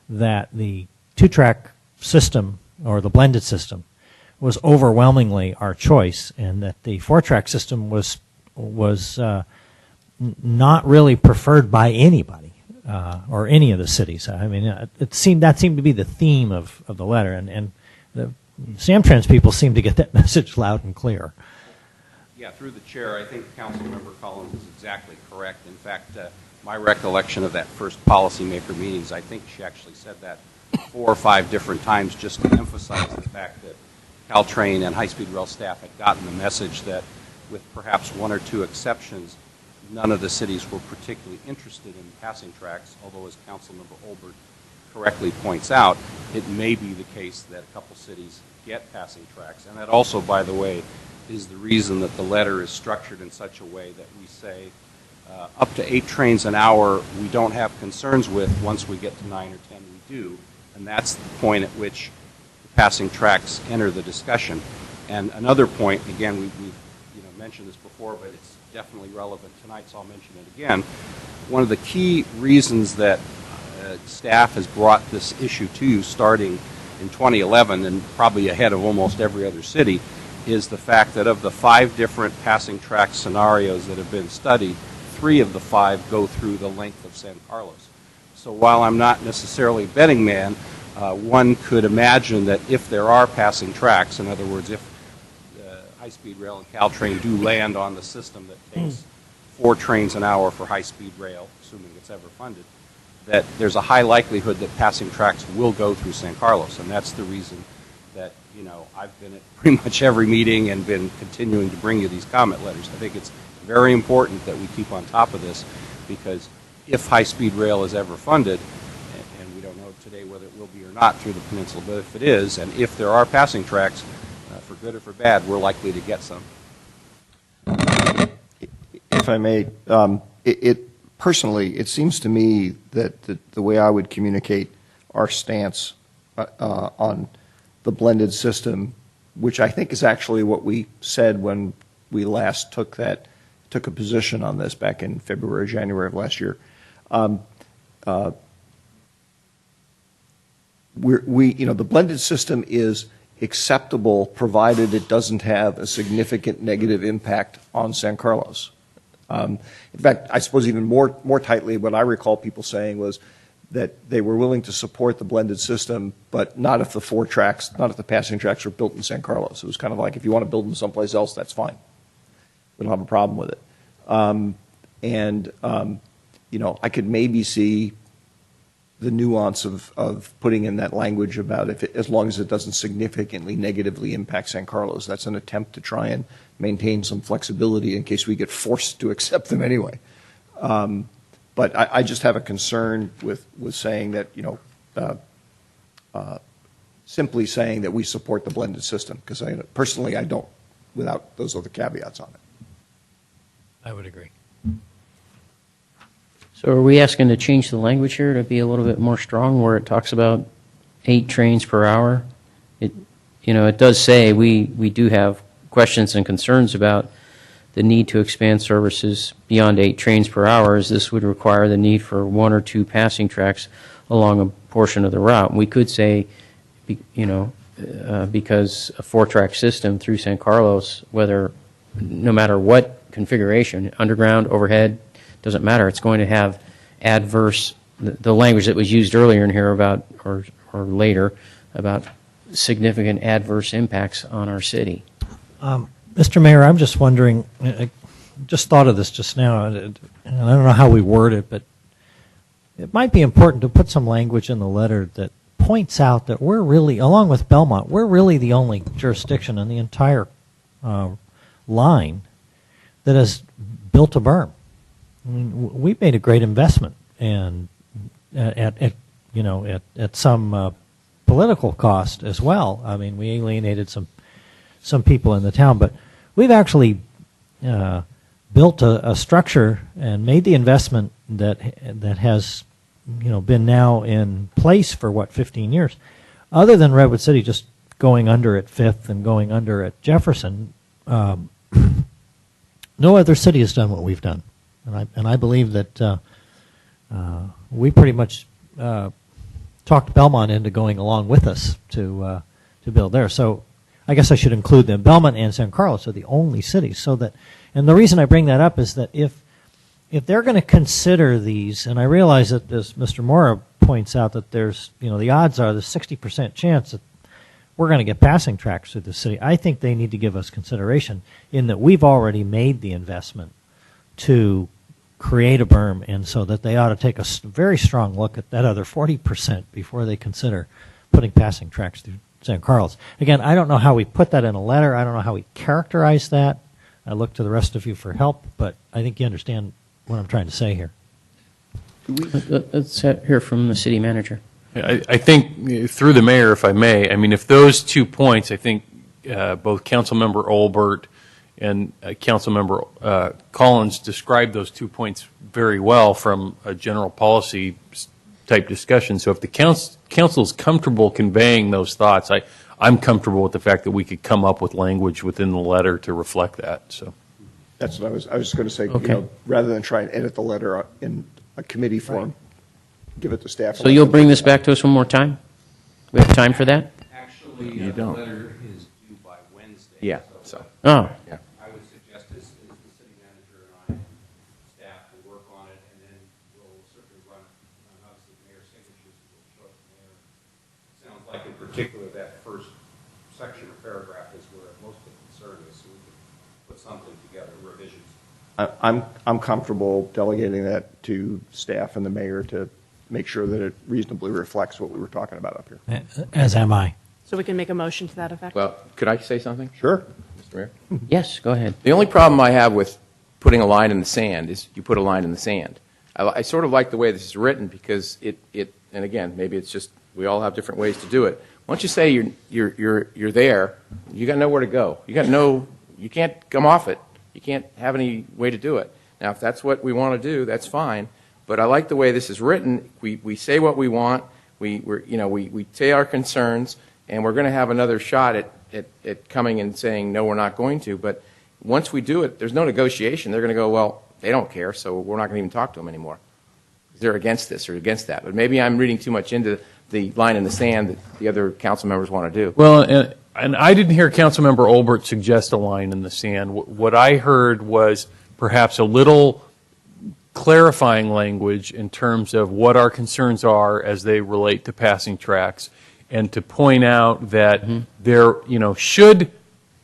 that the two-track system, or the blended system, was overwhelmingly our choice, and that the four-track system was not really preferred by anybody, or any of the cities. I mean, that seemed to be the theme of the letter, and the Samtrans people seem to get that message loud and clear. Yeah, through the chair, I think Councilmember Collins is exactly correct. In fact, my recollection of that first policymaker meeting is I think she actually said that 4 or 5 different times just to emphasize the fact that Caltrain and high-speed rail staff had gotten the message that, with perhaps 1 or 2 exceptions, none of the cities were particularly interested in passing tracks, although as Councilmember Olbert correctly points out, it may be the case that a couple cities get passing tracks. And that also, by the way, is the reason that the letter is structured in such a way that we say up to 8 trains an hour we don't have concerns with. Once we get to 9 or 10 we do. And that's the point at which the passing tracks enter the discussion. And another point, again, we've mentioned this before, but it's definitely relevant tonight, so I'll mention it again. One of the key reasons that staff has brought this issue to you starting in 2011 and probably ahead of almost every other city is the fact that of the 5 different passing track scenarios that have been studied, 3 of the 5 go through the length of San Carlos. So while I'm not necessarily a betting man, one could imagine that if there are passing tracks, in other words, if high-speed rail and Caltrain do land on the system that takes 4 trains an hour for high-speed rail, assuming it's ever funded, that there's a high likelihood that passing tracks will go through San Carlos. And that's the reason that, I've been at pretty much every meeting and been continuing to bring you these comment letters. I think it's very important that we keep on top of this, because if high-speed rail is ever funded, and we don't know today whether it will be or not through the peninsula, but if it is, and if there are passing tracks, for good or for bad, we're likely to get some. If I may, personally, it seems to me that the way I would communicate our stance on the blended system, which I think is actually what we said when we last took a position on this back in February, January of last year. The blended system is acceptable provided it doesn't have a significant negative impact on San Carlos. In fact, I suppose even more tightly, what I recall people saying was that they were willing to support the blended system, but not if the passing tracks were built in San Carlos. It was kind of like, if you want to build them someplace else, that's fine. We don't have a problem with it. I could maybe see the nuance of putting in that language about as long as it doesn't significantly negatively impact San Carlos. That's an attempt to try and maintain some flexibility in case we get forced to accept them anyway. But I just have a concern with saying that, simply saying that we support the blended system, because personally I don't, without those other caveats on it. I would agree. So are we asking to change the language here to be a little bit more strong, where it talks about 8 trains per hour? It does say we do have questions and concerns about the need to expand services beyond 8 trains per hour, as this would require the need for 1 or 2 passing tracks along a portion of the route. And we could say, because a 4-track system through San Carlos, no matter what configuration, underground, overhead, doesn't matter. It's going to have adverse, the language that was used earlier in here about, or later, about significant adverse impacts on our city. Mr. Mayor, I'm just wondering, I just thought of this just now, and I don't know how we word it, but it might be important to put some language in the letter that points out that we're really, along with Belmont, we're really the only jurisdiction in the entire line that has built a berm. I mean, we've made a great investment, and at some political cost as well. I mean, we alienated some people in the town, but we've actually built a structure and made the investment that has been now in place for 15 years. Other than Redwood City just going under at 5th and going under at Jefferson, no other city has done what we've done. And I believe that we pretty much talked Belmont into going along with us to build there. So I guess I should include them. Belmont and San Carlos are the only cities. And the reason I bring that up is that if they're going to consider these, and I realize that, as Mr. Mora points out, that there's, the odds are there's 60% chance that we're going to get passing tracks through the city. I think they need to give us consideration in that we've already made the investment to create a berm, and so that they ought to take a very strong look at that other 40% before they consider putting passing tracks through San Carlos. Again, I don't know how we put that in a letter. I don't know how we characterize that. I look to the rest of you for help, but I think you understand what I'm trying to say here. Let's hear from the city manager. I think, through the mayor, if I may, I mean, if those 2 points, I think both Councilmember Olbert and Councilmember Collins described those 2 points very well from a general policy type discussion. So if the council is comfortable conveying those thoughts, I'm comfortable with the fact that we could come up with language within the letter to reflect that. So That's what I was going to say, Okay. rather than try and edit the letter in a committee form, give it to staff. So you'll bring this back to us one more time? We have time for that? Actually, You don't. the letter is due by Wednesday. Yeah, so. Oh. Yeah. I would suggest as the city manager and I, staff will work on it, and then we'll certainly run, obviously, the mayor's signatures will show up to the mayor. Sounds like in particular that first section or paragraph is where most of the concern is, so we can put something together, revisions. I'm comfortable delegating that to staff and the mayor to make sure that it reasonably reflects what we were talking about up here. As am I. So we can make a motion to that effect? Well, could I say something? Sure. Mr. Mayor? Yes, go ahead. The only problem I have with putting a line in the sand is you put a line in the sand. I sort of like the way this is written because it and again, maybe it's just we all have different ways to do it. Once you say you're there, you got nowhere to go. You can't come off it. You can't have any way to do it. Now, if that's what we want to do, that's fine. But I like the way this is written. We say what we want. We say our concerns, and we're going to have another shot at coming and saying no, we're not going to. But once we do it, there's no negotiation. They're going to go, well, they don't care, so we're not going to even talk to them anymore. They're against this or against that. But maybe I'm reading too much into the line in the sand that the other council members want to do. Well, and I didn't hear Councilmember Olbert suggest a line in the sand. What I heard was perhaps a little clarifying language in terms of what our concerns are as they relate to passing tracks, and to point out that should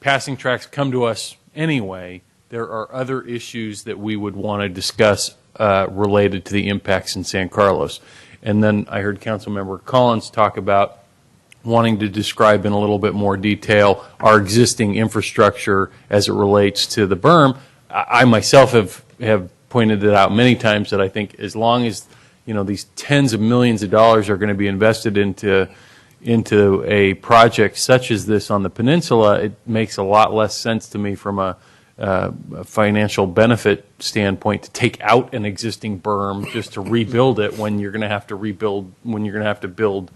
passing tracks come to us anyway, there are other issues that we would want to discuss related to the impacts in San Carlos. And then I heard Councilmember Collins talk about wanting to describe in a little bit more detail our existing infrastructure as it relates to the berm. I myself have pointed it out many times that I think as long as these tens of millions of dollars are going to be invested into a project such as this on the peninsula, it makes a lot less sense to me from a financial benefit standpoint to take out an existing berm just to rebuild it when you're going to have to build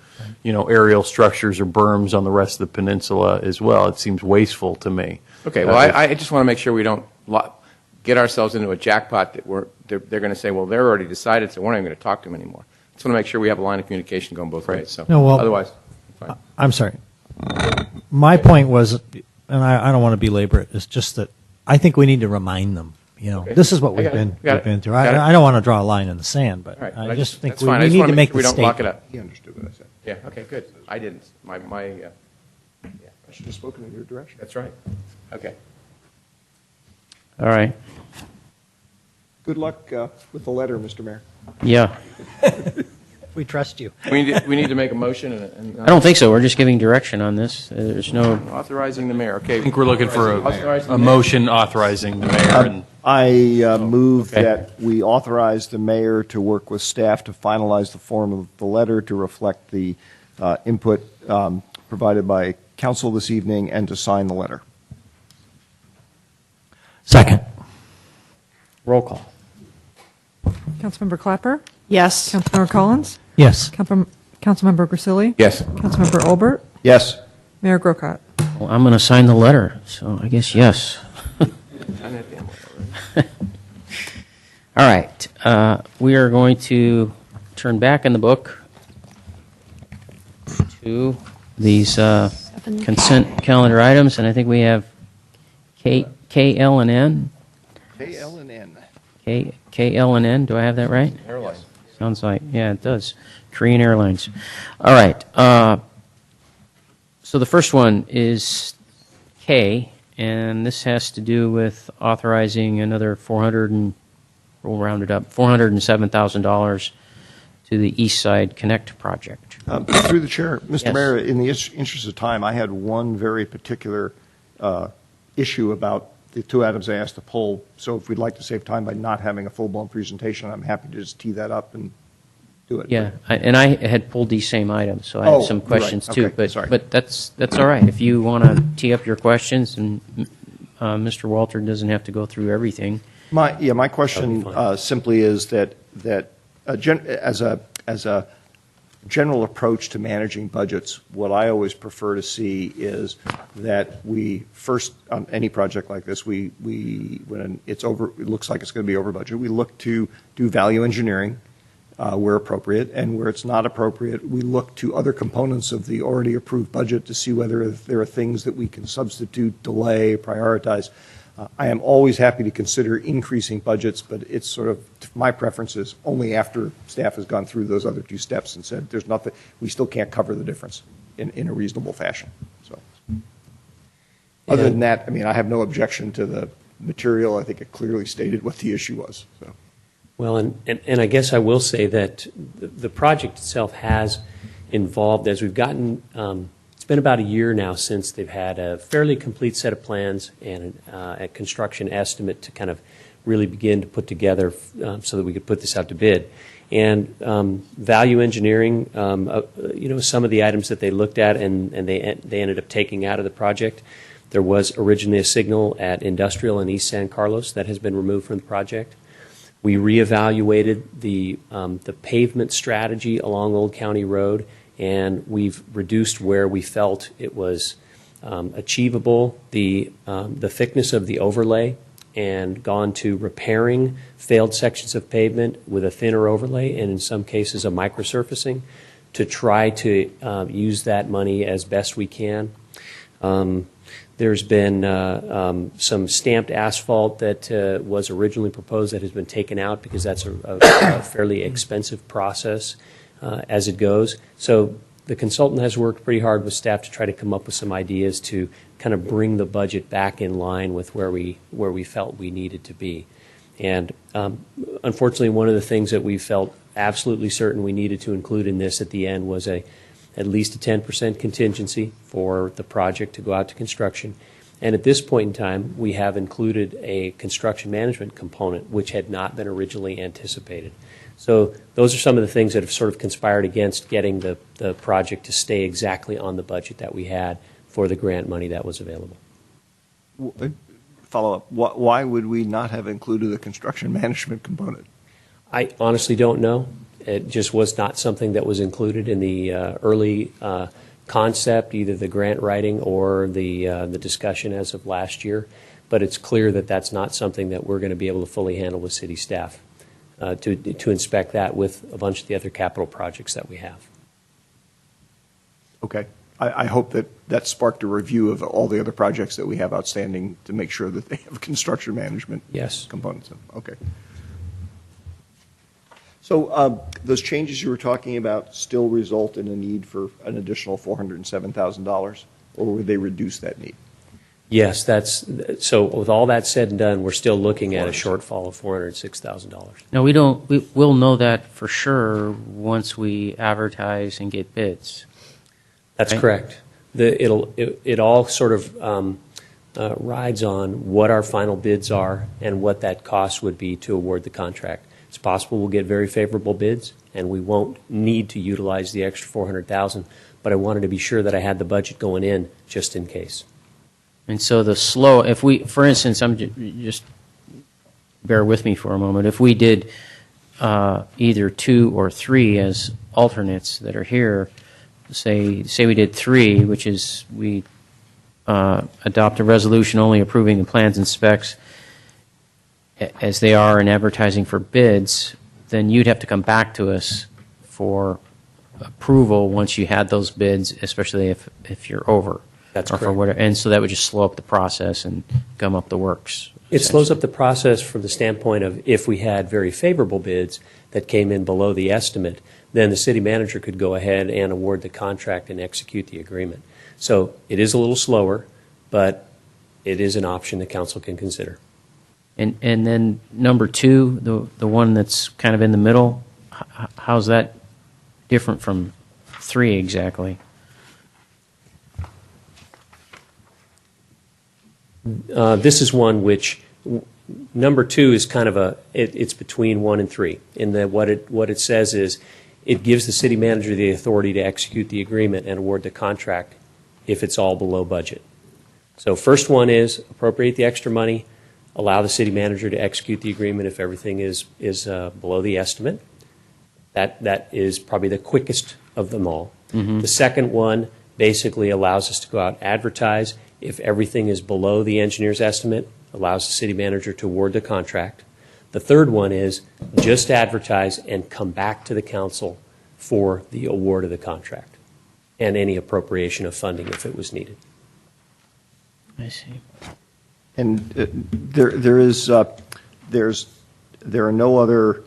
aerial structures or berms on the rest of the peninsula as well. It seems wasteful to me. Okay, well, I just want to make sure we don't get ourselves into a jackpot that they're going to say, well, they're already decided, so we're not even going to talk to them anymore. I just want to make sure we have a line of communication going both ways. So otherwise, fine. I'm sorry. My point was, and I don't want to belabor it, it's just that I think we need to remind them. Okay. This is what we've been through. I don't want to draw a line in the sand, but right, I just think that's we fine. I just need wanna to make the we don't statement. lock it up. He understood what I said. Yeah. Okay. Good. I didn't. I should have spoken in your direction. That's right. Okay. All right. Good luck with the letter, Mr. Mayor. Yeah. We trust you. We need to make a motion. And I don't think so. We're just giving direction on this. There's no... Authorizing the mayor. Okay. I think we're looking for a motion authorizing the mayor. I move that we authorize the mayor to work with staff to finalize the form of the letter to reflect the input provided by council this evening and to sign the letter. Second. Roll call. Councilmember Clapper? Yes. Councilmember Collins? Yes. Councilmember Grisilli? Yes. Councilmember Olbert? Yes. Mayor Grocott? Well, I'm going to sign the letter, so I guess yes. All right. We are going to turn back in the book to these consent calendar items, and I think we have K, L, and N. KL and N. K, L, and N. Do I have that right? Airlines. Sounds like, yeah, it does. Korean Airlines. All right. So the first one is K, and this has to do with authorizing another we'll round it up, $407,000 to the East Side Connect project. Through the chair, Mr. Yes. Mayor, in the interest of time, I had one very particular issue about the two items I asked to pull. So if we'd like to save time by not having a full-blown presentation, I'm happy to just tee that up and do it. Yeah, and I had pulled these same items, so I Oh, have some you're right. questions too. Okay, sorry. But that's all right. If you want to tee up your questions, and Mr. Walter doesn't have to go through everything. My question simply is that as a general approach to managing budgets, what I always prefer to see is that we first, on any project like this, we when it's over, it looks like it's going to be over budget, we look to do value engineering where appropriate, and where it's not appropriate, we look to other components of the already approved budget to see whether there are things that we can substitute, delay, prioritize. I am always happy to consider increasing budgets, but it's sort of, my preference is only after staff has gone through those other two steps and said, there's nothing, we still can't cover the difference in a reasonable fashion. So, other than that, I mean, I have no objection to the material. I think it clearly stated what the issue was. So. Well, and I guess I will say that the project itself has involved, as we've gotten, it's been about a year now since they've had a fairly complete set of plans and a construction estimate to kind of really begin to put together so that we could put this out to bid. And value engineering, some of the items that they looked at and they ended up taking out of the project. There was originally a signal at Industrial in East San Carlos that has been removed from the project. We reevaluated the pavement strategy along Old County Road, and we've reduced where we felt it was achievable, the thickness of the overlay, and gone to repairing failed sections of pavement with a thinner overlay, and in some cases a microsurfacing, to try to use that money as best we can. There's been some stamped asphalt that was originally proposed that has been taken out because that's a fairly expensive process as it goes. So the consultant has worked pretty hard with staff to try to come up with some ideas to kind of bring the budget back in line with where we felt we needed to be. And unfortunately, one of the things that we felt absolutely certain we needed to include in this at the end was at least a 10% contingency for the project to go out to construction. And at this point in time, we have included a construction management component, which had not been originally anticipated. So those are some of the things that have sort of conspired against getting the project to stay exactly on the budget that we had for the grant money that was available. Follow up. Why would we not have included the construction management component? I honestly don't know. It just was not something that was included in the early concept, either the grant writing or the discussion as of last year. But it's clear that that's not something that we're going to be able to fully handle with city staff to inspect that with a bunch of the other capital projects that we have. Okay. I hope that sparked a review of all the other projects that we have outstanding to make sure that they have construction management components. Okay. So those changes you were talking about still result in a need for an additional $407,000, or would they reduce that need? Yes, so with all that said and done, we're still looking at a shortfall of $406,000. No, we'll know that for sure once we advertise and get bids. That's right? correct. It all sort of rides on what our final bids are and what that cost would be to award the contract. It's possible we'll get very favorable bids, and we won't need to utilize the extra $400,000, but I wanted to be sure that I had the budget going in just in case. And so if we, for instance, just bear with me for a moment. If we did either 2 or 3 as alternates that are here, say we did 3, which is we adopt a resolution only approving the plans and specs as they are and advertising for bids, then you'd have to come back to us for approval once you had those bids, especially if you're over. That's or correct. For whatever, and so that would just slow up the process and gum up the works. It slows up the process from the standpoint of if we had very favorable bids that came in below the estimate, then the city manager could go ahead and award the contract and execute the agreement. So it is a little slower, but it is an option the council can consider. And then number 2, the one that's kind of in the middle, how's that different from 3 exactly? This is one which, number 2 is kind of it's between 1 and 3, in that what it says is it gives the city manager the authority to execute the agreement and award the contract if it's all below budget. So first one is appropriate the extra money, allow the city manager to execute the agreement if everything is below the estimate. That is probably the quickest of them all. Mm-hmm. The second one basically allows us to go out and advertise. If everything is below the engineer's estimate, allows the city manager to award the contract. The third one is just advertise and come back to the council for the award of the contract and any appropriation of funding if it was needed. I see. And there are no other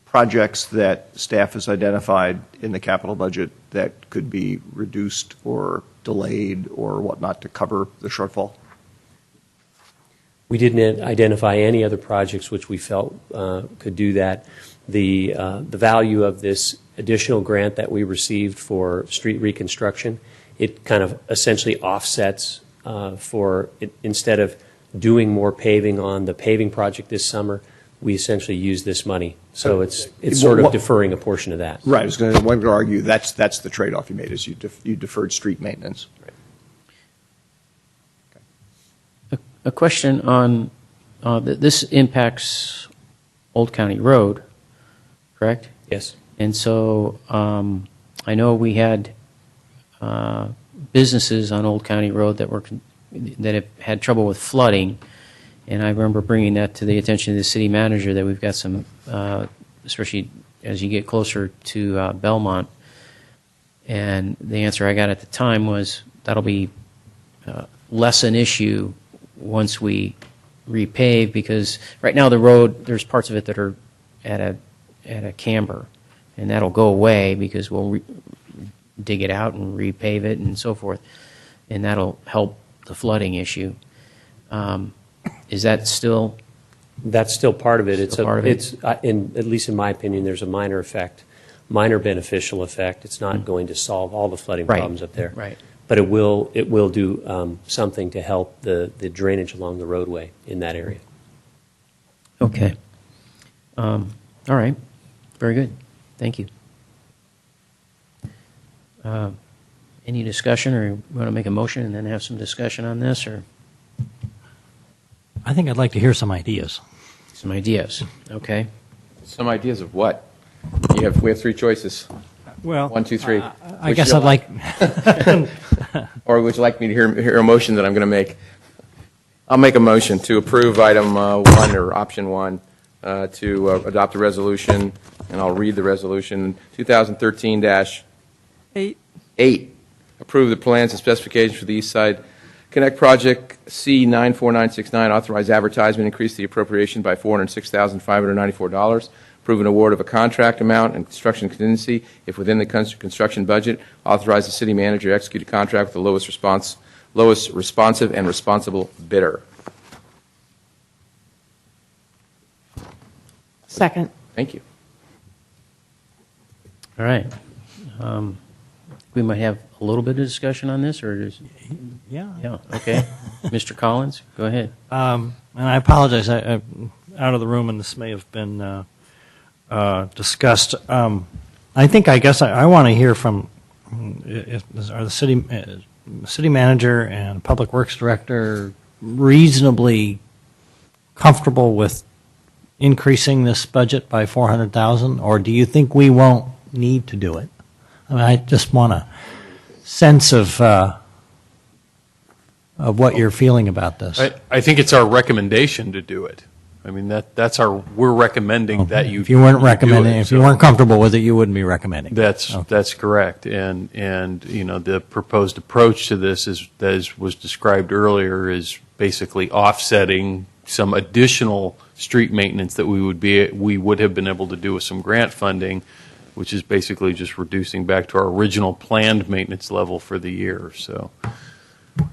projects that staff has identified in the capital budget that could be reduced or delayed or whatnot to cover the shortfall? We didn't identify any other projects which we felt could do that. The value of this additional grant that we received for street reconstruction, it kind of essentially offsets instead of doing more paving on the paving project this summer, we essentially use this money. So it's sort of deferring a portion of that. Right. I was going to argue that's the trade-off you made, is you deferred street maintenance. A question on, this impacts Old County Road, correct? Yes. And so I know we had businesses on Old County Road that have had trouble with flooding, and I remember bringing that to the attention of the city manager that we've got some, especially as you get closer to Belmont, and the answer I got at the time was that'll be less an issue once we repave, because right now the road, there's parts of it that are at a camber, and that'll go away because we'll dig it out and repave it and so forth, and that'll help the flooding issue. Is that still? That's still part of it. It's part at least in my opinion, there's a minor effect, minor beneficial effect. It's not going to solve all the flooding problems up there. Right. But it will do something to help the drainage along the roadway in that area. Okay. All right. Very good. Thank you. Any discussion, or you want to make a motion and then have some discussion on this, or? I think I'd like to hear some ideas. Some ideas. Okay. Some ideas of what? We have 3 choices. Well, 1, 2, 3. I guess I'd like. Or would you like me to hear a motion that I'm going to make? I'll make a motion to approve item 1 or option 1 to adopt a resolution, and I'll read the resolution 2013-8. Approve the plans and specifications for the East Side Connect Project C94969. Authorize advertisement, increase the appropriation by $406,594. Approve an award of a contract amount and construction contingency if within the construction budget. Authorize the city manager to execute a contract with the lowest responsive and responsible bidder. Second. Thank you. All right. We might have a little bit of discussion on this, or is? Yeah. Yeah. Okay. Mr. Collins, go ahead. And I apologize. I'm out of the room, and this may have been discussed. I guess I want to hear from are the city manager and public works director reasonably comfortable with increasing this budget by $400,000, or do you think we won't need to do it? I mean, I just want a sense of what you're feeling about this. I think it's our recommendation to do it. I mean, we're recommending that you. If you weren't recommending, if you weren't comfortable with it, you wouldn't be recommending. That's correct. And the proposed approach to this is, as was described earlier, is basically offsetting some additional street maintenance that we would have been able to do with some grant funding, which is basically just reducing back to our original planned maintenance level for the year. So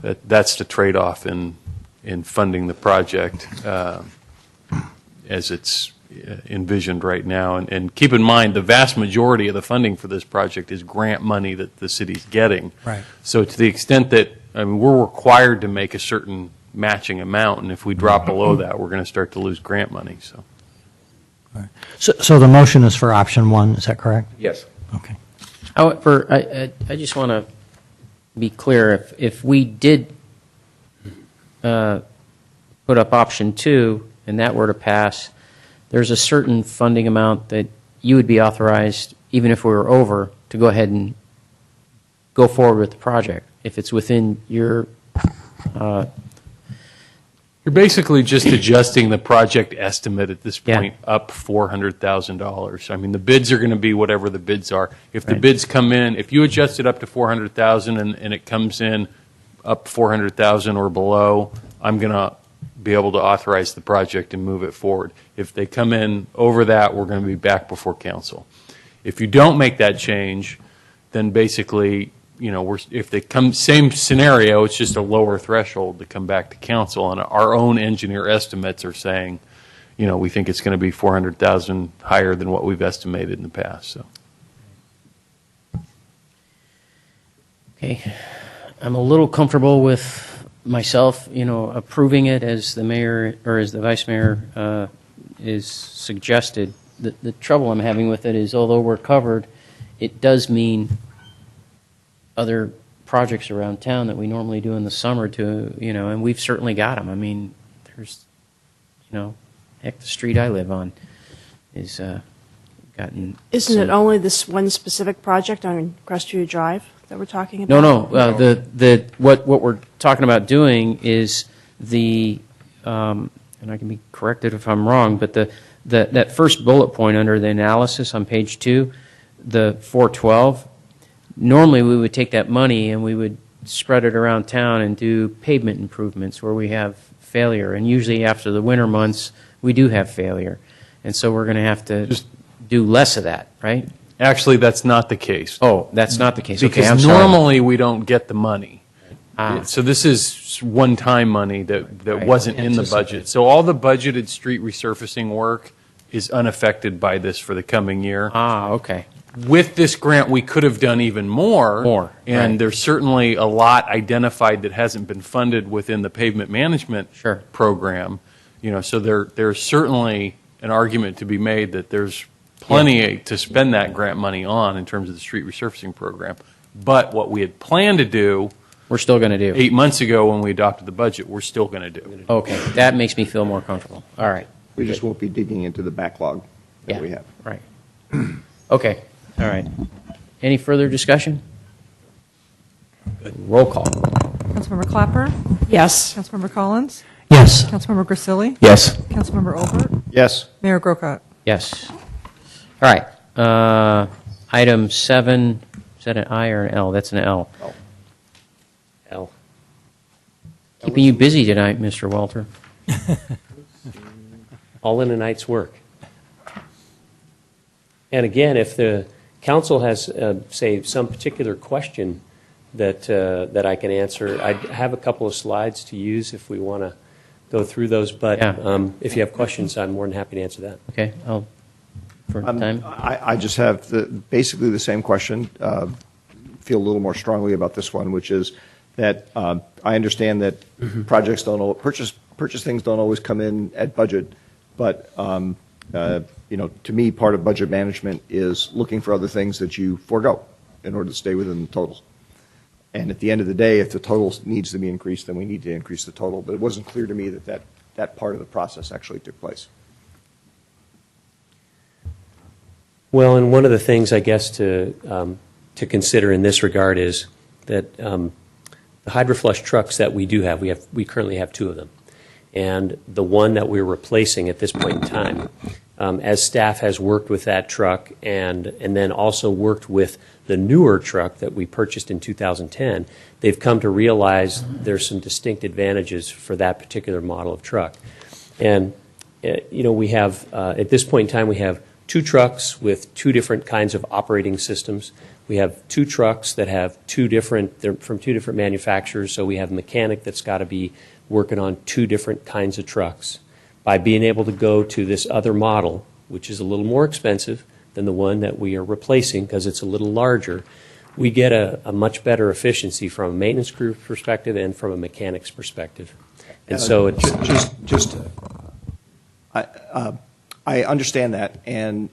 that's the trade-off in funding the project as it's envisioned right now. And keep in mind, the vast majority of the funding for this project is grant money that the city's getting. Right. So to the extent that we're required to make a certain matching amount, and if we drop below that, we're going to start to lose grant money, so. So the motion is for option one, is that correct? Yes. Okay. However, I just want to be clear, if we did put up option 2 and that were to pass, there's a certain funding amount that you would be authorized, even if we were over, to go ahead and go forward with the project. If it's within your You're basically just adjusting the project estimate at this point up $400,000. I mean, the bids are going to be whatever the bids are. If the bids come in, if you adjust it up to $400,000 and it comes in up $400,000 or below, I'm going to be able to authorize the project and move it forward. If they come in over that, we're going to be back before council. If you don't make that change, then basically, you know, if they come, same scenario, it's just a lower threshold to come back to council, and our own engineer estimates are saying, you know, we think it's going to be 400,000 higher than what we've estimated in the past. So, Okay, I'm a little comfortable with myself, you know, approving it as the mayor or as the vice mayor is suggested. The trouble I'm having with it is, although we're covered, it does mean other projects around town that we normally do in the summer to, you know, and we've certainly got them. I mean, there's, you know, heck, the street I live on is gotten. Isn't it only this one specific project on Crestview Drive that we're talking about? No. What we're talking about doing is the, and I can be corrected if I'm wrong, but that first bullet point under the analysis on page 2, the 412. Normally, we would take that money and we would spread it around town and do pavement improvements where we have failure. And usually after the winter months, we do have failure. And so we're going to have to just do less of that, right? actually, that's not the case. Oh, that's not the case. Okay, Because I'm sorry. normally we don't get the money. So this is one-time money that wasn't in the budget. So all the budgeted street resurfacing work is unaffected by this for the coming year. Okay. With this grant, we could have done even more. And right. there's certainly a lot identified that hasn't been funded within the pavement management program. You know, so there's certainly an argument to be made that there's plenty to spend that grant money on in terms of the street resurfacing program. But what we had planned to do, we're still going to do 8 months ago when we adopted the budget, we're still going to do. Okay, that makes me feel more comfortable. All right. We just won't be digging into the backlog that we have. Right. Okay, all right. Any further discussion? Roll call. Councilmember Clapper? Yes. Councilmember Collins? Yes. Councilmember Grisilli? Yes. Councilmember Olbert? Yes. Mayor Grocott? Yes. All right. Item 7, is that an I or an L? That's an L. L. Keeping you busy tonight, Mr. Walter. All in a night's work. And again, if the council has, say, some particular question that I can answer, I have a couple of slides to use if we want to go through those. But if you have questions, I'm more than happy to answer that. Okay. For time. I just have basically the same question. Feel a little more strongly about this one, which is that I understand that projects purchase things don't always come in at budget, but you know, to me, part of budget management is looking for other things that you forego in order to stay within the total. And at the end of the day, if the total needs to be increased, then we need to increase the total. But it wasn't clear to me that part of the process actually took place. Well, and one of the things I guess to consider in this regard is that the HydroFlush trucks that we do have, we currently have 2 of them. And the one that we're replacing at this point in time, as staff has worked with that truck and then also worked with the newer truck that we purchased in 2010, they've come to realize there's some distinct advantages for that particular model of truck. And, you know, we have, at this point in time, we have 2 trucks with 2 different kinds of operating systems. We have 2 trucks that have they're from 2 different manufacturers, so we have a mechanic that's got to be working on 2 different kinds of trucks. By being able to go to this other model, which is a little more expensive than the one that we are replacing because it's a little larger, we get a much better efficiency from a maintenance crew perspective and from a mechanic's perspective. And so it's, I understand that, and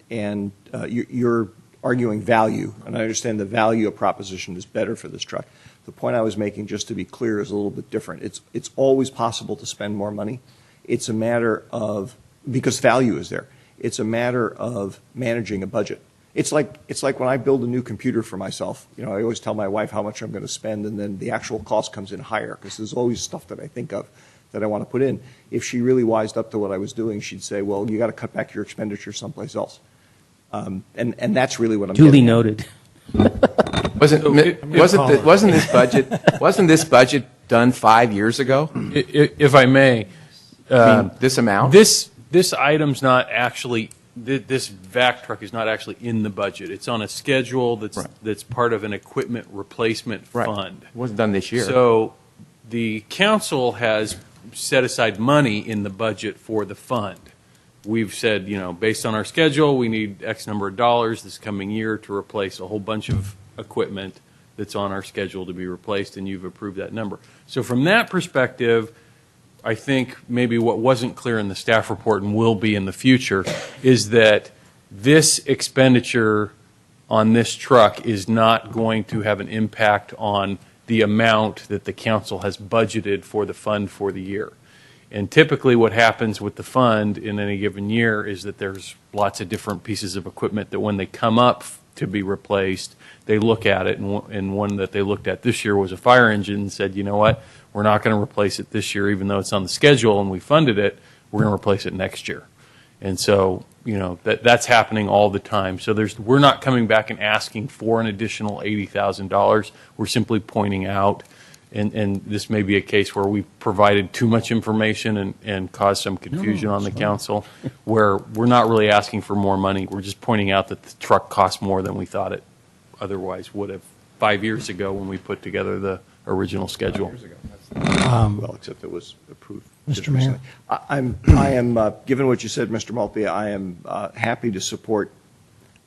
you're arguing value, and I understand the value of proposition is better for this truck. The point I was making, just to be clear, is a little bit different. It's always possible to spend more money. It's a matter of, because value is there, it's a matter of managing a budget. It's like when I build a new computer for myself. I always tell my wife how much I'm going to spend, and then the actual cost comes in higher, because there's always stuff that I think of that I want to put in. If she really wised up to what I was doing, she'd say, well, you got to cut back your expenditure someplace else. And that's really what I'm Duly getting at. noted. Wasn't this budget done 5 years ago? If I may, This amount? This item's not actually, this vac truck is not actually in the budget. It's on a schedule that's part of an equipment replacement fund. It wasn't done this year. So the council has set aside money in the budget for the fund. We've said, based on our schedule, we need X number of dollars this coming year to replace a whole bunch of equipment that's on our schedule to be replaced, and you've approved that number. So from that perspective, I think maybe what wasn't clear in the staff report and will be in the future is that this expenditure on this truck is not going to have an impact on the amount that the council has budgeted for the fund for the year. And typically what happens with the fund in any given year is that there's lots of different pieces of equipment that when they come up to be replaced, they look at it, and one that they looked at this year was a fire engine and said, you know what, we're not going to replace it this year even though it's on the schedule and we funded it, we're going to replace it next year. And so, that's happening all the time. So we're not coming back and asking for an additional $80,000. We're simply pointing out, and this may be a case where we provided too much information and caused some confusion on the council, where we're not really asking for more money. We're just pointing out that the truck costs more than we thought it otherwise would have 5 years ago when we put together the original schedule. Well, except it was approved. Mr. Mayor. I am, given what you said, Mr. Maltby, I am happy to support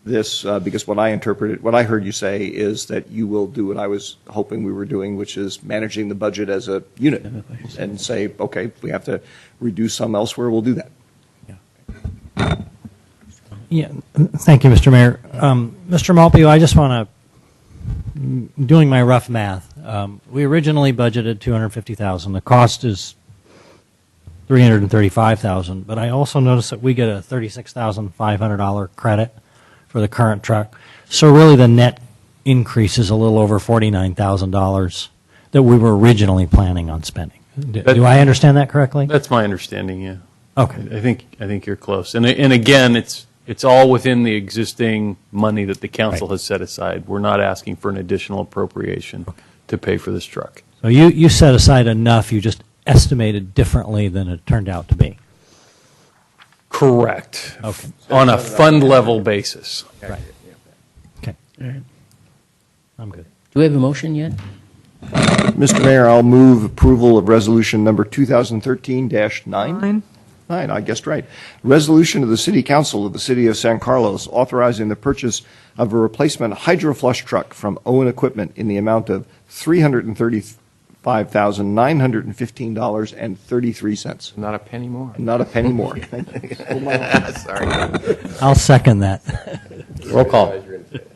this because what I heard you say is that you will do what I was hoping we were doing, which is managing the budget as a unit and say, okay, if we have to reduce some elsewhere, we'll do that. Yeah, thank you, Mr. Mayor. Mr. Maltby, I just want to, doing my rough math, we originally budgeted $250,000. The cost is $335,000, but I also noticed that we get a $36,500 credit for the current truck. So really the net increase is a little over $49,000 that we were originally planning on spending. Do I understand that correctly? That's my understanding, yeah. Okay. I think you're close. And again, it's all within the existing money that the council has set aside. We're not asking for an additional appropriation to pay for this truck. So you set aside enough, you just estimated differently than it turned out to be. Correct. Okay. On a fund level basis. Right. Okay. All right. I'm good. Do we have a motion yet? Mr. Mayor, I'll move approval of resolution number 2013-9. I guessed right. Resolution of the City Council of the City of San Carlos authorizing the purchase of a replacement hydro-flush truck from Owen Equipment in the amount of $335,915.33. Not a penny more. Not a penny more. Sorry. I'll second that. Roll call.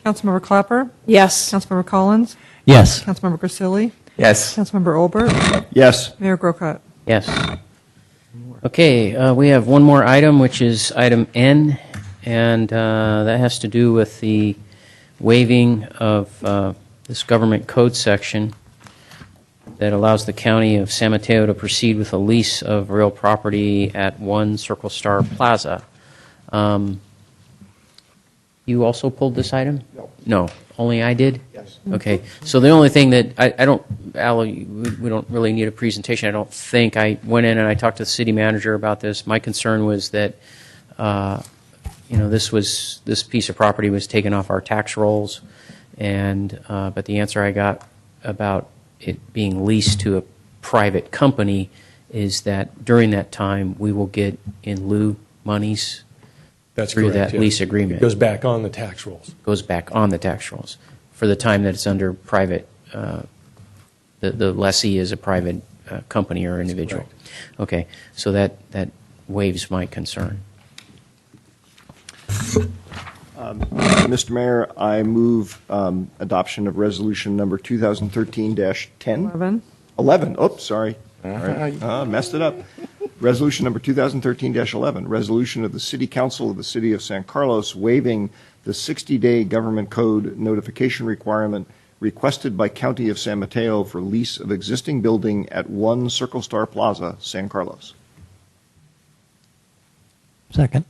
Councilmember Clapper? Yes. Councilmember Collins? Yes. Councilmember Grisilli? Yes. Councilmember Olbert? Yes. Mayor Grocott? Yes. Okay, we have one more item, which is item N, and that has to do with the waiving of this government code section that allows the county of San Mateo to proceed with a lease of real property at 1 Circle Star Plaza. You also pulled this item? No. Only I did? Yes. Okay. So the only thing that I don't, Al, we don't really need a presentation. I don't think. I went in and I talked to the city manager about this. My concern was that, this piece of property was taken off our tax rolls, and but the answer I got about it being leased to a private company is that during that time we will get in lieu monies. That's through correct, that yeah. lease agreement. It goes back on the tax rolls. Goes back on the tax rolls for the time that it's under private. The lessee is a private company or individual. Okay, so that waives my concern. Mr. Mayor, I move adoption of resolution number 2013-10. 11. Oops, sorry. Messed it up. Resolution number 2013-11, resolution of the City Council of the City of San Carlos waiving the 60-day government code notification requirement requested by County of San Mateo for lease of existing building at 1 Circle Star Plaza, San Carlos. Second.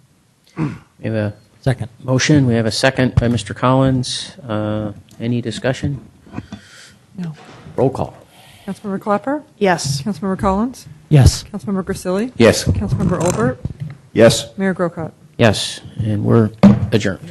We have a Second. motion. We have a second by Mr. Collins. Any discussion? No. Roll call. Councilmember Clapper? Yes. Councilmember Collins? Yes. Councilmember Grisilli? Yes. Councilmember Olbert? Yes. Mayor Grocott? Yes, and we're adjourned.